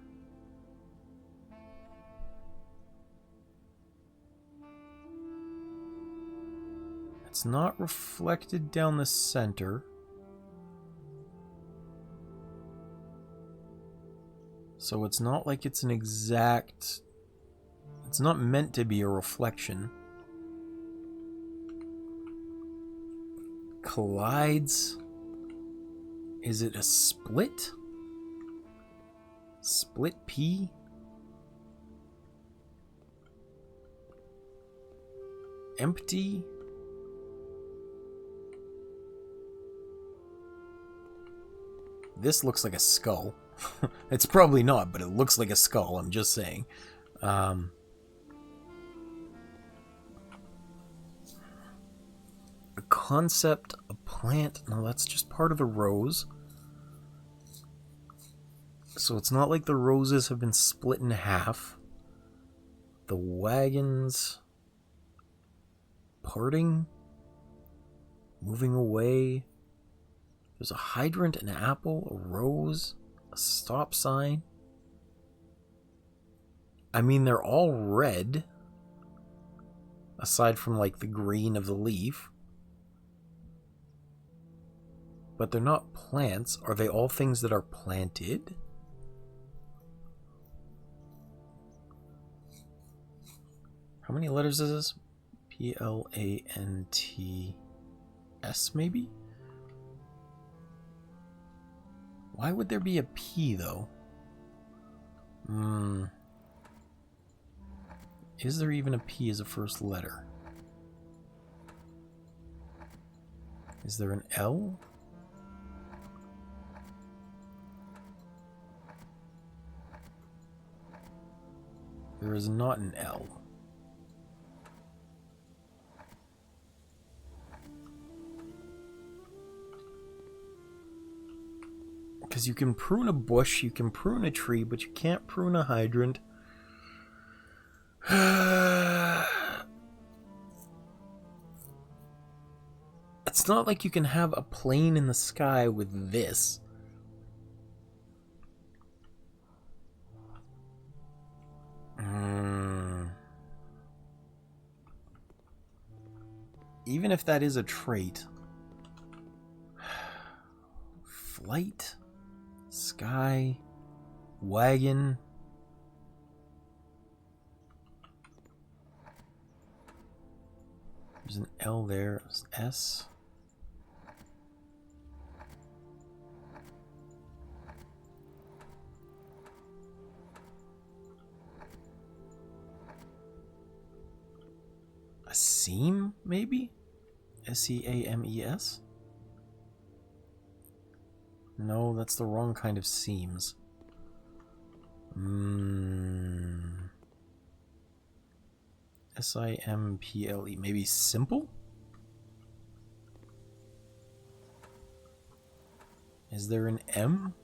It's not reflected down the center. So it's not like it's an exact... It's not meant to be a reflection. Collides. Is it a split? Split P? Empty? This looks like a skull. It's probably not, but it looks like a skull, I'm just saying. A concept, a plant. No, that's just part of the rose. So it's not like the roses have been split in half. The wagons parting, moving away. There's a hydrant, an apple, a rose, a stop sign. I mean, they're all red, aside from like the green of the leaf. But they're not plants. Are they all things that are planted? How many letters is this? P-L-A-N-T-S, maybe? Why would there be a P, though? Is there even a P as a first letter? Is there an L? There is not an L. Because you can prune a bush, you can prune a tree, but you can't prune a hydrant. It's not like you can have a plane in the sky with this. Even if that is a trait. Flight. Sky, wagon. There's an L there. S. A seam, maybe? S-E-A-M-E-S? No, that's the wrong kind of seams. S-I-M-P-L-E. Maybe simple? Is there an M?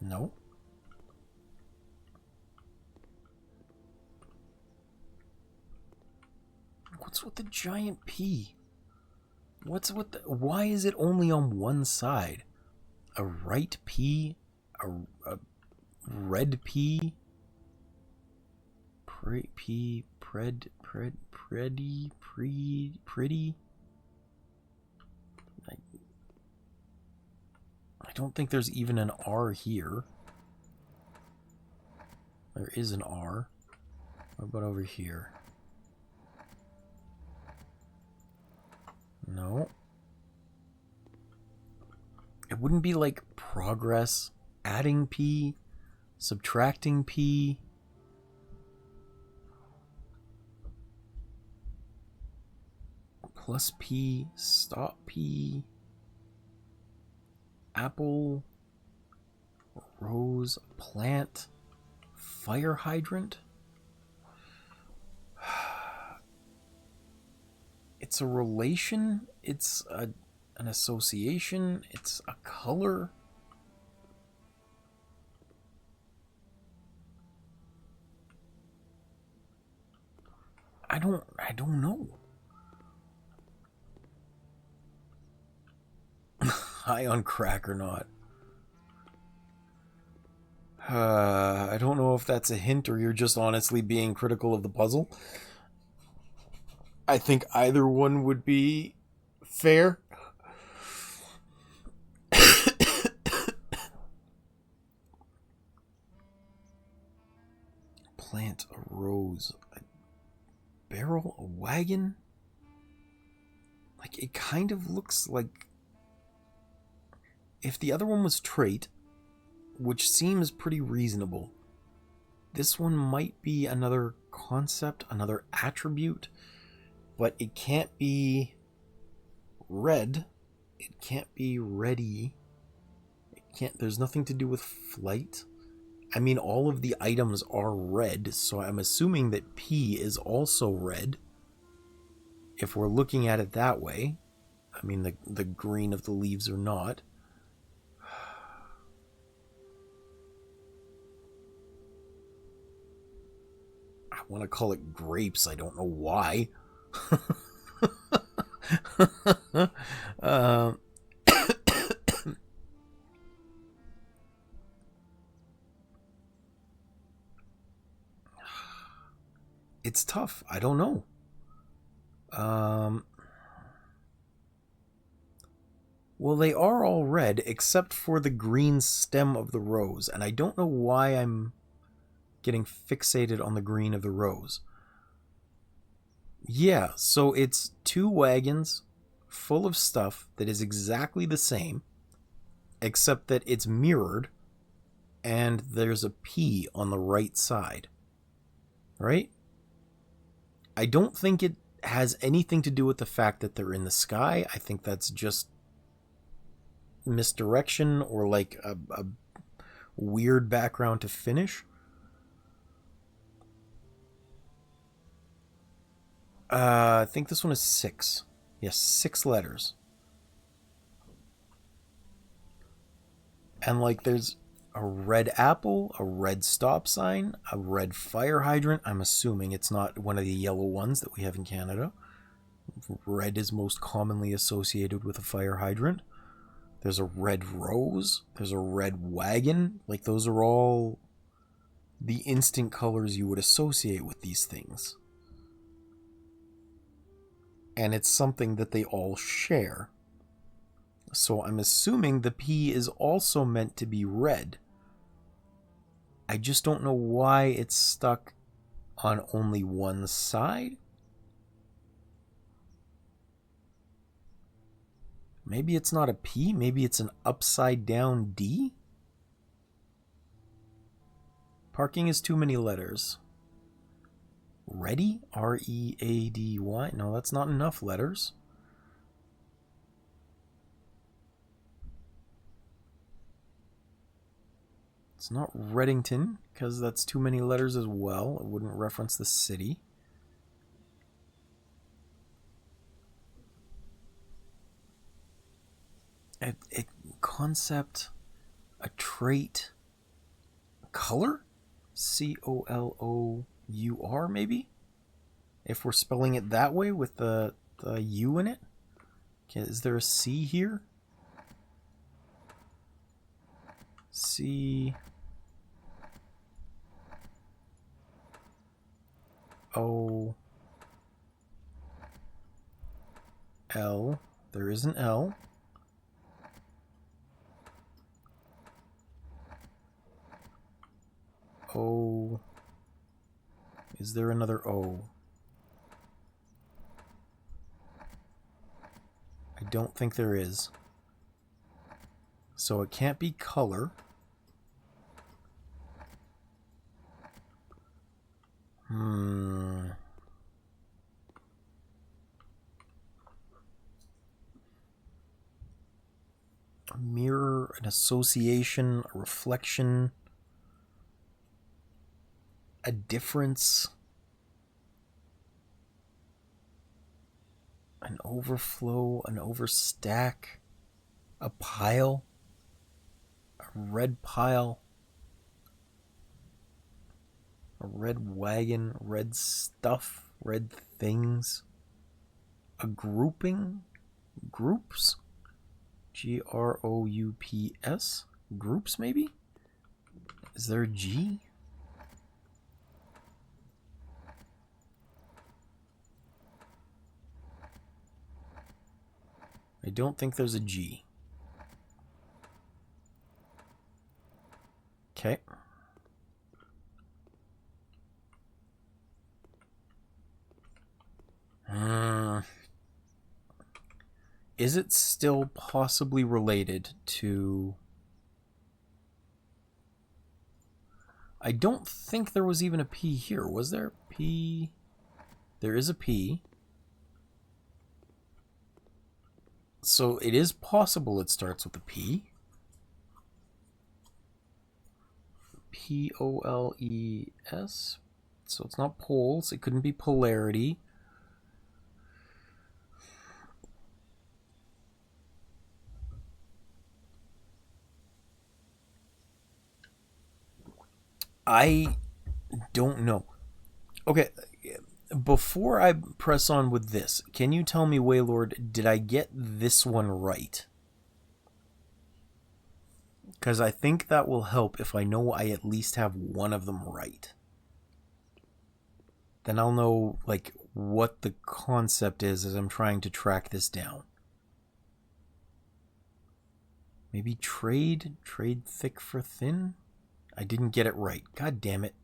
No. What's with the giant P? What's with the... Why is it only on one side? A right P? A red P? Pretty? I don't think there's even an R here. There is an R. What about over here? No. It wouldn't be like progress, adding P, subtracting P. Plus P, stop P. Apple, rose, plant, fire hydrant. It's a relation, it's an association, it's a color. I don't know. High on crack or not. I don't know if that's a hint or you're just honestly being critical of the puzzle. I think either one would be fair. Plant, a rose, a barrel, a wagon. Like, it kind of looks like... If the other one was trait, which seems pretty reasonable, this one might be another concept, another attribute, but it can't be red. It can't be ready. It can't. There's nothing to do with flight. I mean, all of the items are red, so I'm assuming that P is also red. If we're looking at it that way, I mean, the green of the leaves are not. I want to call it grapes. I don't know why. It's tough. I don't know. Well, they are all red except for the green stem of the rose, and I don't know why I'm getting fixated on the green of the rose. Yeah, so it's two wagons full of stuff that is exactly the same, except that it's mirrored and there's a P on the right side. Right? I don't think it has anything to do with the fact that they're in the sky. I think that's just misdirection or like a weird background to finish. I think this one is 6. Yes, 6 letters. And like there's a red apple, a red stop sign, a red fire hydrant. I'm assuming it's not one of the yellow ones that we have in Canada. Red is most commonly associated with a fire hydrant. There's a red rose. There's a red wagon. Like those are all the instant colors you would associate with these things. And it's something that they all share. So I'm assuming the P is also meant to be red. I just don't know why it's stuck on only one side. Maybe it's not a P, maybe it's an upside down D? Parking is too many letters. Ready? R-E-A-D-Y? No, that's not enough letters. It's not Reddington, because that's too many letters as well. It wouldn't reference the city. A concept, a trait, color? C-O-L-O-U-R, maybe? If we're spelling it that way with the U in it? Okay, is there a C here? C... O... L. There is an L. O. Is there another O? I don't think there is. So it can't be color. A mirror, an association, a reflection, a difference, an overflow, an overstack, a pile, a red pile, a red wagon, red stuff, red things, a grouping, groups, G-R-O-U-P-S, groups maybe? Is there a G? I don't think there's a G. Okay. Is it still possibly related to... I don't think there was even a P here. Was there? P... There is a P. So it is possible it starts with a P. P-O-L-E-S. So it's not poles. It couldn't be polarity. I don't know. Okay, before I press on with this, can you tell me, Waiilord, did I get this one right? Because I think that will help if I know I at least have one of them right. Then I'll know, like, what the concept is as I'm trying to track this down. Maybe trade? Trade thick for thin? I didn't get it right. God damn it.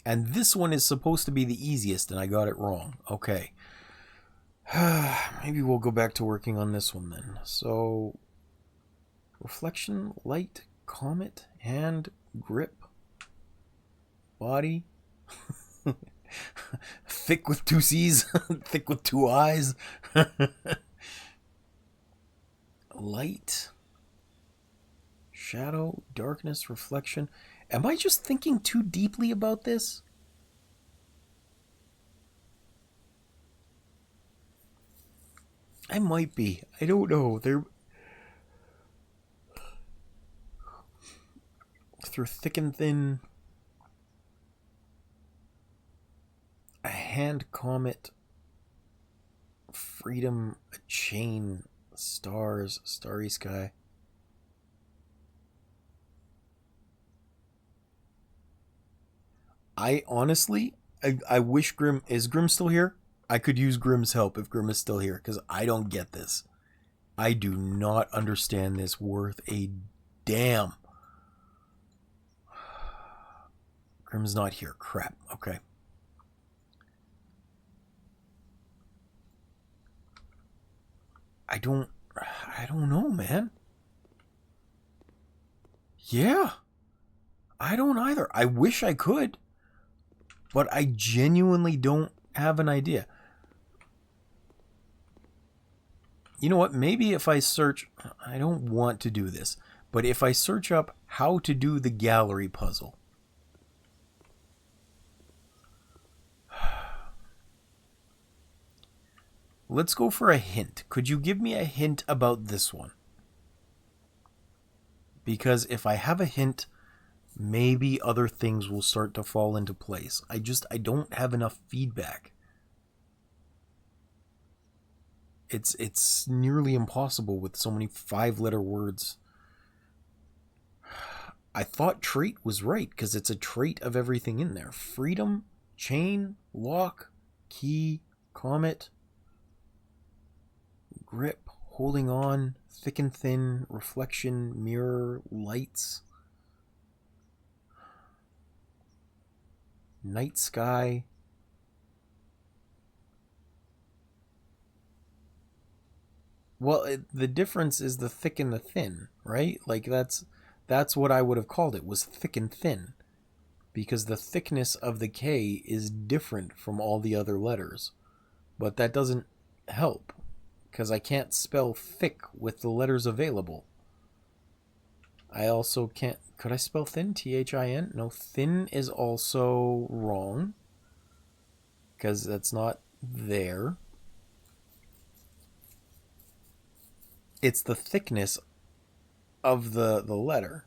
And this one is supposed to be the easiest, and I got it wrong. Okay. Maybe we'll go back to working on this one then. So, reflection, light, comet, hand, grip, body, thick with two C's, thick with two I's, light, shadow, darkness, reflection. Am I just thinking too deeply about this? I might be. I don't know. They're through thick and thin. A hand, comet, freedom, a chain, stars, starry sky. I honestly, I wish Grim... Is Grim still here? I could use Grim's help if Grim is still here, because I don't get this. I do not understand this worth a damn. Grim's not here. Crap. Okay. I don't know, man. Yeah. I don't either. I wish I could, but I genuinely don't have an idea. You know what? Maybe if I search... I don't want to do this, but if I search up how to do the gallery puzzle... Let's go for a hint. Could you give me a hint about this one? Because if I have a hint, maybe other things will start to fall into place. I don't have enough feedback. It's nearly impossible with so many 5-letter words. I thought trait was right because it's a trait of everything in there. Freedom, chain, lock, key, comet, grip, holding on, thick and thin, reflection, mirror, lights, night sky. Well, the difference is the thick and the thin, right? Like that's what I would have called it, was thick and thin. Because the thickness of the K is different from all the other letters. But that doesn't help, because I can't spell thick with the letters available. I also can't... Could I spell thin? T-H-I-N? No, thin is also wrong, because that's not there. It's the thickness of the letter.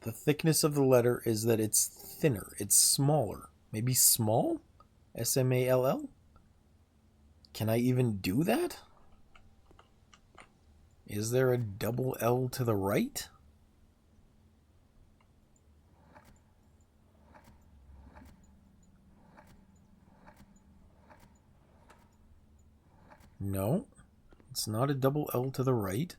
The thickness of the letter is that it's thinner. It's smaller. Maybe small? S-M-A-L-L? Can I even do that? Is there a double L to the right? No, it's not a double L to the right.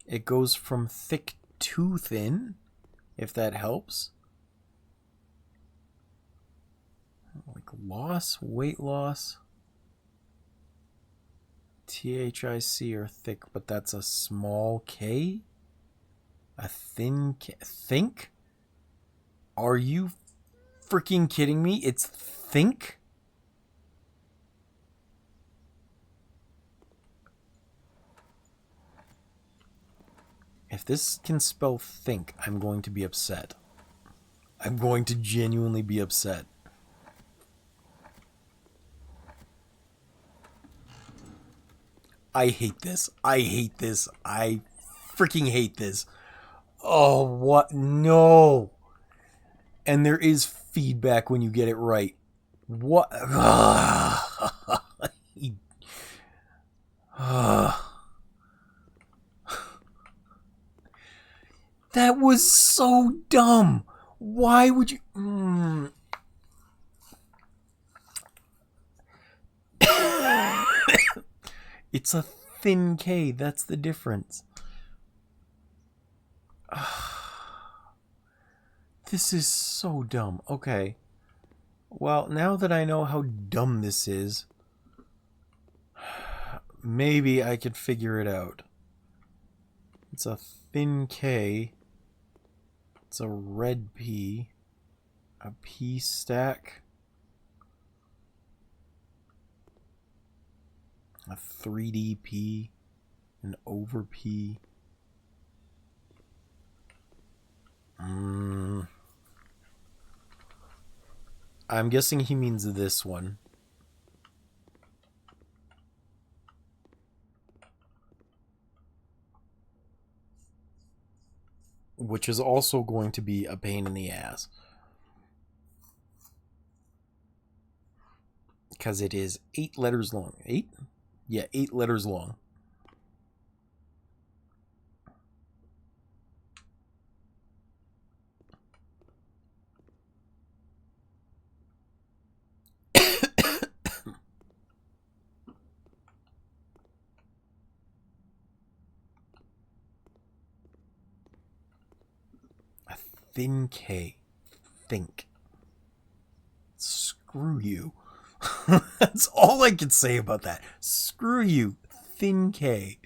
It goes from thick to thin, if that helps. Like loss, weight loss. T-H-I-C or thick, but that's a small K? A thin K? Think? Are you freaking kidding me? It's think? If this can spell think, I'm going to be upset. I'm going to genuinely be upset. I hate this. I hate this. I freaking hate this. Oh, what? No. And there is feedback when you get it right. What? That was so dumb. Why would you... It's a thin K. That's the difference. This is so dumb. Okay. Well, now that I know how dumb this is, maybe I could figure it out. It's a thin K. It's a red P. A P stack. A 3D P. An over P. I'm guessing he means this one. Which is also going to be a pain in the ass. Because it is 8 letters long. 8? Yeah, 8 letters long. A thin K. Think. Screw you. That's all I can say about that. Screw you. thin K.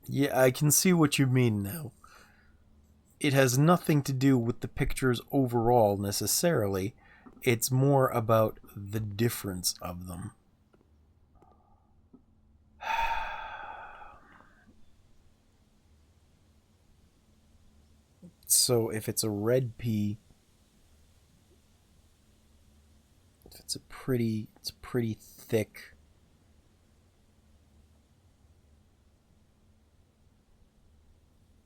Yeah, I can see what you mean now. It has nothing to do with the pictures overall necessarily. It's more about the difference of them. So if it's a red P, it's pretty thick.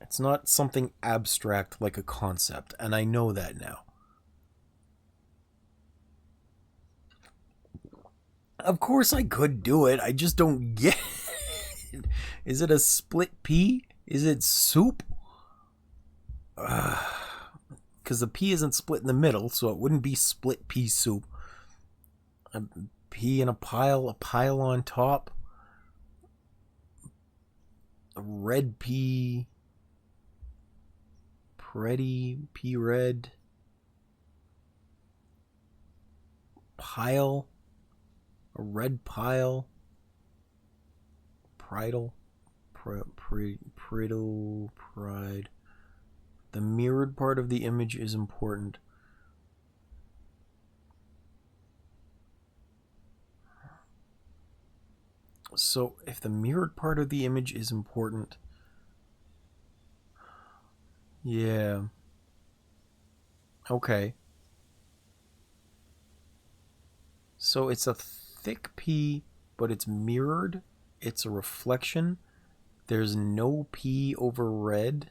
It's not something abstract like a concept, and I know that now. Of course I could do it, I just don't get it. Is it a split pea? Is it soup? Because the pea isn't split in the middle, so it wouldn't be split pea soup. A pea in a pile on top. A red pea. Pretty pea red. Pile. A red pile. Pride. The mirrored part of the image is important. So if the mirrored part of the image is important, yeah, okay. So it's a thick P, but it's mirrored. It's a reflection. There's no P over red.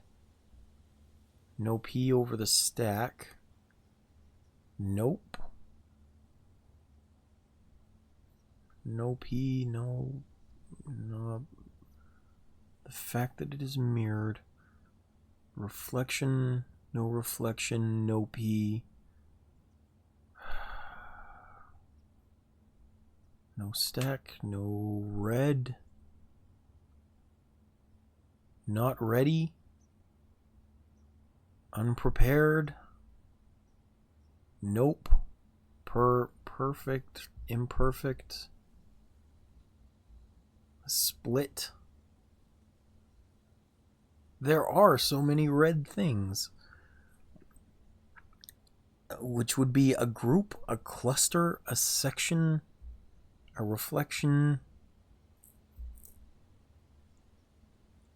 No P over the stack. Nope. No P, no. The fact that it is mirrored. Reflection, no P. No stack, no red. Not ready. Unprepared. Nope. Perfect. Imperfect. Split. There are so many red things. Which would be a group, a cluster, a section, a reflection,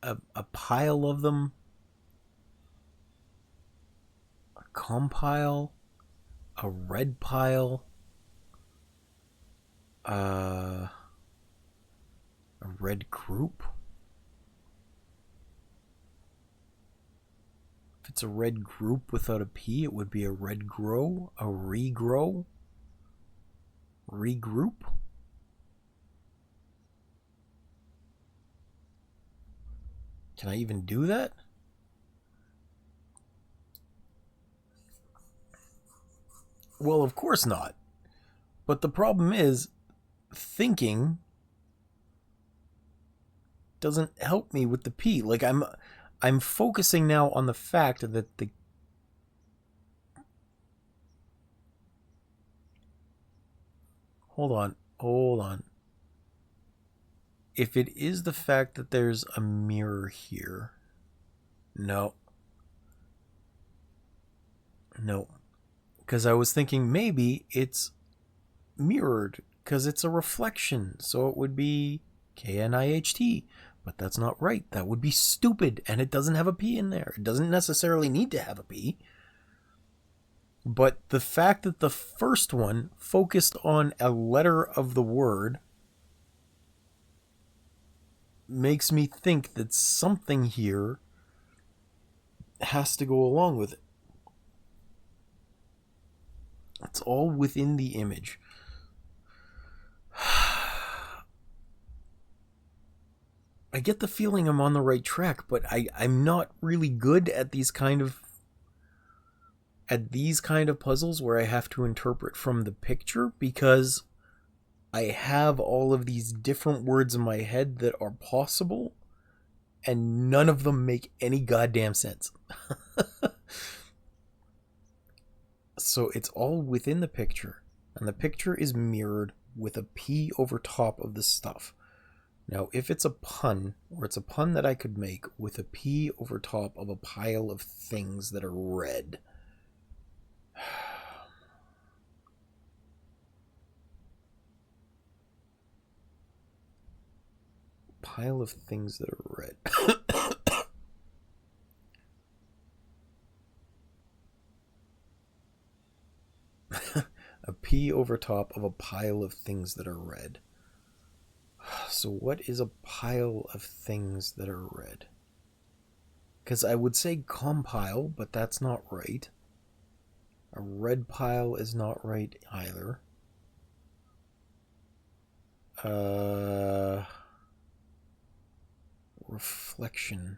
a pile of them, a compile, a red pile, a red group. If it's a red group without a P, it would be a red grow, a regrow, regroup. Can I even do that? Well, of course not. But the problem is, thinking doesn't help me with the P. Like, I'm focusing now on the fact that the... Hold on. If it is the fact that there's a mirror here... No. Because I was thinking maybe it's mirrored, because it's a reflection, so it would be KNIHT. But that's not right. That would be stupid, and it doesn't have a P in there. It doesn't necessarily need to have a P. But the fact that the first one focused on a letter of the word makes me think that something here has to go along with it. It's all within the image. I get the feeling I'm on the right track, but I'm not really good at these kind of puzzles where I have to interpret from the picture, because I have all of these different words in my head that are possible, and none of them make any goddamn sense. So it's all within the picture. And the picture is mirrored with a P over top of the stuff. Now, if it's a pun, or it's a pun that I could make with a P over top of a pile of things that are red. Pile of things that are red. A P over top of a pile of things that are red. So what is a pile of things that are red? Because I would say compile, but that's not right. A red pile is not right either. Reflection.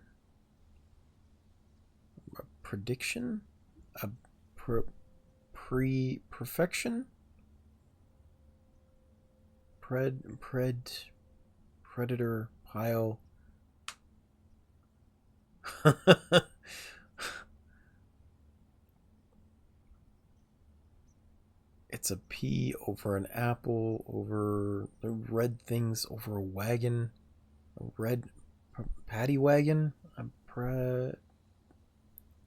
A prediction? A pre-perfection? Predator pile. It's a P over an apple, over the red things, over a wagon, a red paddy wagon.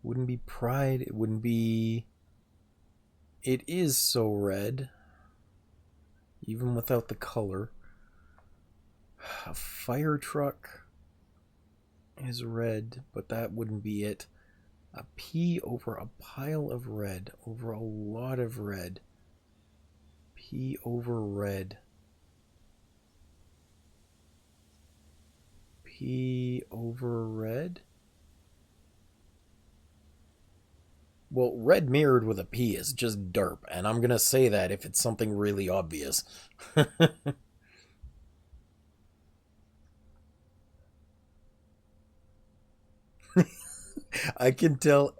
Wouldn't be pride. It wouldn't be. It is so red, even without the color. A fire truck is red, but that wouldn't be it. A P over a pile of red, over a lot of red. P over red. P over red? Well, red mirrored with a P is just derp, and I'm gonna say that if it's something really obvious. I can tell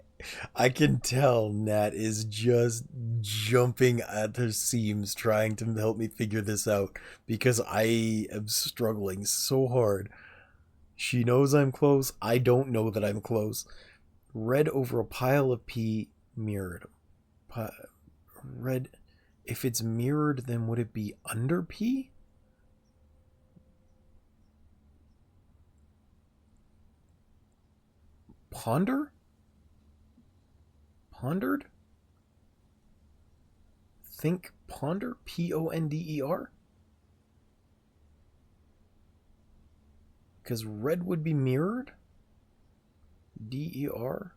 Nat is just jumping at her seams trying to help me figure this out because I am struggling so hard. She knows I'm close. I don't know that I'm close. Red over a pile of P mirrored. Red. If it's mirrored, then would it be under P? Ponder? Pondered? Think ponder? Ponder? Because red would be mirrored? Der?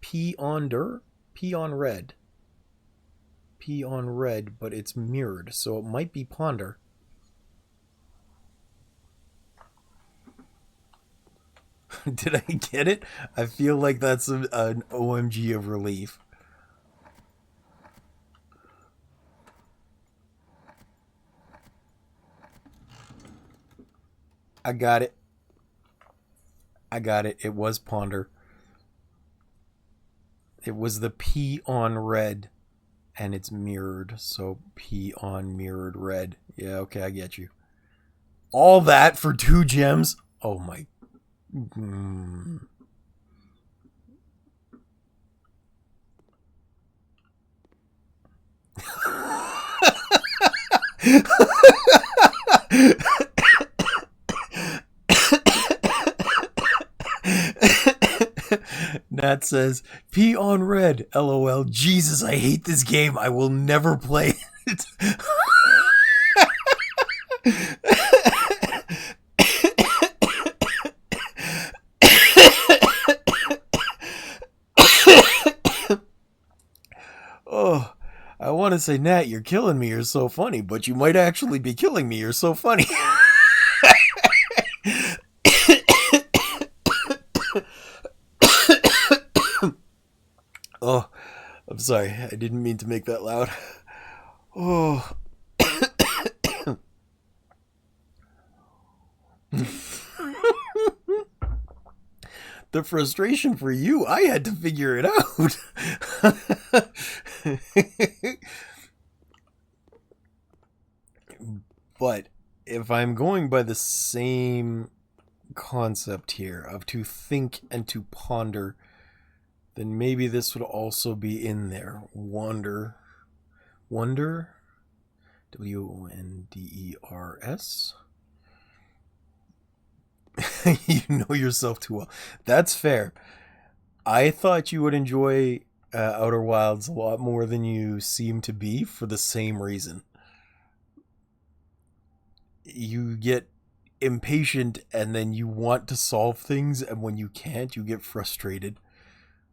Ponder? P on red. P on red, but it's mirrored, so it might be ponder. Did I get it? I feel like that's an OMG of relief. I got it. It was ponder. It was the P on red, and it's mirrored, so P on mirrored red. Yeah, okay, I get you. All that for 2 gems? Oh my. Nat says, P on red, LOL. Jesus, I hate this game. I will never play it. Oh, I want to say, Nat, you're killing me. You're so funny, but you might actually be killing me. You're so funny. Oh, I'm sorry. I didn't mean to make that loud. Oh. The frustration for you, I had to figure it out. But if I'm going by the same concept here of to think and to ponder, then maybe this would also be in there. Wonder. Wonder. Wonders. You know yourself too well. That's fair. I thought you would enjoy Outer Wilds a lot more than you seem to be for the same reason. You get impatient and then you want to solve things, and when you can't, you get frustrated.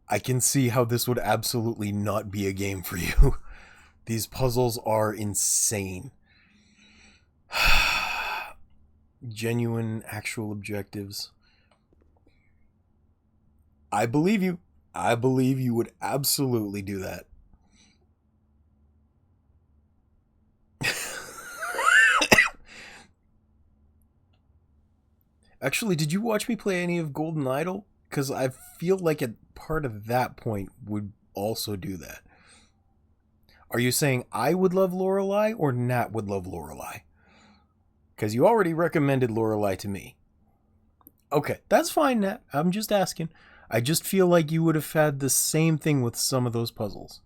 I can see how this would absolutely not be a game for you. These puzzles are insane. Genuine, actual objectives. I believe you. I believe you would absolutely do that. Actually, did you watch me play any of Golden Idol? Because I feel like a part of that point would also do that. Are you saying I would love Lorelei or Nat would love Lorelei? Because you already recommended Lorelei to me. Okay, that's fine, Nat. I'm just asking. I just feel like you would have had the same thing with some of those puzzles.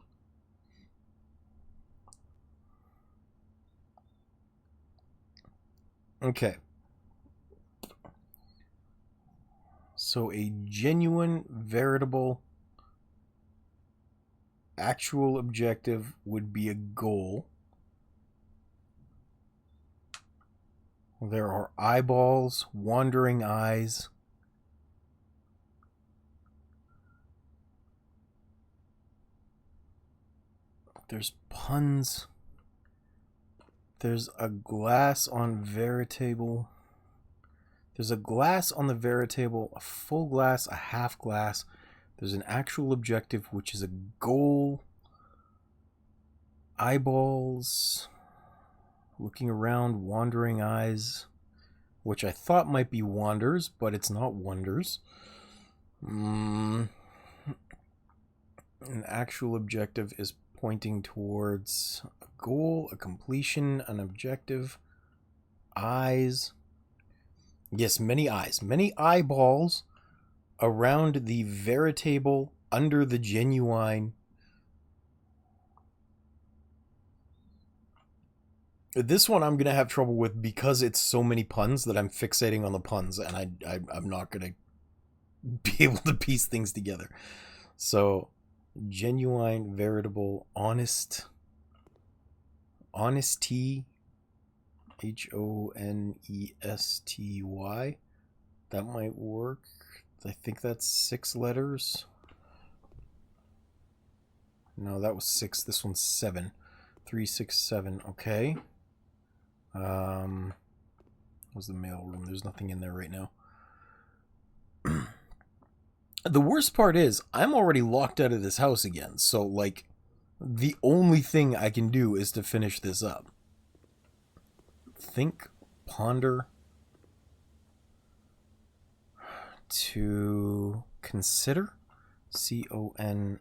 Okay. So a genuine, veritable, actual objective would be a goal. There are eyeballs, wandering eyes. There's puns. There's a glass on Veritable. There's a glass on the Veritable, a full glass, a half glass. There's an actual objective, which is a goal. Eyeballs. Looking around, wandering eyes, which I thought might be wanders, but it's not wonders. An actual objective is pointing towards a goal, a completion, an objective. Eyes. Yes, many eyes. Many eyeballs around the Veritable under the Genuine. This one I'm going to have trouble with because it's so many puns that I'm fixating on the puns, and I'm not going to be able to piece things together. So, Genuine, Veritable, Honest. Honesty. Honesty. That might work. I think that's 6 letters. No, that was 6. This one's 7. 3, 6, 7. Okay. Was the mail room? There's nothing in there right now. The worst part is I'm already locked out of this house again. So, like, the only thing I can do is to finish this up. Think, ponder, to consider. Consider.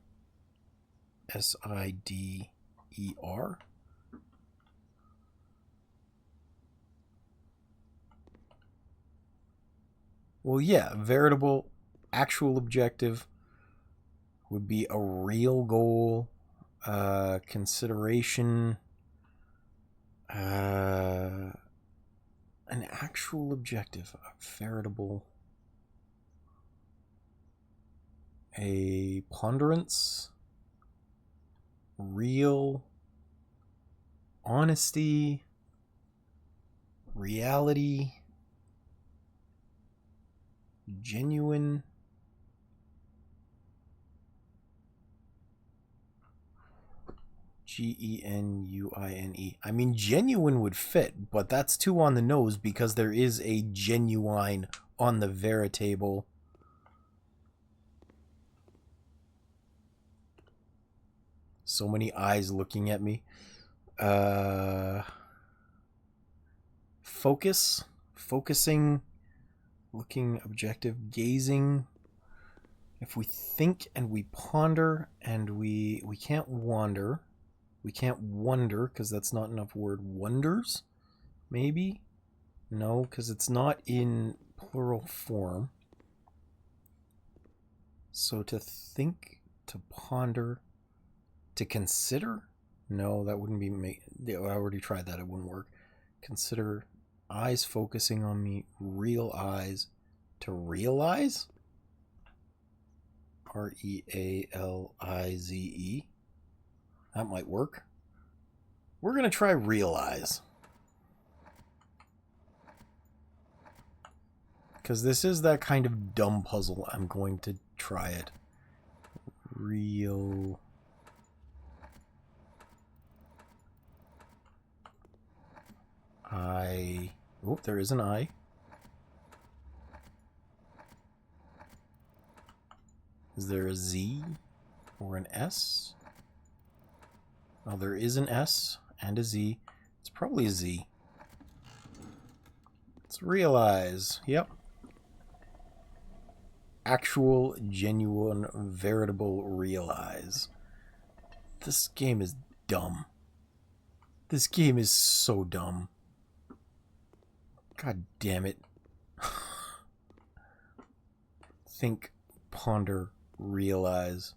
Well, yeah, veritable, actual objective would be a real goal, consideration, an actual objective, a veritable, a ponderance, real, honesty, reality, genuine, Genuine. I mean, genuine would fit, but that's too on the nose because there is a genuine on the Veritable. So many eyes looking at me. Focusing, looking, objective, gazing. If we think and we ponder and we can't wander, we can't wonder because that's not enough word. Wonders, maybe? No, because it's not in plural form. So to think, to ponder, to consider, No, that wouldn't be me. I already tried that. It wouldn't work. Consider eyes focusing on me. Real eyes to realize? Realize. That might work. We're going to try realize. Because this is that kind of dumb puzzle. I'm going to try it. Real... I... Oh, there is an I. Is there a Z or an S? Well, there is an S and a Z. It's probably a Z. Let's realize. Yep. Actual, genuine, veritable realize. This game is dumb. This game is so dumb. God damn it. Think, ponder, realize.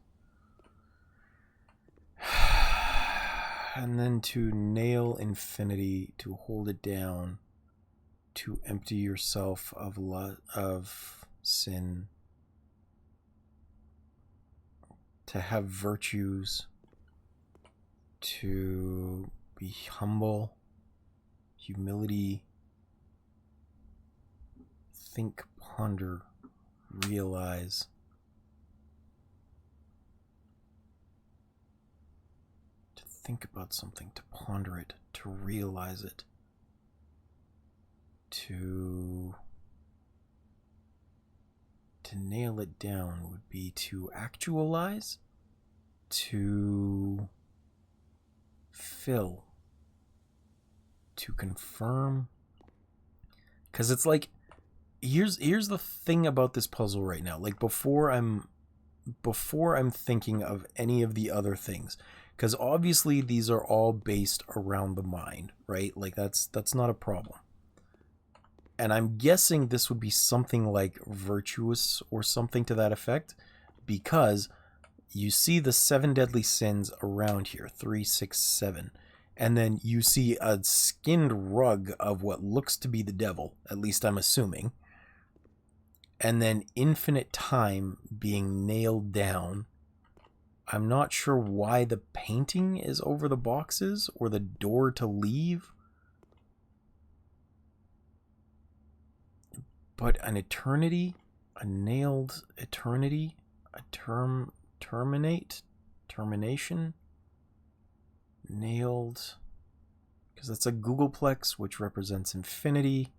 And then to nail infinity, to hold it down, to empty yourself of sin, to have virtues, to be humble, humility, think, ponder, realize. To think about something, to ponder it, to realize it, to nail it down would be to actualize, to fill, to confirm. Because it's like, here's the thing about this puzzle right now. Like before I'm thinking of any of the other things, because obviously these are all based around the mind, right? Like that's not a problem. And I'm guessing this would be something like virtuous or something to that effect, because you see the 7 deadly sins around here, 3, 6, 7. And then you see a skinned rug of what looks to be the devil, at least I'm assuming. And then infinite time being nailed down. I'm not sure why the painting is over the boxes or the door to leave. But an eternity, a nailed eternity, a termination, nailed, because that's a googolplex, which represents infinity.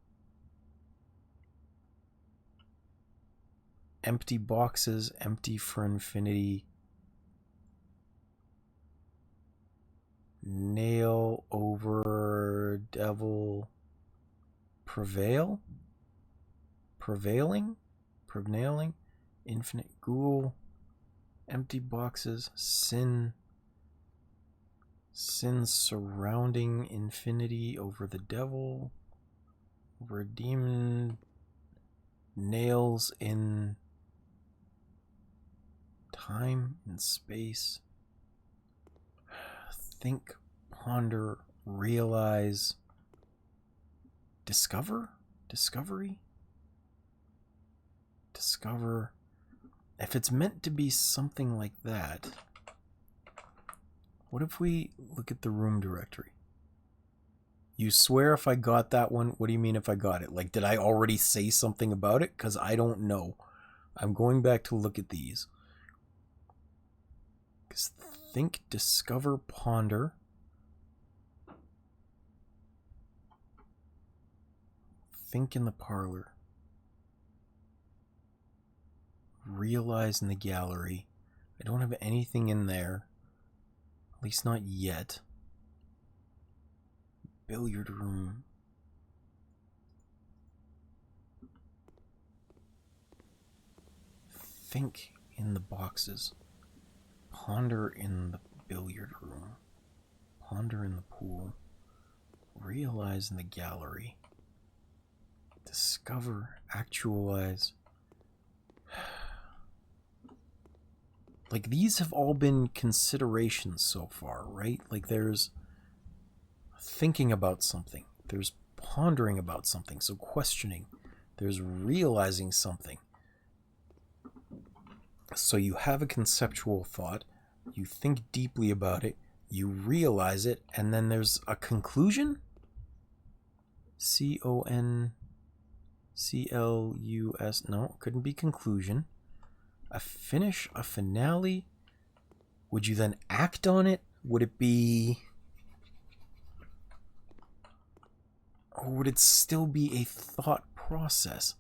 Empty boxes, empty for infinity. Nail over devil, prevail. Prevailing, infinite Google, empty boxes, sin surrounding infinity over the devil, over a demon, nails in time and space, think, ponder, realize, discovery. If it's meant to be something like that, what if we look at the room directory? You swear if I got that one? What do you mean if I got it? Like, did I already say something about it? Because I don't know. I'm going back to look at these. Because think, discover, ponder. Think in the parlor. Realize in the gallery. I don't have anything in there. At least not yet. Billiard room. Think in the boxes. Ponder in the billiard room. Ponder in the pool. Realize in the gallery. Discover, actualize. Like, these have all been considerations so far, right? Like, there's thinking about something, there's pondering about something, so questioning, there's realizing something. So you have a conceptual thought, you think deeply about it, you realize it, and then there's a conclusion? CONCLUS. No, couldn't be conclusion. A finish, a finale. Would you then act on it? Would it be... Or would it still be a thought process?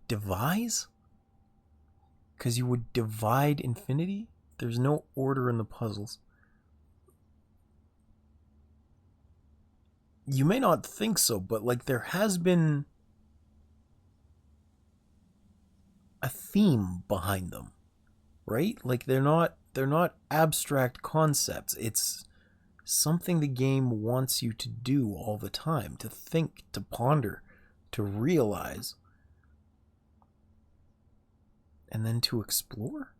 Devise? Because you would divide infinity? There's no order in the puzzles. You may not think so, but like there has been a theme behind them, right? Like they're not abstract concepts. It's something the game wants you to do all the time, to think, to ponder, to realize, and then to explore.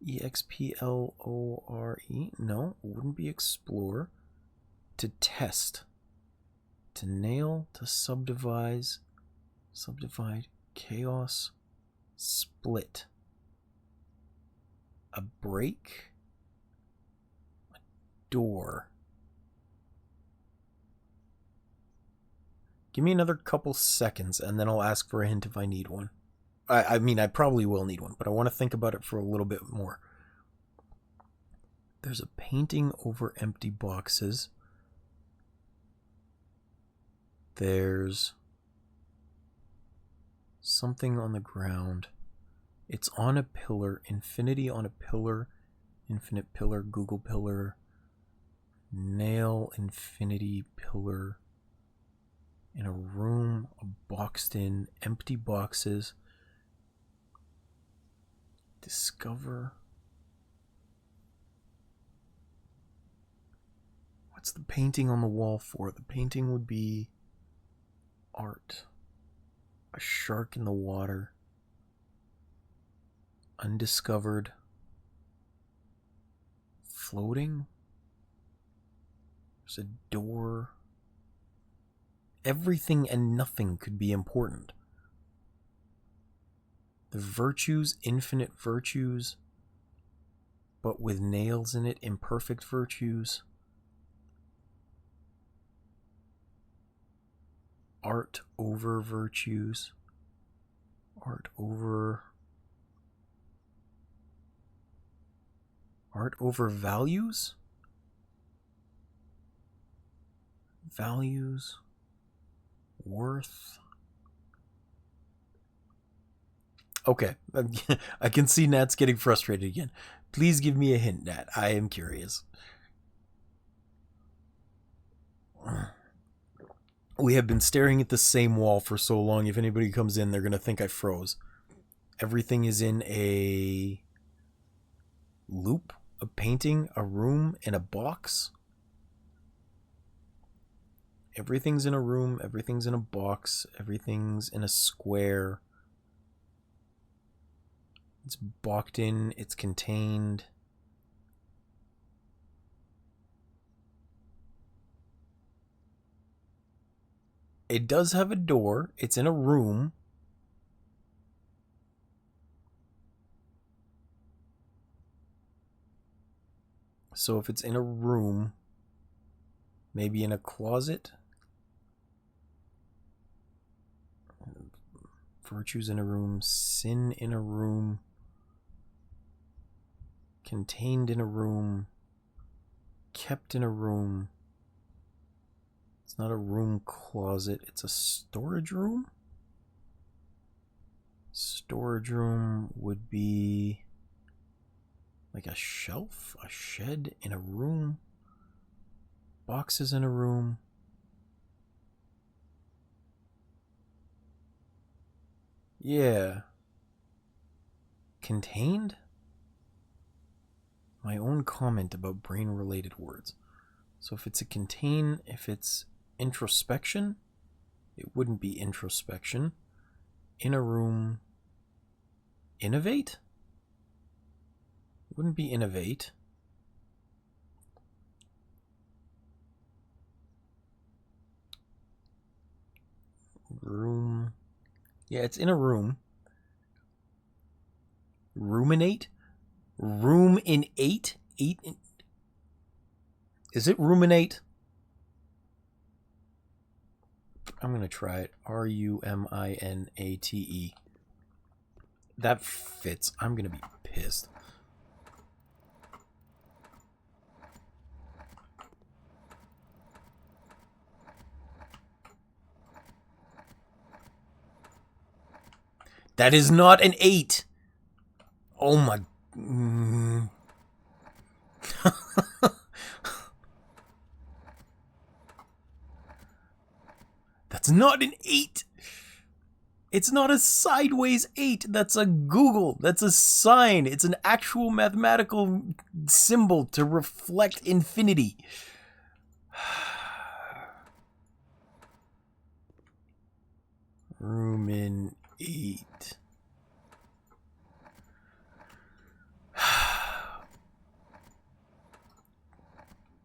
EXPLORE? No, it wouldn't be explore. To test, to nail, to subdivide, chaos, split, a break, a door. Give me another couple seconds and then I'll ask for a hint if I need one. I mean, I probably will need one, but I want to think about it for a little bit more. There's a painting over empty boxes. There's something on the ground. It's on a pillar. Infinity on a pillar. Infinite pillar. Google pillar. Nail infinity pillar. In a room. Boxed in. Empty boxes. Discover. What's the painting on the wall for? The painting would be art. A shark in the water. Undiscovered. Floating. There's a door. Everything and nothing could be important. The virtues, infinite virtues, but with nails in it, imperfect virtues. Art over virtues. Art over values? Values. Worth. Okay, I can see Nat's getting frustrated again. Please give me a hint, Nat. I am curious. We have been staring at the same wall for so long. If anybody comes in, they're going to think I froze. Everything is in a loop, a painting, a room, and a box. Everything's in a room, everything's in a box, everything's in a square. It's boxed in, it's contained. It does have a door. It's in a room. So if it's in a room, maybe in a closet. Virtues in a room, sin in a room, contained in a room, kept in a room. It's not a room closet, it's a storage room. Storage room would be like a shelf, a shed in a room, boxes in a room. Yeah. Contained? My own comment about brain-related words. So if it's a contain, if it's introspection, it wouldn't be introspection. In a room. Innovate? Wouldn't be innovate. Room. Yeah, it's in a room. Ruminate? Room in 8? 8 in... Is it ruminate? I'm going to try it. Ruminate. That fits. I'm going to be pissed. That is not an 8. Oh my... That's not an 8. It's not a sideways 8. That's a Google. That's a sign. It's an actual mathematical symbol to reflect infinity. Ruminate.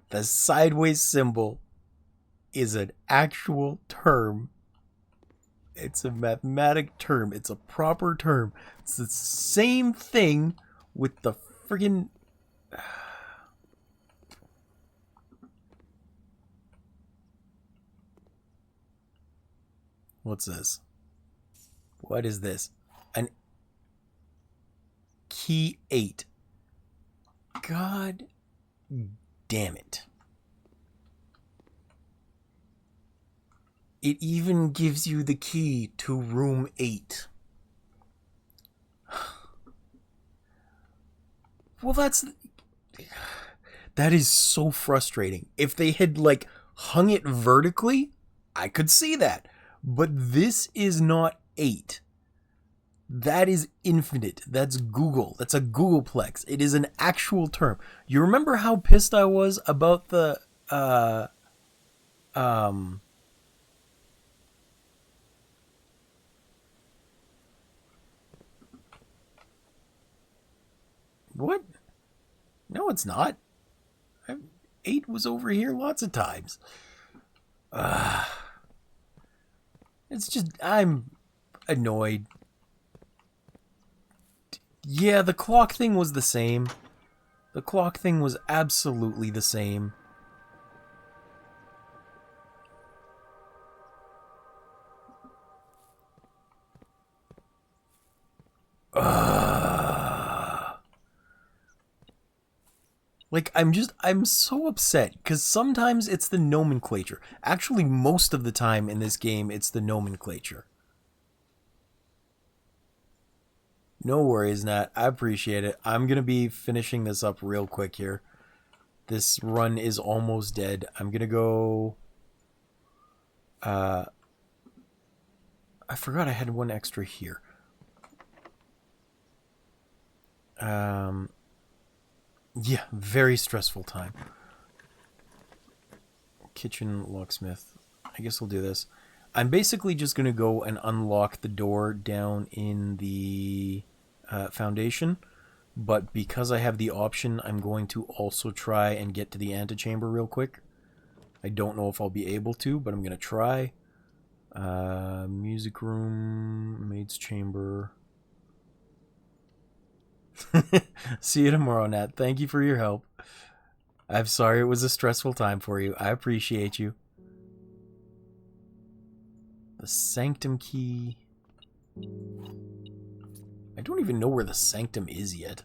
The sideways symbol is an actual term. It's a mathematic term. It's a proper term. It's the same thing with the friggin... What's this? What is this? An key 8. God damn it. It even gives you the key to room 8. Well, that is so frustrating. If they had, like, hung it vertically, I could see that. But this is not 8. That is infinite. That's Google. That's a Googleplex. It is an actual term. You remember how pissed I was about the, What? No, it's not. 8 was over here lots of times. It's just, I'm annoyed. Yeah, the clock thing was the same. The clock thing was absolutely the same. Like, I'm so upset, because sometimes it's the nomenclature. Actually, most of the time in this game, it's the nomenclature. No worries, Nat. I appreciate it. I'm going to be finishing this up real quick here. This run is almost dead. I'm going to go... I forgot I had one extra here. Yeah, very stressful time. Kitchen locksmith. I guess I'll do this. I'm basically just going to go and unlock the door down in the foundation. But because I have the option, I'm going to also try and get to the antechamber real quick. I don't know if I'll be able to, but I'm going to try. Music room, maid's chamber. See you tomorrow, Nat. Thank you for your help. I'm sorry it was a stressful time for you. I appreciate you. The sanctum key. I don't even know where the sanctum is yet.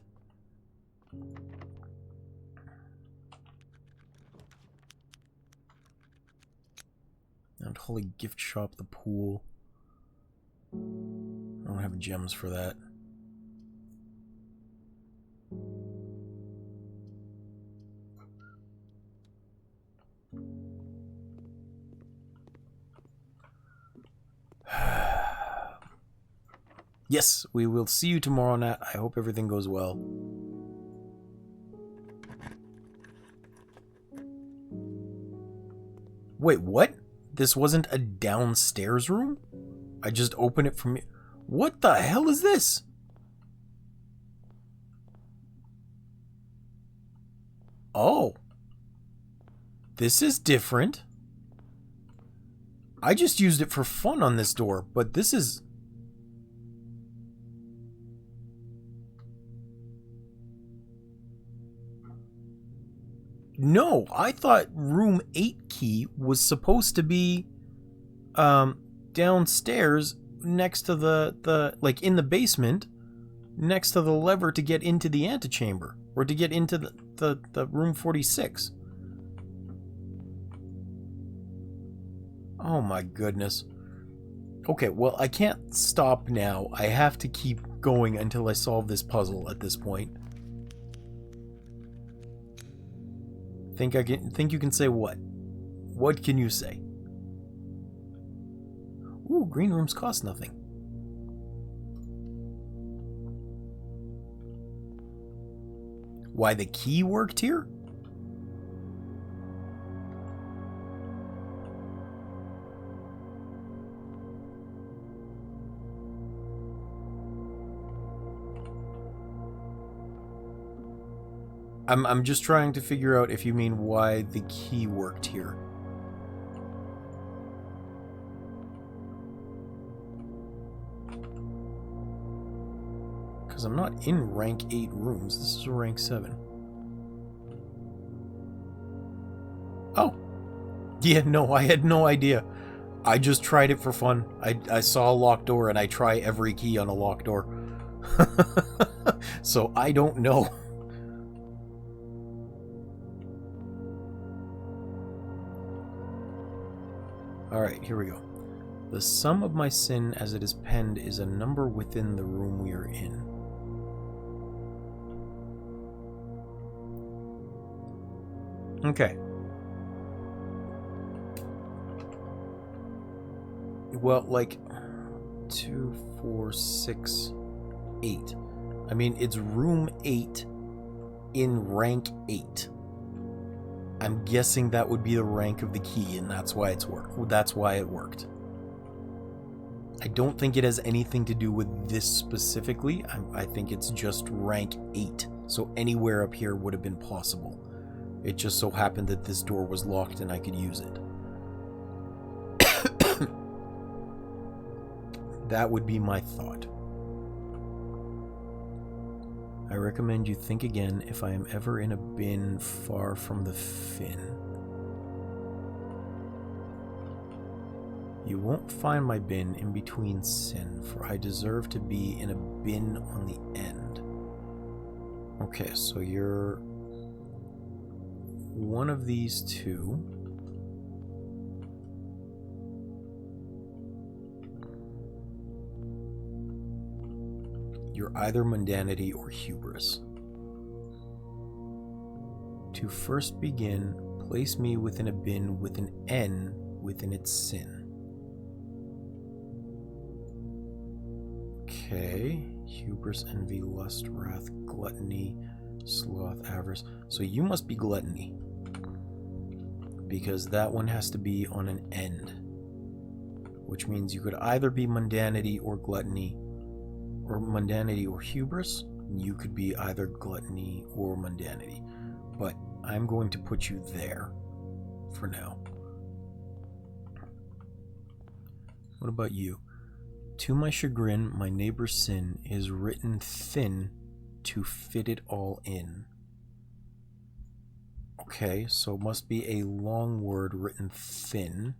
Mount Holy gift shop, the pool. I don't have gems for that. Yes, we will see you tomorrow, Nat. I hope everything goes well. Wait, what? This wasn't a downstairs room? I just opened it from... What the hell is this? Oh. This is different. I just used it for fun on this door, but this is... No, I thought room 8 key was supposed to be downstairs next to the like in the basement next to the lever to get into the antechamber or to get into the room 46. Oh my goodness. Okay, well, I can't stop now. I have to keep going until I solve this puzzle at this point. Think you can say what? What can you say? Ooh, green rooms cost nothing. Why the key worked here? I'm just trying to figure out if you mean why the key worked here. Because I'm not in rank 8 rooms. This is a rank 7. Oh. Yeah, no, I had no idea. I just tried it for fun. I saw a locked door and I try every key on a locked door. So I don't know. Alright, here we go. The sum of my sin as it is penned is a number within the room we are in. Okay. Well, like 2, 4, 6, 8. I mean, it's room 8 in rank 8. I'm guessing that would be the rank of the key, and that's why it worked. I don't think it has anything to do with this specifically. I think it's just rank 8, so anywhere up here would have been possible. It just so happened that this door was locked and I could use it. That would be my thought. I recommend you think again if I am ever in a bin far from the fin. You won't find my bin in between sin, for I deserve to be in a bin on the end. Okay, so you're one of these two. You're either mundanity or hubris. To first begin, place me within a bin with an N within its sin. Okay. Hubris, envy, lust, wrath, gluttony, sloth, avarice. So you must be gluttony. Because that one has to be on an end. Which means you could either be mundanity or gluttony, or mundanity or hubris. You could be either gluttony or mundanity. But I'm going to put you there for now. What about you? To my chagrin, my neighbor's sin is written thin to fit it all in. Okay, so it must be a long word written thin.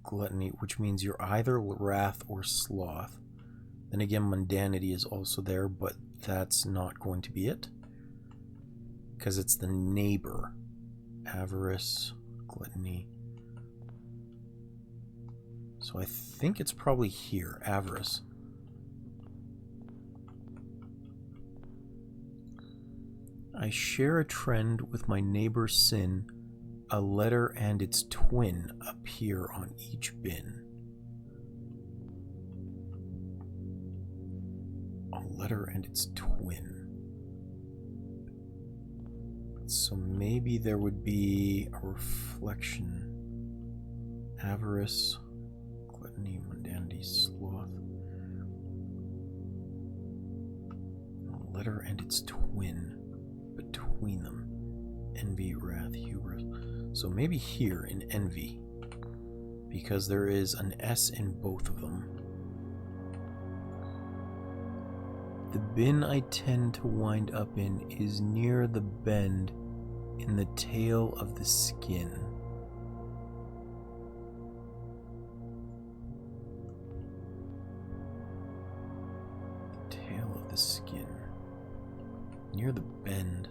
Gluttony, which means you're either wrath or sloth. Then again, mundanity is also there, but that's not going to be it. Because it's the neighbor. Avarice, gluttony. So I think it's probably here, avarice. I share a trend with my neighbor's sin. A letter and its twin appear on each bin. A letter and its twin. So maybe there would be a reflection. Avarice, gluttony, mundanity, sloth. A letter and its twin between them. Envy, wrath, hubris. So maybe here in envy, because there is an S in both of them. The bin I tend to wind up in is near the bend in the tail of the skin. Tail of the skin. Near the bend.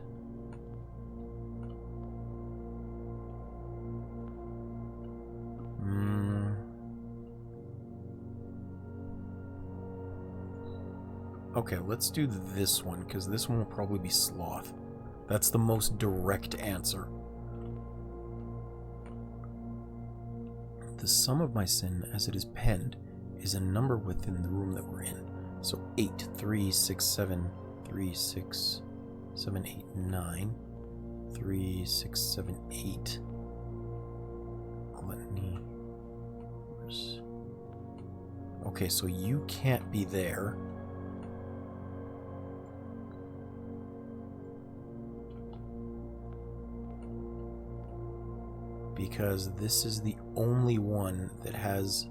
Okay, let's do this one, because this one will probably be sloth. That's the most direct answer. The sum of my sin, as it is penned, is a number within the room that we're in. So 8, 3, 6, 7, 3, 6, 7, 8, 9, 3, 6, 7, 8. Gluttony. Okay, so you can't be there. Because this is the only one that has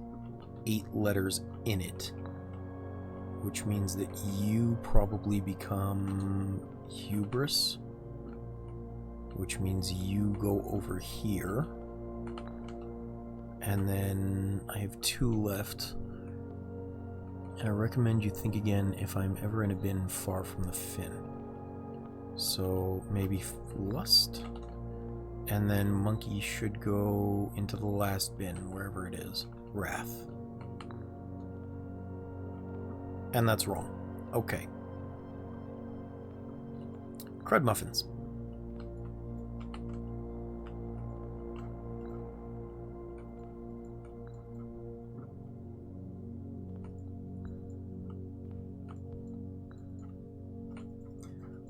8 letters in it, which means that you probably become hubris, which means you go over here, and then I have 2 left, and I recommend you think again if I'm ever in a bin far from the fin. So maybe lust? And then monkey should go into the last bin, wherever it is. Wrath. And that's wrong. Okay. Crud muffins.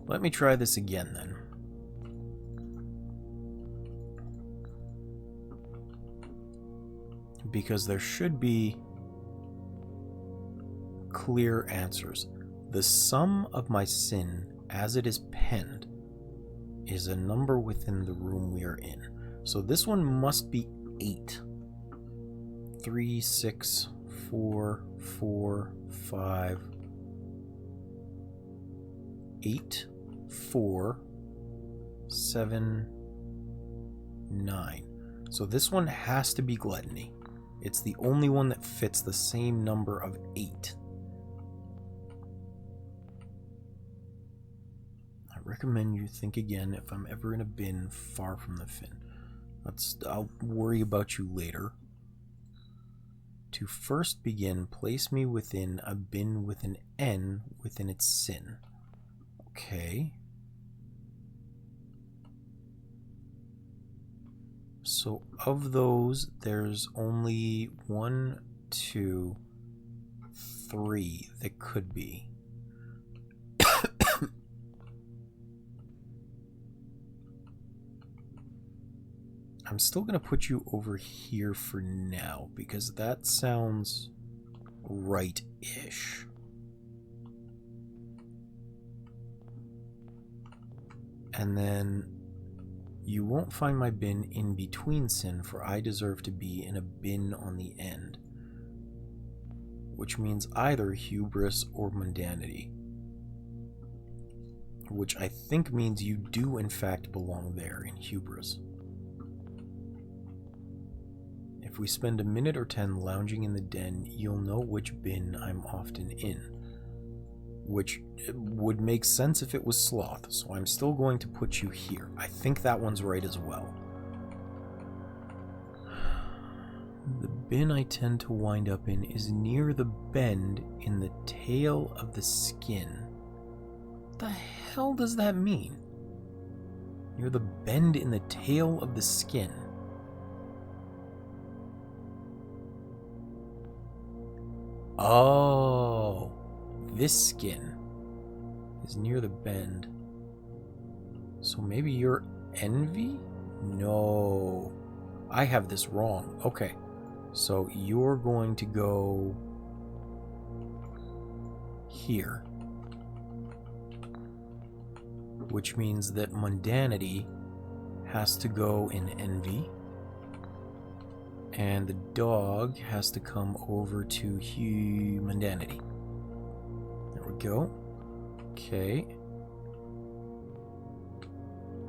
Let me try this again then. Because there should be clear answers. The sum of my sin, as it is penned, is a number within the room we are in. So this one must be 8. 3, 6, 4, 4, 5, 8, 4, 7, 9. So this one has to be gluttony. It's the only one that fits the same number of 8. I recommend you think again if I'm ever in a bin far from the fin. I'll worry about you later. To first begin, place me within a bin with an N within its sin. Okay. So of those, there's only 1, 2, 3 that could be. I'm still going to put you over here for now, because that sounds right-ish. And then you won't find my bin in between sin, for I deserve to be in a bin on the end. Which means either hubris or mundanity. Which I think means you do in fact belong there in hubris. If we spend a minute or 10 lounging in the den, you'll know which bin I'm often in. Which would make sense if it was sloth, so I'm still going to put you here. I think that one's right as well. The bin I tend to wind up in is near the bend in the tail of the skin. What the hell does that mean? Near the bend in the tail of the skin. Oh, this skin is near the bend. So maybe you're envy? No, I have this wrong. Okay, so you're going to go here, which means that mundanity has to go in envy. And the dog has to come over to humanity. There we go. Okay.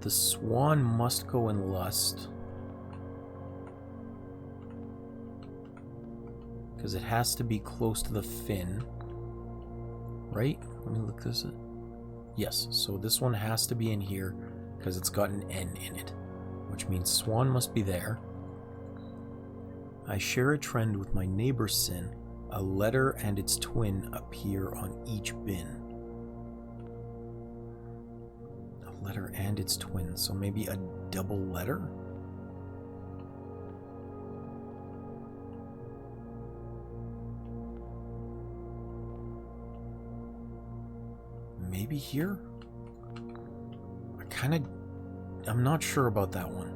The swan must go in lust. Because it has to be close to the fin. Right? Let me look this up. Yes, so this one has to be in here because it's got an N in it. Which means swan must be there. I share a trend with my neighbor's sin. A letter and its twin appear on each bin. A letter and its twin, so maybe a double letter? Maybe here? I'm not sure about that one.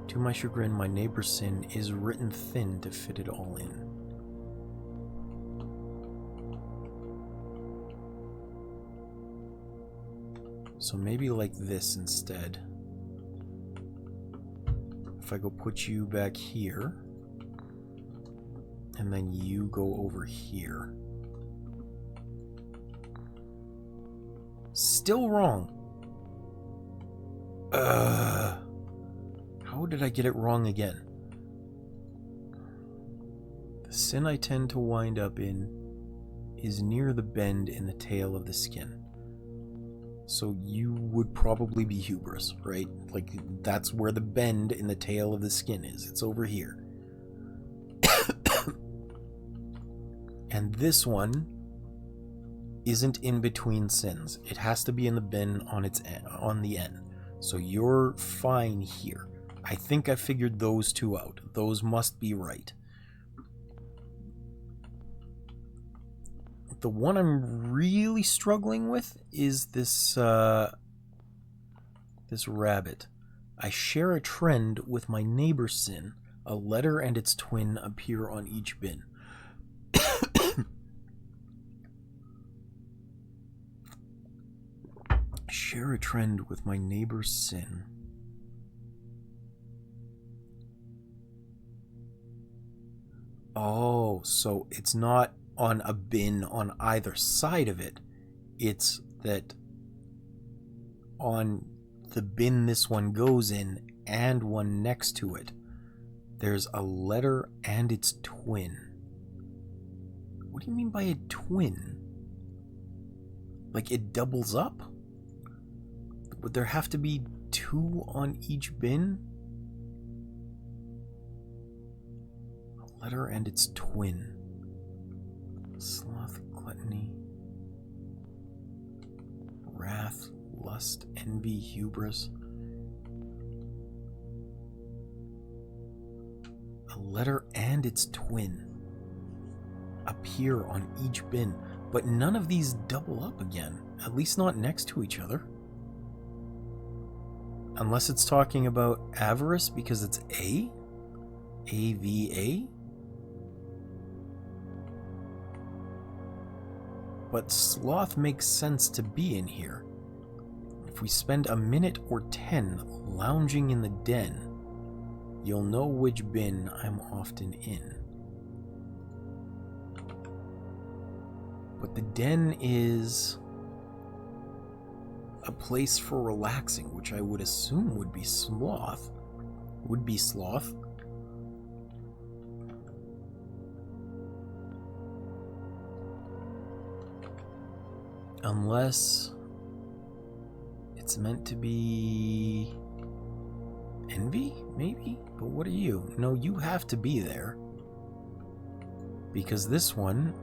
To my chagrin, my neighbor's sin is written thin to fit it all in. So maybe like this instead. If I go put you back here, and then you go over here. Still wrong. How did I get it wrong again? The sin I tend to wind up in is near the bend in the tail of the skin. So you would probably be hubris, right? Like, that's where the bend in the tail of the skin is. It's over here. And this one isn't in between sins. It has to be in the bin on the end. So you're fine here. I think I figured those two out. Those must be right. The one I'm really struggling with is this this rabbit. I share a trend with my neighbor's sin. A letter and its twin appear on each bin. Share a trend with my neighbor's sin. Oh, so it's not on a bin on either side of it. It's that on the bin this one goes in and one next to it, there's a letter and its twin. What do you mean by a twin? Like it doubles up? Would there have to be two on each bin? A letter and its twin. Sloth, gluttony, wrath, lust, envy, hubris. A letter and its twin appear on each bin, but none of these double up again, at least not next to each other. Unless it's talking about avarice because it's A? A-V-A? But sloth makes sense to be in here. If we spend a minute or 10 lounging in the den, you'll know which bin I'm often in. But the den is a place for relaxing, which I would assume would be sloth. Would be sloth. Unless it's meant to be envy, maybe? But what are you? No, you have to be there. Because this one,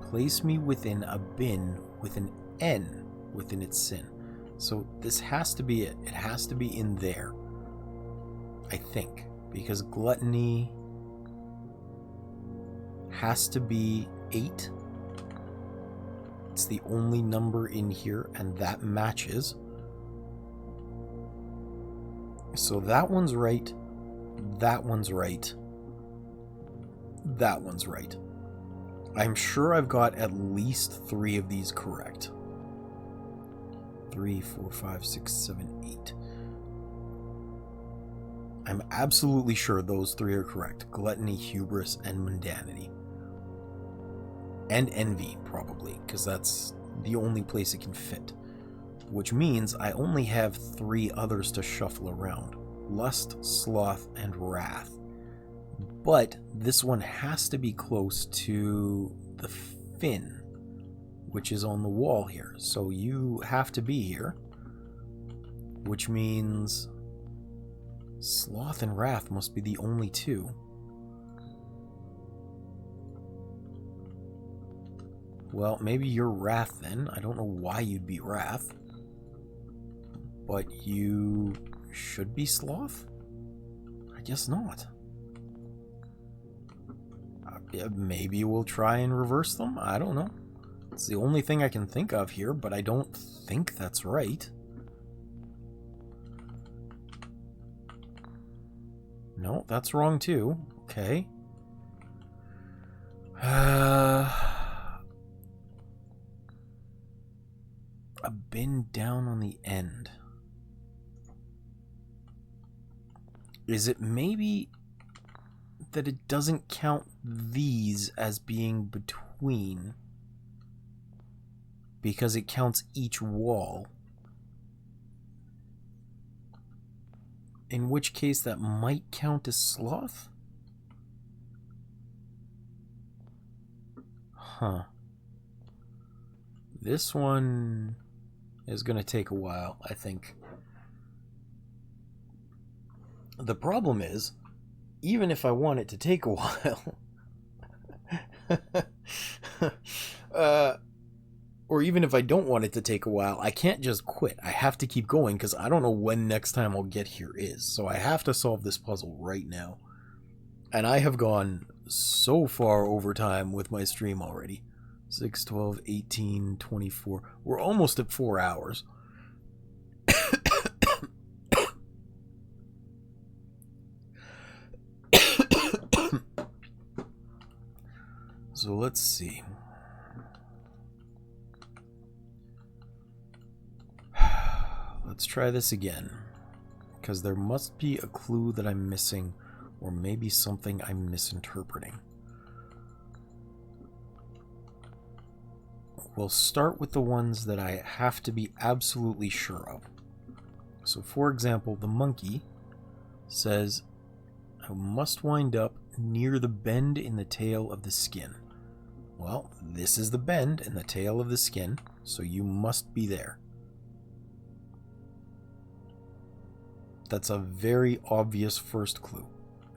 place me within a bin with an N within its sin. So this has to be it. It has to be in there. I think. Because gluttony has to be 8. It's the only number in here, and that matches. So that one's right. That one's right. That one's right. I'm sure I've got at least 3 of these correct. 3, 4, 5, 6, 7, 8. I'm absolutely sure those three are correct. Gluttony, hubris, and mundanity. And envy, probably, because that's the only place it can fit. Which means I only have 3 others to shuffle around. Lust, sloth, and wrath. But this one has to be close to the fin, which is on the wall here. So you have to be here, which means sloth and wrath must be the only 2. Well, maybe you're wrath then. I don't know why you'd be wrath. But you should be sloth? I guess not. Maybe we'll try and reverse them? I don't know. It's the only thing I can think of here, but I don't think that's right. No, that's wrong too. Okay. A bin down on the end. Is it maybe that it doesn't count these as being between because it counts each wall? In which case that might count as sloth? Huh. This one is going to take a while, I think. The problem is, even if I want it to take a while, or even if I don't want it to take a while, I can't just quit. I have to keep going because I don't know when next time I'll get here is. So I have to solve this puzzle right now. And I have gone so far over time with my stream already. 6, 12, 18, 24. We're almost at 4 hours. So let's see. Let's try this again. Because there must be a clue that I'm missing, or maybe something I'm misinterpreting. We'll start with the ones that I have to be absolutely sure of. So for example, the monkey says, I must wind up near the bend in the tail of the skin. Well, this is the bend in the tail of the skin, so you must be there. That's a very obvious first clue.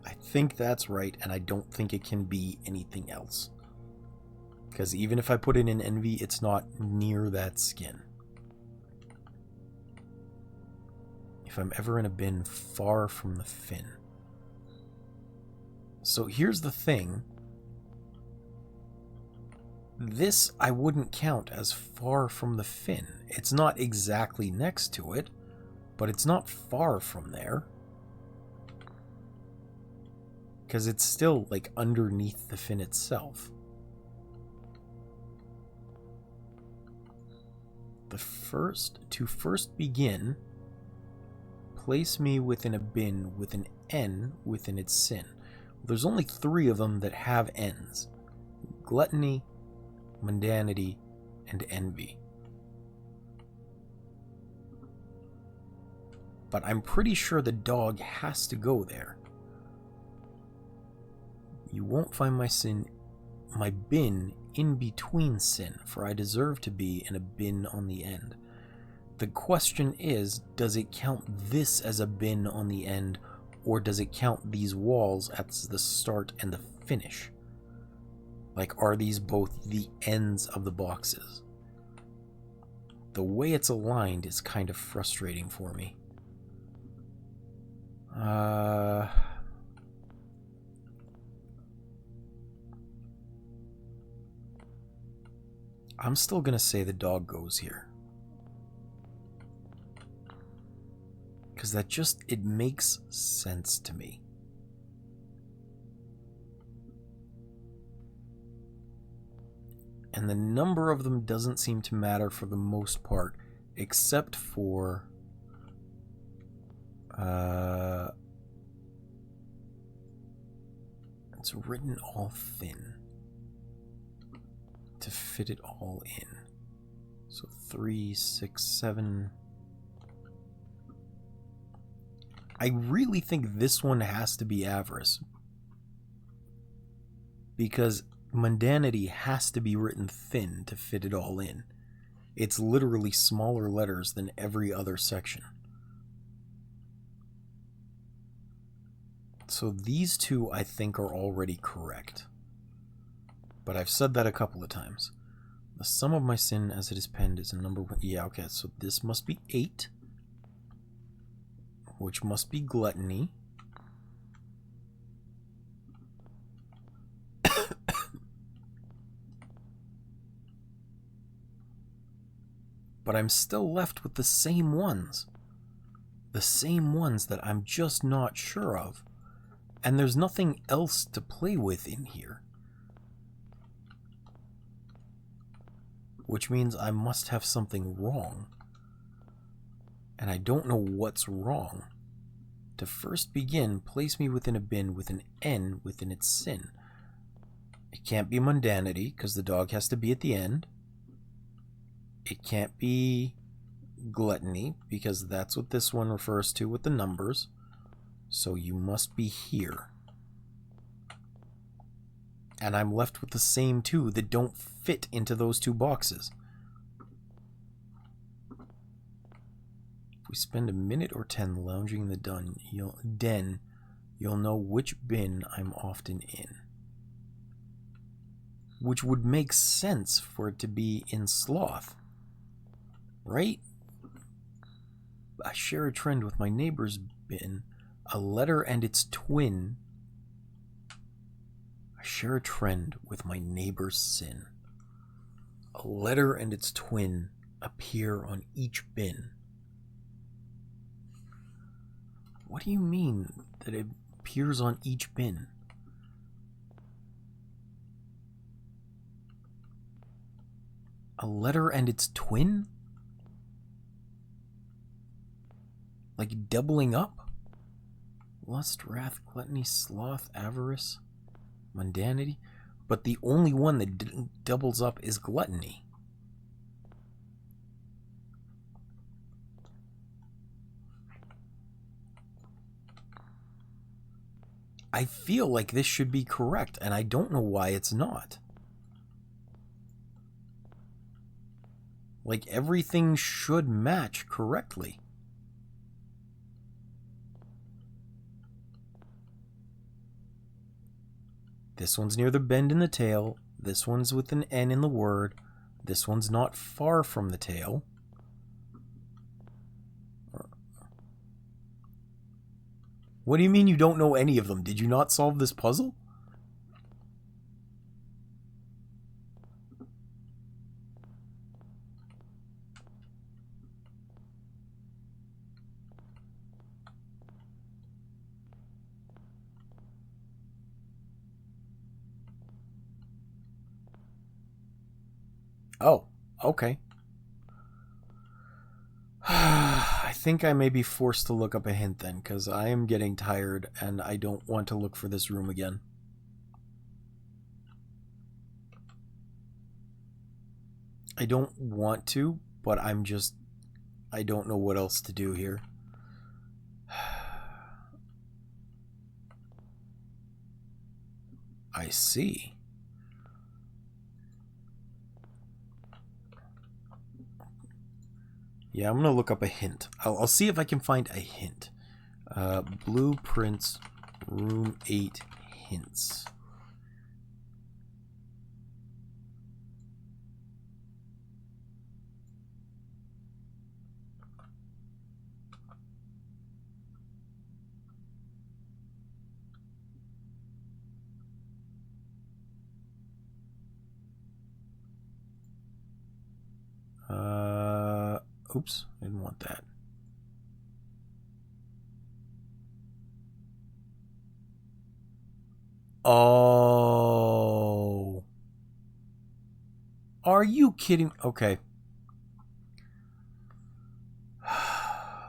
I think that's right, and I don't think it can be anything else. Because even if I put it in envy, it's not near that skin. If I'm ever in a bin far from the fin. So here's the thing. This I wouldn't count as far from the fin. It's not exactly next to it, but it's not far from there. Because it's still like underneath the fin itself. To first begin, place me within a bin with an N within its sin. There's only 3 of them that have N's. Gluttony, mundanity, and envy. But I'm pretty sure the dog has to go there. You won't find my bin in between sin, for I deserve to be in a bin on the end. The question is, does it count this as a bin on the end, or does it count these walls at the start and the finish? Like, are these both the ends of the boxes? The way it's aligned is kind of frustrating for me. I'm still gonna say the dog goes here. Because it makes sense to me. And the number of them doesn't seem to matter for the most part, except for It's written all thin to fit it all in. So 3, 6, 7. I really think this one has to be avarice, because mundanity has to be written thin to fit it all in. It's literally smaller letters than every other section. So these two, I think, are already correct. But I've said that a couple of times. The sum of my sin as it is penned is a number one. Yeah, okay, so this must be 8, which must be gluttony. But I'm still left with the same ones. The same ones that I'm just not sure of. And there's nothing else to play with in here. Which means I must have something wrong. And I don't know what's wrong. To first begin, place me within a bin with an N within its sin. It can't be mundanity, because the dog has to be at the end. It can't be gluttony, because that's what this one refers to with the numbers. So you must be here. And I'm left with the same two that don't fit into those two boxes. If we spend a minute or 10 lounging in the den, you'll know which bin I'm often in. Which would make sense for it to be in sloth. Right? I share a trend with my neighbor's bin, a letter and its twin. I share a trend with my neighbor's sin. A letter and its twin appear on each bin. What do you mean that it appears on each bin? A letter and its twin? Like doubling up? Lust, wrath, gluttony, sloth, avarice, mundanity. But the only one that doubles up is gluttony. I feel like this should be correct, and I don't know why it's not. Like, everything should match correctly. This one's near the bend in the tail. This one's with an N in the word. This one's not far from the tail. What do you mean you don't know any of them? Did you not solve this puzzle? Oh, okay. I think I may be forced to look up a hint then, because I am getting tired and I don't want to look for this room again. I don't want to, but I don't know what else to do here. I see. Yeah, I'm gonna look up a hint. I'll see if I can find a hint. Blueprints, room 8 hints. Oops, I didn't want that. Oh. Are you kidding? Okay.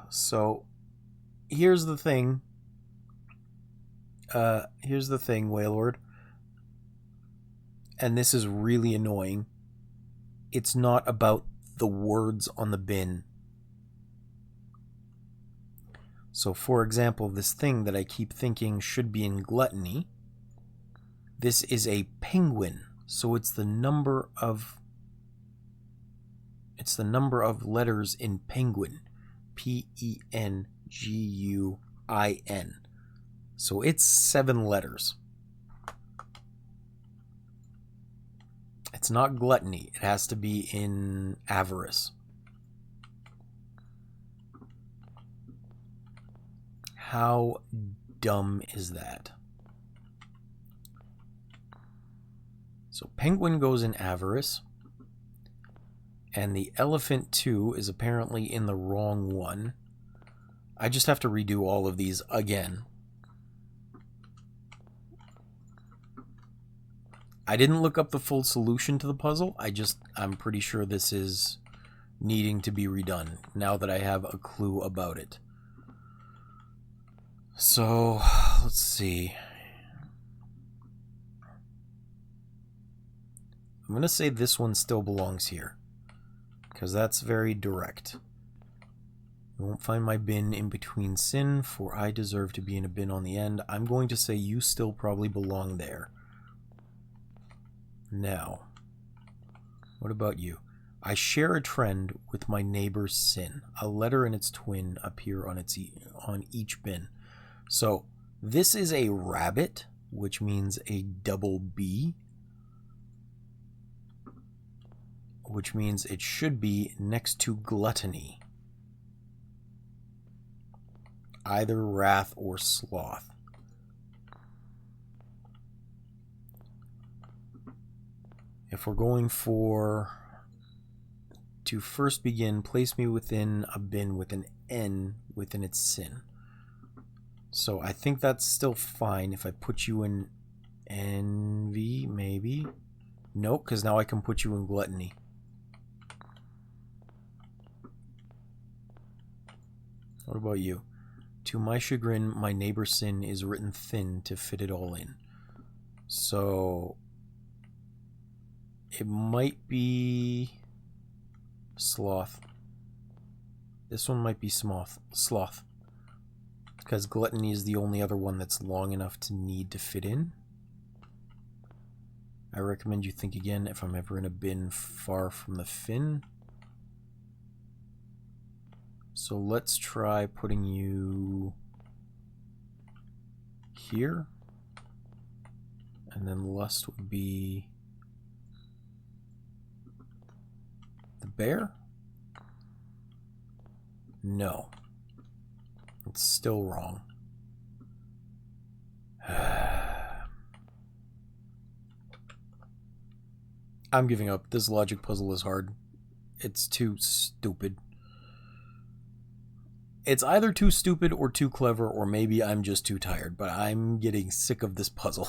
So, here's the thing. here's the thing, Waiilord. And this is really annoying. It's not about the words on the bin. So, for example, this thing that I keep thinking should be in gluttony, this is a penguin. So it's the number of letters in penguin. Penguin. So it's 7 letters. It's not gluttony. It has to be in avarice. How dumb is that? So penguin goes in avarice. And the elephant too is apparently in the wrong one. I just have to redo all of these again. I didn't look up the full solution to the puzzle. I'm pretty sure this is needing to be redone now that I have a clue about it. So, let's see. I'm going to say this one still belongs here, because that's very direct. You won't find my bin in between sin, for I deserve to be in a bin on the end. I'm going to say you still probably belong there. Now, what about you? I share a trend with my neighbor's sin. A letter and its twin appear on each bin. So, this is a rabbit, which means a double B, which means it should be next to gluttony. Either wrath or sloth. If we're going for to first begin, place me within a bin with an N within its sin. So I think that's still fine if I put you in envy, maybe? No, because now I can put you in gluttony. What about you? To my chagrin, my neighbor's sin is written thin to fit it all in. So it might be sloth. This one might be sloth. Because gluttony is the only other one that's long enough to need to fit in. I recommend you think again if I'm ever in a bin far from the fin. So let's try putting you here. And then lust would be the bear? No. It's still wrong. I'm giving up. This logic puzzle is hard. It's too stupid. It's either too stupid or too clever, or maybe I'm just too tired, but I'm getting sick of this puzzle.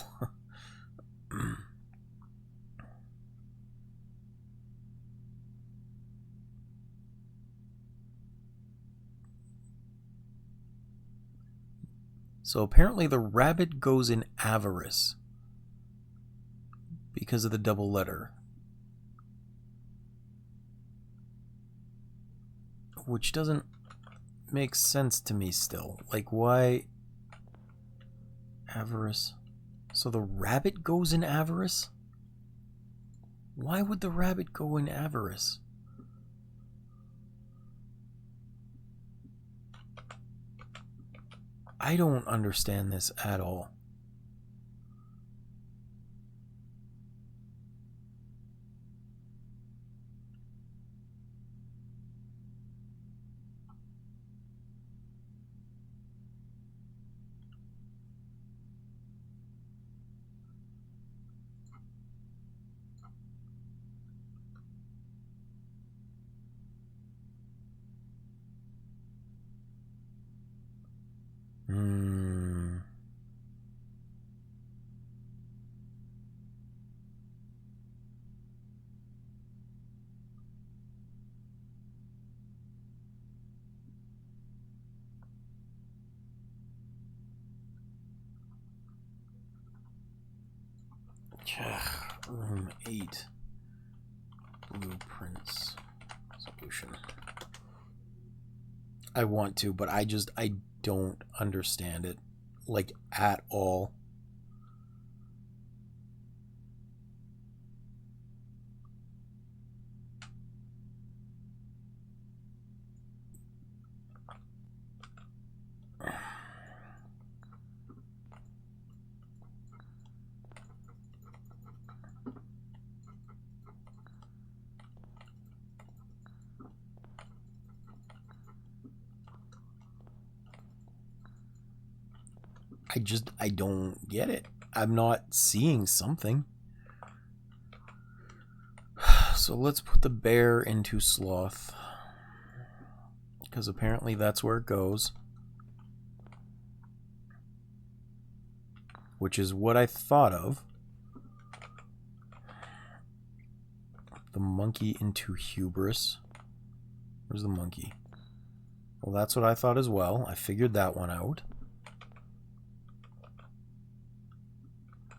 So apparently the rabbit goes in avarice because of the double letter. Which doesn't make sense to me still. Like, why avarice? So the rabbit goes in avarice? Why would the rabbit go in avarice? I don't understand this at all. Room 8. Blueprints. Solution. I want to, but I don't understand it. Like, at all. I don't get it. I'm not seeing something. So let's put the bear into sloth. Because apparently that's where it goes. Which is what I thought of. The monkey into hubris. Where's the monkey? Well, that's what I thought as well. I figured that one out.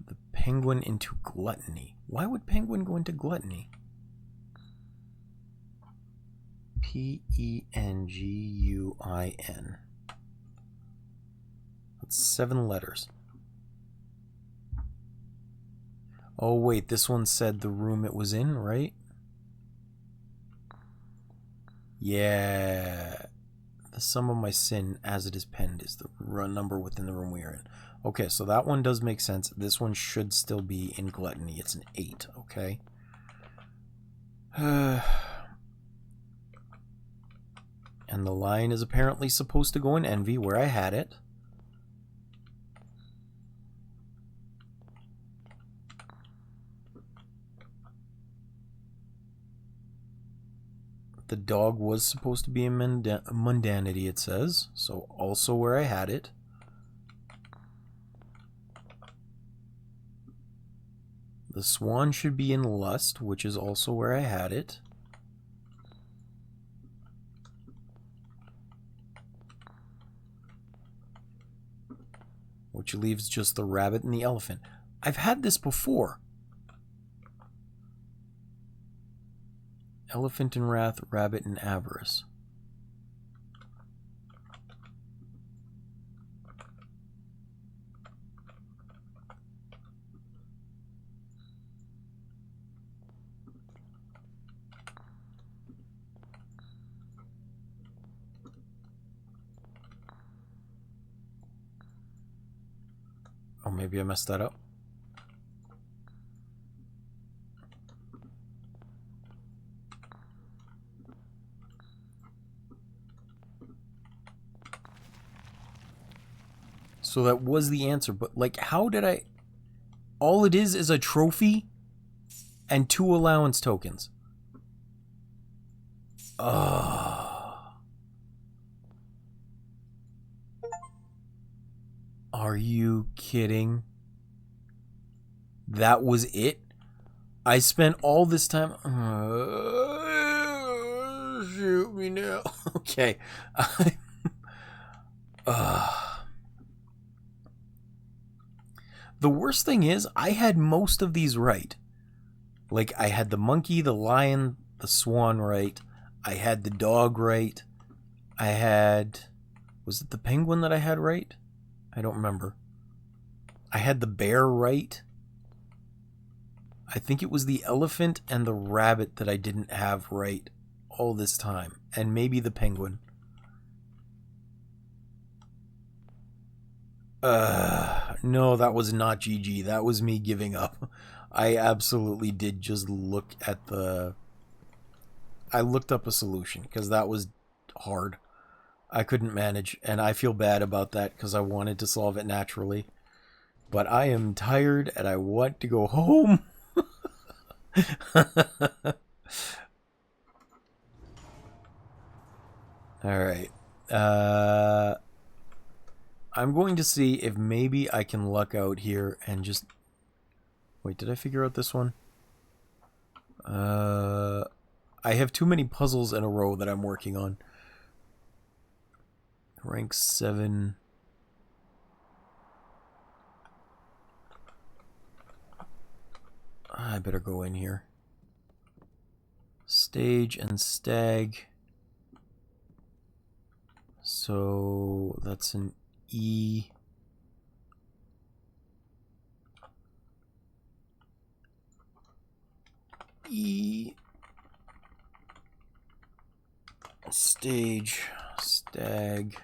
The penguin into gluttony. Why would penguin go into gluttony? Penguin. That's 7 letters. Oh, wait, this one said the room it was in, right? Yeah. The sum of my sin as it is penned is the number within the room we are in. Okay, so that one does make sense. This one should still be in gluttony. It's an 8, okay? And the lion is apparently supposed to go in envy, where I had it. The dog was supposed to be in mundanity, it says. So also where I had it. The swan should be in lust, which is also where I had it. Which leaves just the rabbit and the elephant. I've had this before. Elephant in wrath, rabbit in avarice. Oh, maybe I messed that up. So that was the answer, but like, how did I... All it is a trophy and 2 allowance tokens. Are you kidding? That was it? I spent all this time... shoot me now. Okay. The worst thing is, I had most of these right. Like, I had the monkey, the lion, the swan right. I had the dog right. I had... Was it the penguin that I had right? I don't remember. I had the bear right. I think it was the elephant and the rabbit that I didn't have right all this time. And maybe the penguin. No, that was not GG. That was me giving up. I absolutely did just look at the... I looked up a solution because that was hard. I couldn't manage, and I feel bad about that because I wanted to solve it naturally. But I am tired and I want to go home. Alright. I'm going to see if maybe I can luck out here and just... Wait, did I figure out this one? I have too many puzzles in a row that I'm working on. Rank 7. I better go in here. Stage and stag. So that's an E. E. Stage, stag.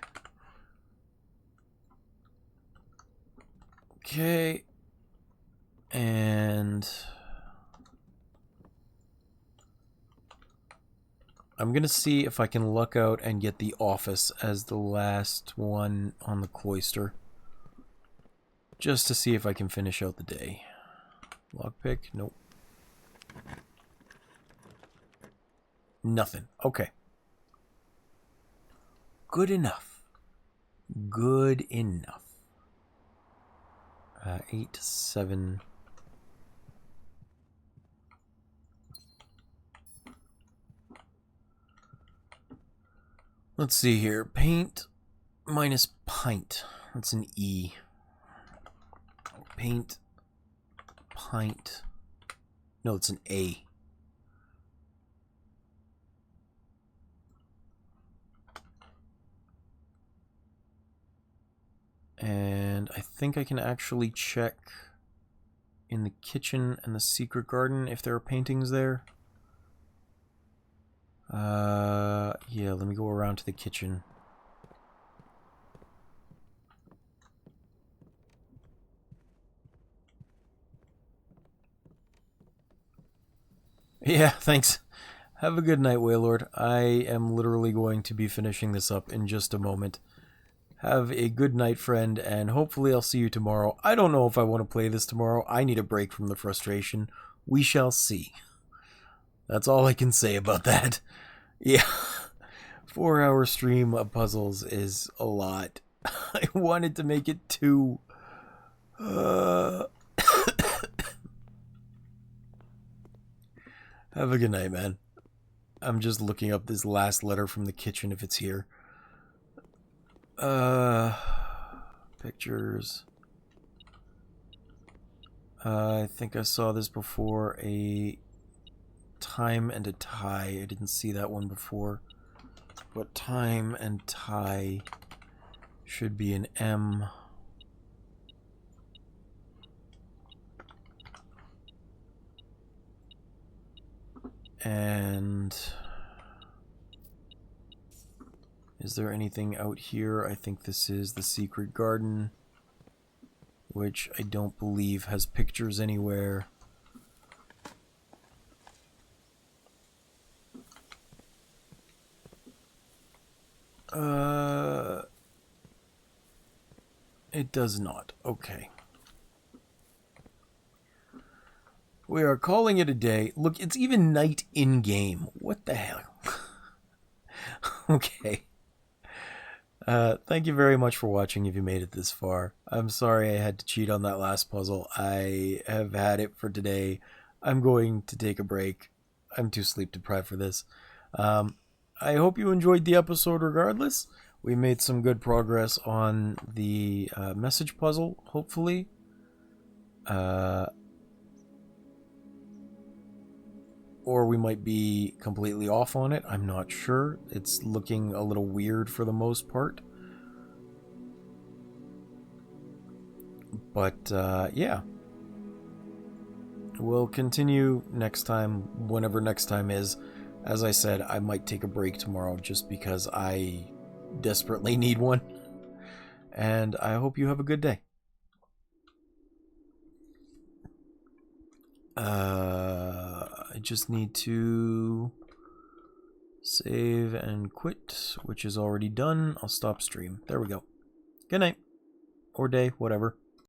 Okay. And I'm going to see if I can luck out and get the office as the last one on the cloister. Just to see if I can finish out the day. Lockpick? Nope. Nothing. Okay. Good enough. Good enough. 8, 7... Let's see here. Paint minus pint. That's an E. Paint. Pint. No, it's an A. And I think I can actually check in the kitchen and the secret garden if there are paintings there. Yeah, let me go around to the kitchen. Yeah, thanks. Have a good night, Waiilord. I am literally going to be finishing this up in just a moment. Have a good night, friend, and hopefully I'll see you tomorrow. I don't know if I want to play this tomorrow. I need a break from the frustration. We shall see. That's all I can say about that. Yeah. 4-hour stream of puzzles is a lot. I wanted to make it 2. Have a good night, man. I'm just looking up this last letter from the kitchen if it's here. Pictures. I think I saw this before. A time and a tie. I didn't see that one before. But time and tie should be an M. And is there anything out here? I think this is the secret garden, which I don't believe has pictures anywhere. It does not. Okay. We are calling it a day. Look, it's even night in-game. What the hell? Okay. Thank you very much for watching if you made it this far. I'm sorry I had to cheat on that last puzzle. I have had it for today. I'm going to take a break. I'm too sleep deprived for this. I hope you enjoyed the episode regardless. We made some good progress on the message puzzle, hopefully. Or we might be completely off on it. I'm not sure. It's looking a little weird for the most part. But, yeah. We'll continue next time, whenever next time is. As I said, I might take a break tomorrow just because I desperately need one. And I hope you have a good day. I just need to save and quit, which is already done. I'll stop stream. There we go. Good night. Or day, whatever.